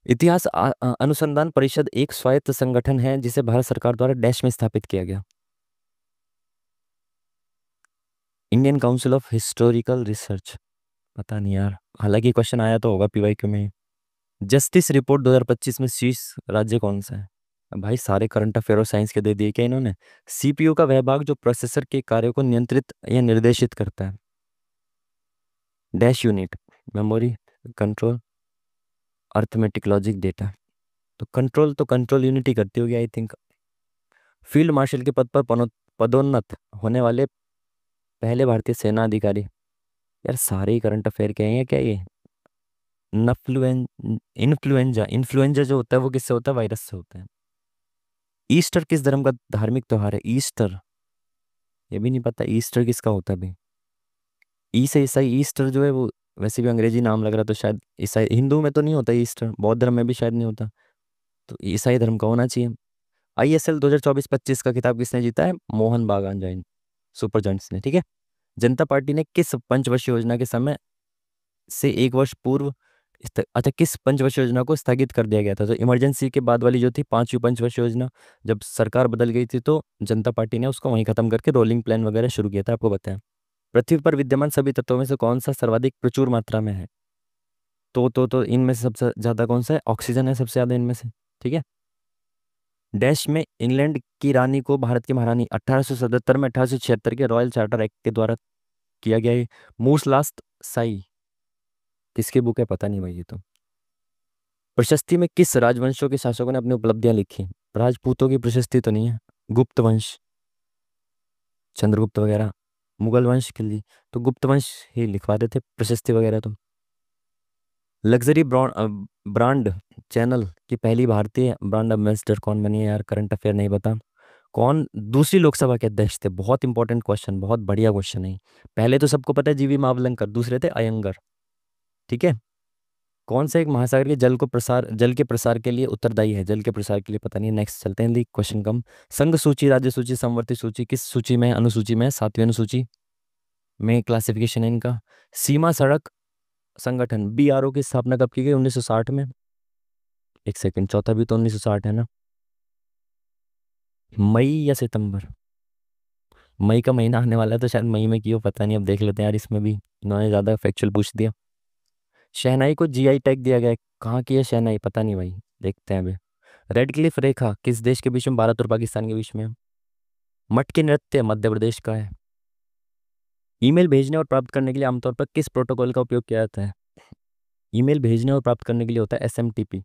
इतिहास अनुसंधान परिषद एक स्वायत्त संगठन है जिसे भारत सरकार द्वारा डैश में स्थापित किया गया। Indian council of historical research. पता नहीं यार, हालांकि क्वेश्चन आया तो होगा पीवाईक्यू में। जस्टिस रिपोर्ट 2025 में शीर्ष राज्य कौन सा है? अब भाई सारे करंट अफेयर और साइंस के दे दिए क्या इन्होंने? सीपीयू का वह भाग जो प्रोसेसर के कार्यों को नियंत्रित या निर्देशित करता है। Dash unit, memory, control, arithmetic, logic, data. तो कंट्रोल यूनिट ही करती होगी आई थिंक। फील्ड मार्शल के पद पर पदोन्नत होने वाले पहले भारतीय सेना अधिकारी। यार सारे ही करंट अफेयर के हैं क्या ये? नफ्लुएन इन्फ्लुएंजा इन्फ्लुएंजा जो होता है वो किससे होता है? वायरस से होता है। ईस्टर किस धर्म का धार्मिक त्योहार है? ईस्टर, ये भी नहीं पता ईस्टर किसका होता है भाई। ई से ईसाई, ईस्टर जो है वो वैसे भी अंग्रेजी नाम लग रहा, तो शायद ईसाई। हिंदू में तो नहीं होता ईस्टर, बौद्ध धर्म में भी शायद नहीं होता, तो ईसाई धर्म का होना चाहिए। आईएसएल 2024-25 का खिताब किसने जीता है? मोहन बागान जैन सुपर जॉइंट्स ने। ठीक है। जनता पार्टी ने किस पंचवर्षीय योजना के समय से 1 वर्ष पूर्व अच्छा, किस पंचवर्षीय योजना को स्थगित कर दिया गया था? तो इमरजेंसी के बाद वाली जो थी 5वीं पंचवर्षीय योजना, जब सरकार बदल गई थी तो जनता पार्टी ने उसको वहीं खत्म करके रोलिंग प्लान वगैरह शुरू किया था, आपको बताया। पृथ्वी पर विद्यमान सभी तत्वों में से कौन सा सर्वाधिक प्रचुर मात्रा में है? तो इनमें से सबसे ज्यादा कौन सा है? ऑक्सीजन है सबसे ज्यादा इनमें से। ठीक है। डैश में इंग्लैंड की रानी को भारत की महारानी 1877 में 1876 के रॉयल चार्टर एक्ट के द्वारा किया गया है। मूस लास्ट साई किसकी बुक है? पता नहीं भाई ये तो। प्रशस्ति में किस राजवंशों के शासकों ने अपनी उपलब्धियां लिखी? राजपूतों की प्रशस्ति तो नहीं है। गुप्त वंश, चंद्रगुप्त वगैरह, मुगल वंश के लिए तो गुप्त वंश ही लिखवाते थे प्रशस्ति वगैरह तो। लग्जरी ब्रांड चैनल की पहली भारतीय ब्रांड एम्बेसडर कौन बनी है? यार करंट अफेयर नहीं पता। कौन दूसरी लोकसभा के अध्यक्ष थे? बहुत इंपॉर्टेंट क्वेश्चन, बहुत बढ़िया क्वेश्चन है। पहले तो सबको पता है जीवी मावलंकर, दूसरे थे अयंगर। ठीक है। कौन सा एक महासागर के जल के प्रसार के लिए उत्तरदायी है? जल के प्रसार के लिए पता नहीं, नेक्स्ट चलते हैं। क्वेश्चन कम। संघ सूची, राज्य सूची, समवर्ती सूची किस सूची में है? अनुसूची में, 7वीं अनुसूची में क्लासिफिकेशन है इनका। सीमा सड़क संगठन बीआरओ की स्थापना कब की गई? 1960 में। एक सेकंड, चौथा भी तो 1960 है ना? मई या सितंबर? मई का महीना आने वाला है तो शायद मई में की हो, पता नहीं, अब देख लेते हैं यार। इसमें भी इन्होंने ज्यादा फैक्चुअल पूछ दिया। शहनाई को जीआई टैग दिया गया है, कहाँ की है शहनाई? पता नहीं भाई, देखते हैं अभी। रेड क्लिफ रेखा किस देश के बीच में? भारत और पाकिस्तान के बीच में है। मटकी नृत्य मध्य प्रदेश का है। ईमेल भेजने और प्राप्त करने के लिए आमतौर पर किस प्रोटोकॉल का उपयोग किया जाता है? ईमेल भेजने और प्राप्त करने के लिए होता है एसएमटीपी।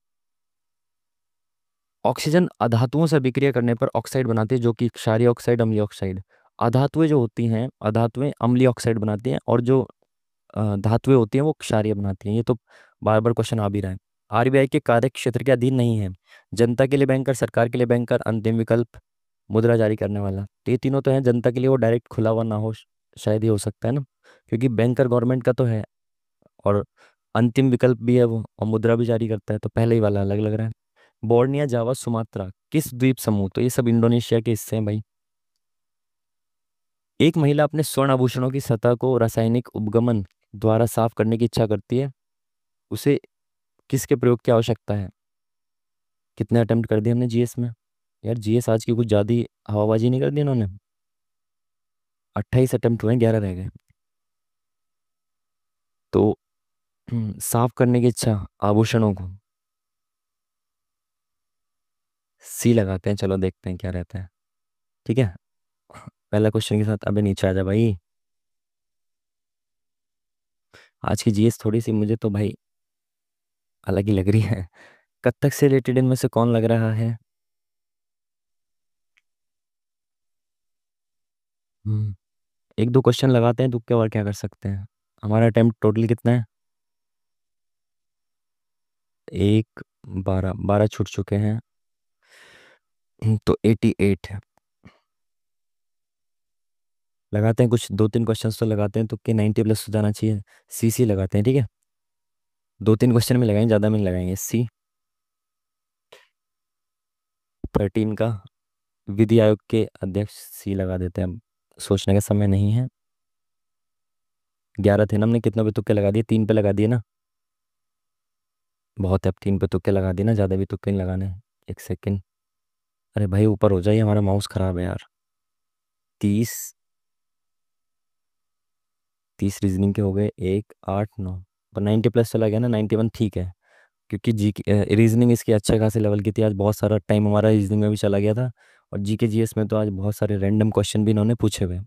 ऑक्सीजन अधातुओं से अभिक्रिया करने पर ऑक्साइड बनाती है, जो कि क्षारीय ऑक्साइड, अम्लीय ऑक्साइड। अधातुएं जो होती हैं, अधातुएं अम्लीय ऑक्साइड बनाती हैं, और जो धातुएं होती हैं वो क्षारीय बनाती हैं। ये तो बार बार क्वेश्चन आ भी रहा है। आरबीआई के कार्य क्षेत्र के अधीन नहीं है। जनता के लिए बैंकर, सरकार के लिए बैंकर, अंतिम विकल्प मुद्रा जारी करने वाला। तो ये तीनों तो हैं, जनता के लिए वो डायरेक्ट खुला हुआ ना हो, शायद ये हो सकता है ना, क्योंकि बैंकर गवर्नमेंट का तो है, और अंतिम विकल्प भी है वो, और मुद्रा भी जारी करता है, तो पहले ही वाला अलग लग रहा है। बोर्निया, जावा, सुमात्रा किस द्वीप समूह, तो ये सब इंडोनेशिया के हिस्से हैं भाई। एक महिला अपने स्वर्ण आभूषणों की सतह को रासायनिक उपगमन द्वारा साफ करने की इच्छा करती है, उसे किसके प्रयोग की आवश्यकता है? कितने अटेम्प्ट कर दिए हमने जीएस में? यार जीएस आज की कुछ ज़्यादा ही हवाबाजी नहीं कर दी इन्होंने। 28 अटेम्प्ट हुए, 11 रह गए। तो साफ करने की इच्छा आभूषणों को, सी लगाते हैं, चलो देखते हैं क्या रहता है। ठीक है, पहला क्वेश्चन के साथ अबे नीचे आ जा भाई। आज की जीएस थोड़ी सी मुझे तो भाई अलग ही लग रही है। कत्थक से रिलेटेड इनमें से कौन लग रहा है? हम्म, एक दो क्वेश्चन लगाते हैं तुक्के, और क्या कर सकते हैं। हमारा अटेम्प्ट टोटल कितना है? एक, 12, 12 छूट चुके हैं। तो 88 है। लगाते हैं कुछ, दो तीन क्वेश्चंस तो लगाते हैं तुक्के, 90 प्लस हो जाना चाहिए। सी सी लगाते हैं, ठीक है। दो तीन क्वेश्चन में लगाएंगे, ज़्यादा में नहीं लगाएंगे। सी 13 का विधि आयोग के अध्यक्ष, सी लगा देते हैं अब, सोचने का समय नहीं है। 11 थे ना, हमने कितने पे तुक्के लगा दिए? 3 पे लगा दिए ना, बहुत है। अब 3 पे तुक्के लगा दिए ना, ज़्यादा भी तुक्के नहीं लगाने। एक सेकंड, अरे भाई ऊपर हो जाइए, हमारा माउस खराब है यार। 30, 30 रीजनिंग के हो गए, 1, 8, 9, पर 90 प्लस चला गया ना, 91 ठीक है। क्योंकि जी रीजनिंग इसकी अच्छे खासे लेवल की थी, आज बहुत सारा टाइम हमारा रीजनिंग में भी चला गया था। और जी के जीएस में तो आज बहुत सारे रैंडम क्वेश्चन भी इन्होंने पूछे हुए हैं।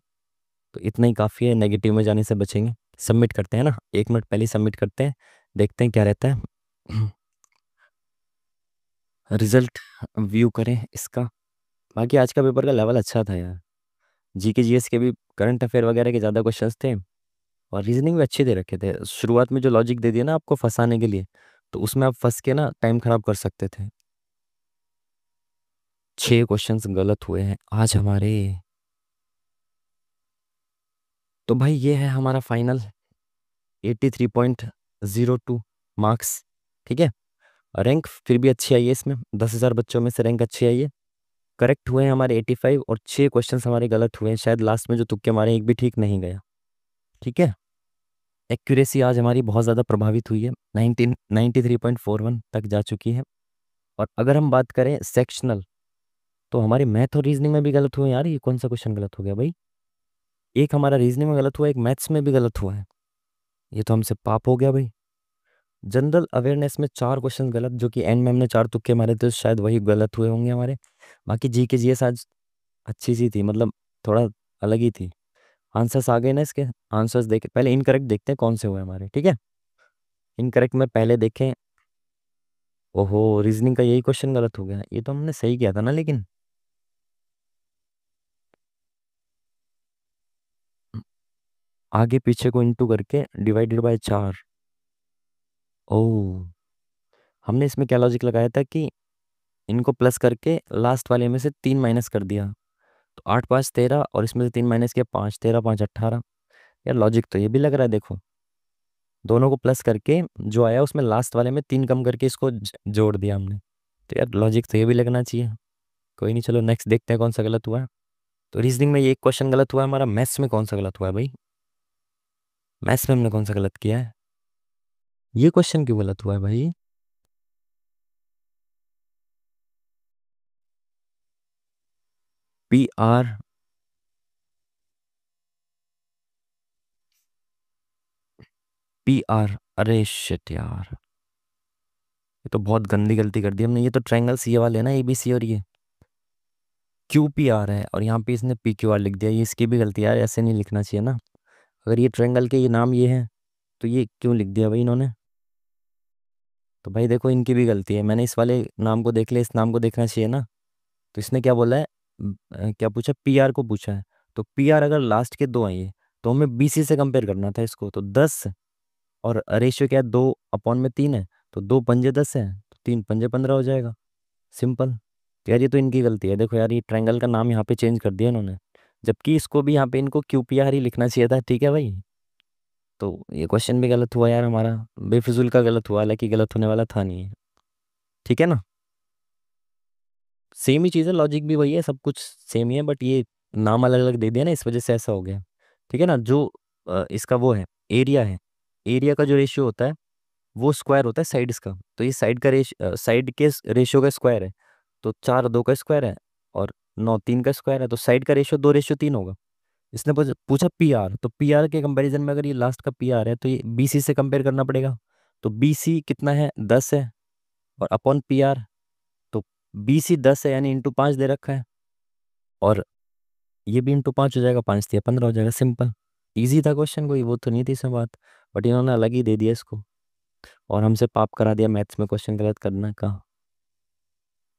तो इतना ही काफ़ी है, नेगेटिव में जाने से बचेंगे। सबमिट करते हैं ना, 1 मिनट पहले सबमिट करते हैं, देखते हैं क्या रहता है। रिजल्ट व्यू करें इसका। बाकी आज का पेपर का लेवल अच्छा था यार। जी के जीएस के भी, करंट अफेयर वगैरह के ज़्यादा क्वेश्चंस थे, और रीजनिंग भी अच्छे दे रखे थे। शुरुआत में जो लॉजिक दे दिया ना आपको फंसाने के लिए, तो उसमें आप फंस के ना टाइम खराब कर सकते थे। 6 क्वेश्चंस गलत हुए हैं आज हमारे। तो भाई ये है हमारा फाइनल, 83.02 मार्क्स। ठीक है, रैंक फिर भी अच्छी आई है इसमें, 10,000 बच्चों में से रैंक अच्छी आई है। करेक्ट हुए हैं हमारे 85, और 6 क्वेश्चंस हमारे गलत हुए हैं, शायद लास्ट में जो तुक्के मारे एक भी ठीक नहीं गया। ठीक है, एक्यूरेसी आज हमारी बहुत ज़्यादा प्रभावित हुई है, 93.41 तक जा चुकी है। और अगर हम बात करें सेक्शनल, तो हमारे मैथ और रीजनिंग में भी गलत हुए हैं यार। ये कौन सा क्वेश्चन गलत हो गया भाई? एक हमारा रीजनिंग में गलत हुआ, एक मैथ्स में भी गलत हुआ है। ये तो हमसे पाप हो गया भाई। जनरल अवेयरनेस में 4 क्वेश्चन गलत, जो कि एंड में हमने 4 तुक्के मारे थे, तो शायद वही गलत हुए होंगे हमारे। बाकी जी के जीएस आज अच्छी सी थी, मतलब थोड़ा अलग ही थी। आंसर्स आ गए ना इसके, आंसर्स देखे पहले, इनकरेक्ट देखते हैं कौन से हुए हमारे। ठीक है, इनकरेक्ट में पहले देखें। ओहो, रीजनिंग का यही क्वेश्चन गलत हो गया, ये तो हमने सही किया था ना लेकिन। आगे पीछे को इंटू करके डिवाइडेड बाय 4। ओह, हमने इसमें क्या लॉजिक लगाया था कि इनको प्लस करके लास्ट वाले में से 3 माइनस कर दिया, तो 8 5 13, और इसमें से 3 माइनस किया, 5, 13 5 18। यार लॉजिक तो ये भी लग रहा है, देखो दोनों को प्लस करके जो आया उसमें लास्ट वाले में 3 कम करके इसको जोड़ दिया हमने। तो यार लॉजिक तो ये भी लगना चाहिए। कोई नहीं, चलो नेक्स्ट देखते हैं कौन सा गलत हुआ है। तो रीजनिंग में ये एक क्वेश्चन गलत हुआ है हमारा। मैथ्स में कौन सा गलत हुआ है भाई? मैथ्स में हमने कौन सा गलत किया है? ये क्वेश्चन क्यों गलत हुआ है भाई? PR, PR, अरे शिट यार, ये तो बहुत गंदी गलती कर दी हमने। ये तो ट्रायंगल सी वाले हैं ना, ABC, और ये QPR है, और यहाँ पे इसने PQR लिख दिया। ये इसकी भी गलती है यार, ऐसे नहीं लिखना चाहिए ना। अगर ये ट्रायंगल के ये नाम ये है, तो ये क्यों लिख दिया भाई इन्होंने? तो भाई देखो इनकी भी गलती है, मैंने इस वाले नाम को देख लिया, इस नाम को देखना चाहिए ना। तो इसने क्या बोला है, क्या पूछा? PR को पूछा है। तो PR अगर लास्ट के दो आई है, तो हमें BC से कंपेयर करना था इसको, तो 10, और रेशियो क्या है, 2/3 है। तो 2 पंजे 10 है, तो 3 पंजे 15 हो जाएगा। सिंपल। तो यार ये तो इनकी गलती है, देखो यार ये ट्रायंगल का नाम यहाँ पे चेंज कर दिया इन्होंने, जबकि इसको भी यहाँ पे इनको QPR ही लिखना चाहिए था, ठीक है भाई। तो ये क्वेश्चन भी गलत हुआ यार हमारा, बेफिजूल का गलत हुआ, हालांकि गलत होने वाला था नहीं है। ठीक है ना। सेम ही चीज़ है, लॉजिक भी वही है, सब कुछ सेम ही है, बट ये नाम अलग अलग दे दिया ना, इस वजह से ऐसा हो गया। ठीक है ना। जो इसका वो है, एरिया है, एरिया का जो रेशियो होता है वो स्क्वायर होता है साइड्स का। तो ये साइड का साइड के रेशियो का स्क्वायर है। तो 4 2 का स्क्वायर है, और 9 3 का स्क्वायर है, तो साइड का रेशियो 2:3 होगा। इसने पूछा PR, तो PR के कंपैरिजन में अगर ये लास्ट का PR है तो ये BC से कंपेयर करना पड़ेगा। तो BC कितना है, 10 है, और अपॉन PR, तो BC 10 है यानी × 5 दे रखा है, और ये भी × 5 हो जाएगा, 5 × 3 = 15 हो जाएगा। सिंपल। इजी था क्वेश्चन, कोई वो तो नहीं थी इसमें बात, बट इन्होंने अलग ही दे दिया इसको, और हमसे पाप करा दिया मैथ्स में क्वेश्चन गलत करने का।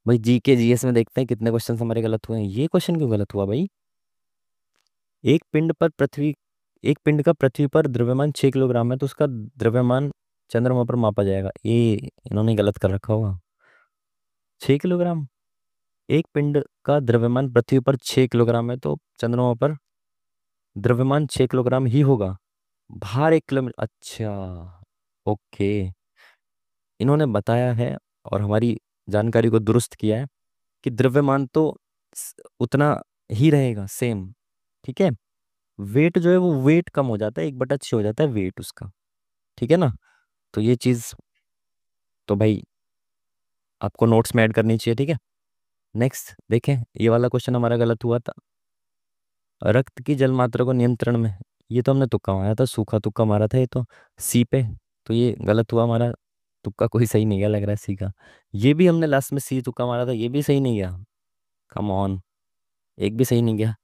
भाई GK GS में देखते हैं कितने क्वेश्चन हमारे गलत हुए हैं। ये क्वेश्चन क्यों गलत हुआ भाई। एक पिंड पर पृथ्वी एक पिंड का पृथ्वी पर द्रव्यमान 6 किलोग्राम है, तो उसका द्रव्यमान चंद्रमा पर मापा जाएगा। ये इन्होंने गलत कर रखा होगा। 6 किलोग्राम, एक पिंड का द्रव्यमान पृथ्वी पर 6 किलोग्राम है, तो चंद्रमा पर द्रव्यमान 6 किलोग्राम ही होगा। भार 1 किलोमीटर, अच्छा। ओके। इन्होंने बताया है और हमारी जानकारी को दुरुस्त किया है कि द्रव्यमान तो उतना ही रहेगा, सेम। ठीक है। वेट जो है वो वेट कम हो जाता है, 1/6 हो जाता है वेट उसका। ठीक है ना। तो ये चीज तो भाई आपको नोट्स में ऐड करनी चाहिए, ठीक है। नेक्स्ट देखें, ये वाला क्वेश्चन हमारा गलत हुआ था। रक्त की जल मात्रा को नियंत्रण में, ये तो हमने तुक्का मारा था, सूखा तुक्का मारा था ये तो, सी पे। तो ये गलत हुआ हमारा, तुक्का कोई सही नहीं गया लग रहा है सी का। ये भी हमने लास्ट में सी तुक्का मारा था, ये भी सही नहीं गया। कम ऑन, एक भी सही नहीं गया।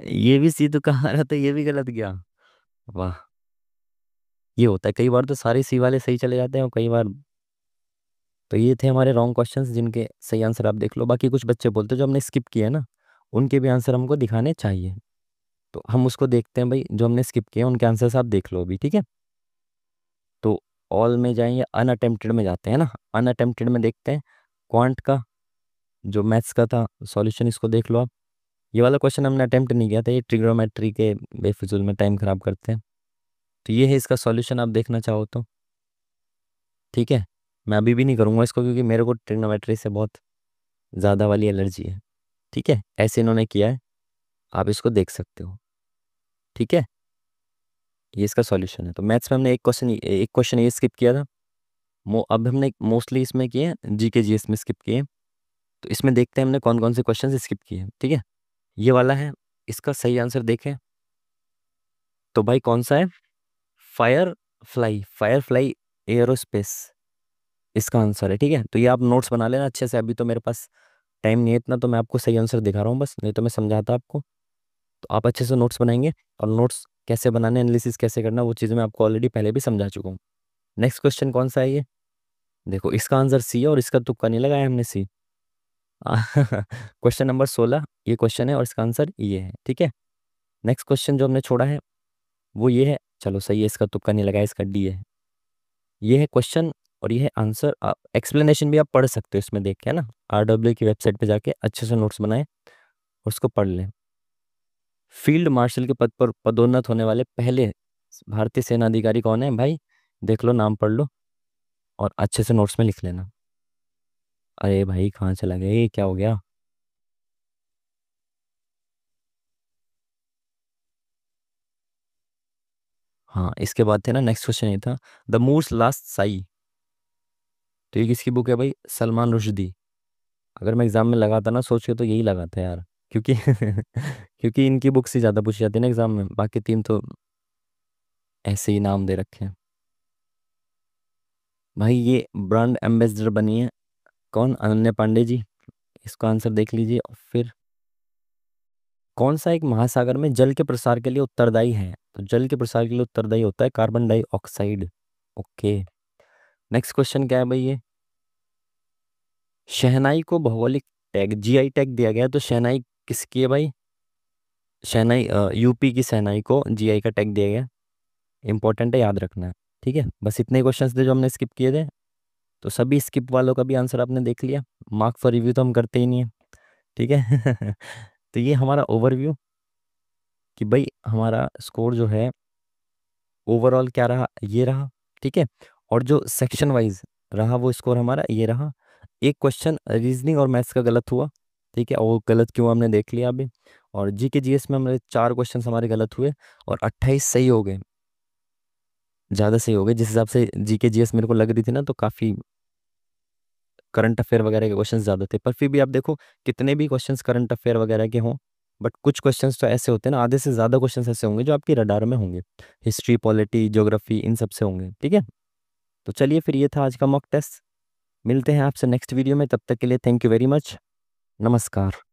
ये भी सी तुक्का मारा था, ये भी गलत गया। वाह। ये होता है कई बार, तो सारे सी वाले सही चले जाते हैं, और कई बार। तो ये थे हमारे रॉन्ग क्वेश्चंस, जिनके सही आंसर आप देख लो। बाकी कुछ बच्चे बोलते हैं जो हमने स्किप किया है ना, उनके भी आंसर हमको दिखाने चाहिए। तो हम उसको देखते हैं भाई, जो हमने स्किप किया उनके आंसर्स आप देख लो अभी, ठीक है। तो ऑल में जाएं या अनअटेम्प्टेड में जाते हैं ना। अनअटेम्प्टेड में देखते हैं क्वांट का, जो मैथ्स का था सॉल्यूशन, इसको देख लो आप। ये वाला क्वेश्चन हमने अटेम्प्ट नहीं किया था, ये ट्रिग्नोमेट्री के बेफिजूल में टाइम खराब करते हैं। तो ये है इसका सॉल्यूशन, आप देखना चाहो तो। ठीक है। मैं अभी भी नहीं करूँगा इसको, क्योंकि मेरे को ट्रिग्नोमेट्री से बहुत ज़्यादा वाली एलर्जी है। ठीक है, ऐसे इन्होंने किया है, आप इसको देख सकते हो। ठीक है। ये इसका सॉल्यूशन है। तो मैथ्स में हमने एक क्वेश्चन ये स्किप किया था। अब हमने मोस्टली इसमें किए हैं, GK GS में स्किप किए हैं। तो इसमें देखते हैं हमने कौन कौन से क्वेश्चन स्किप किए हैं। ठीक है। ये वाला है, इसका सही आंसर देखें तो भाई कौन सा है, फायर फ्लाई एयरोस्पेस इसका आंसर है। ठीक है। तो ये आप नोट्स बना लेना अच्छे से, अभी तो मेरे पास टाइम नहीं है इतना, तो मैं आपको सही आंसर दिखा रहा हूँ बस, नहीं तो मैं समझाता आपको। तो आप अच्छे से नोट्स बनाएंगे, और नोट्स कैसे बनाने, एनालिसिस कैसे करना, वो चीज़ मैं आपको ऑलरेडी पहले भी समझा चुका हूँ। नेक्स्ट क्वेश्चन कौन सा है ये, देखो इसका आंसर सी है, और इसका तुक्का नहीं लगाया हमने, सी। क्वेश्चन नंबर 16 ये क्वेश्चन है, और इसका आंसर ये है। ठीक है। नेक्स्ट क्वेश्चन जो हमने छोड़ा है वो ये है, चलो सही है, इसका तुक्का नहीं लगाया, इसका डी है। ये है क्वेश्चन, और ये है आंसर। आप एक्सप्लेनेशन भी आप पढ़ सकते हो इसमें देख के, है ना। RW की वेबसाइट पे जाके अच्छे से नोट्स बनाएं और उसको पढ़ लें। फील्ड मार्शल के पद पर पदोन्नत होने वाले पहले भारतीय सेना अधिकारी कौन है भाई, देख लो, नाम पढ़ लो, और अच्छे से नोट्स में लिख लेना। अरे भाई कहाँ चला गया, ये क्या हो गया। हाँ, इसके बाद थे ना, नेक्स्ट क्वेश्चन ये था, द मूर्स लास्ट साई। तो ये किसकी बुक है भाई, सलमान रुश्दी। अगर मैं एग्जाम में लगाता ना सोच के, तो यही लगाता यार, क्योंकि क्योंकि इनकी बुक से ज़्यादा पूछी जाती है ना एग्जाम में, बाकी तीन तो ऐसे ही नाम दे रखे हैं। भाई ये ब्रांड एम्बेसडर बनी है कौन, अनन्या पांडे जी। इसका आंसर देख लीजिए। और फिर कौन सा एक महासागर में जल के प्रसार के लिए उत्तरदायी है, तो जल के प्रसार के लिए उत्तरदायी होता है carbon dioxide. Okay. Next question क्या है भाई ये, शहनाई को भौगोलिक टैग GI टैग दिया गया, तो शहनाई किसकी है भाई, शहनाई UP की शहनाई को GI का टैग दिया गया। इंपॉर्टेंट है, याद रखना है। ठीक है, बस इतने ही क्वेश्चंस थे जो हमने स्किप किए थे। तो सभी स्किप वालों का भी आंसर आपने देख लिया। मार्क फॉर रिव्यू तो हम करते ही नहीं है, ठीक है। तो ये हमारा ओवरव्यू कि भाई हमारा स्कोर जो है ओवरऑल क्या रहा, ये रहा, ठीक है। और जो सेक्शन वाइज रहा वो स्कोर हमारा ये रहा। एक क्वेश्चन रीजनिंग और मैथ्स का गलत हुआ, ठीक है, और वो गलत क्यों हमने देख लिया अभी। और जीके जीएस में हमारे 4 क्वेश्चन हमारे गलत हुए और 28 सही हो गए, ज़्यादा सही हो गए। जिस हिसाब से जीके जीएस मेरे को लग रही थी ना, तो काफ़ी करंट अफेयर वगैरह के क्वेश्चंस ज़्यादा थे। पर फिर भी आप देखो, कितने भी क्वेश्चंस करंट अफेयर वगैरह के हों, बट कुछ क्वेश्चंस तो ऐसे होते हैं ना, आधे से ज़्यादा क्वेश्चंस ऐसे होंगे जो आपकी रडार में होंगे, हिस्ट्री, पॉलिटी, ज्योग्राफी, इन सब से होंगे, ठीक है। तो चलिए फिर, ये था आज का मॉक टेस्ट। मिलते हैं आपसे नेक्स्ट वीडियो में, तब तक के लिए थैंक यू वेरी मच। नमस्कार।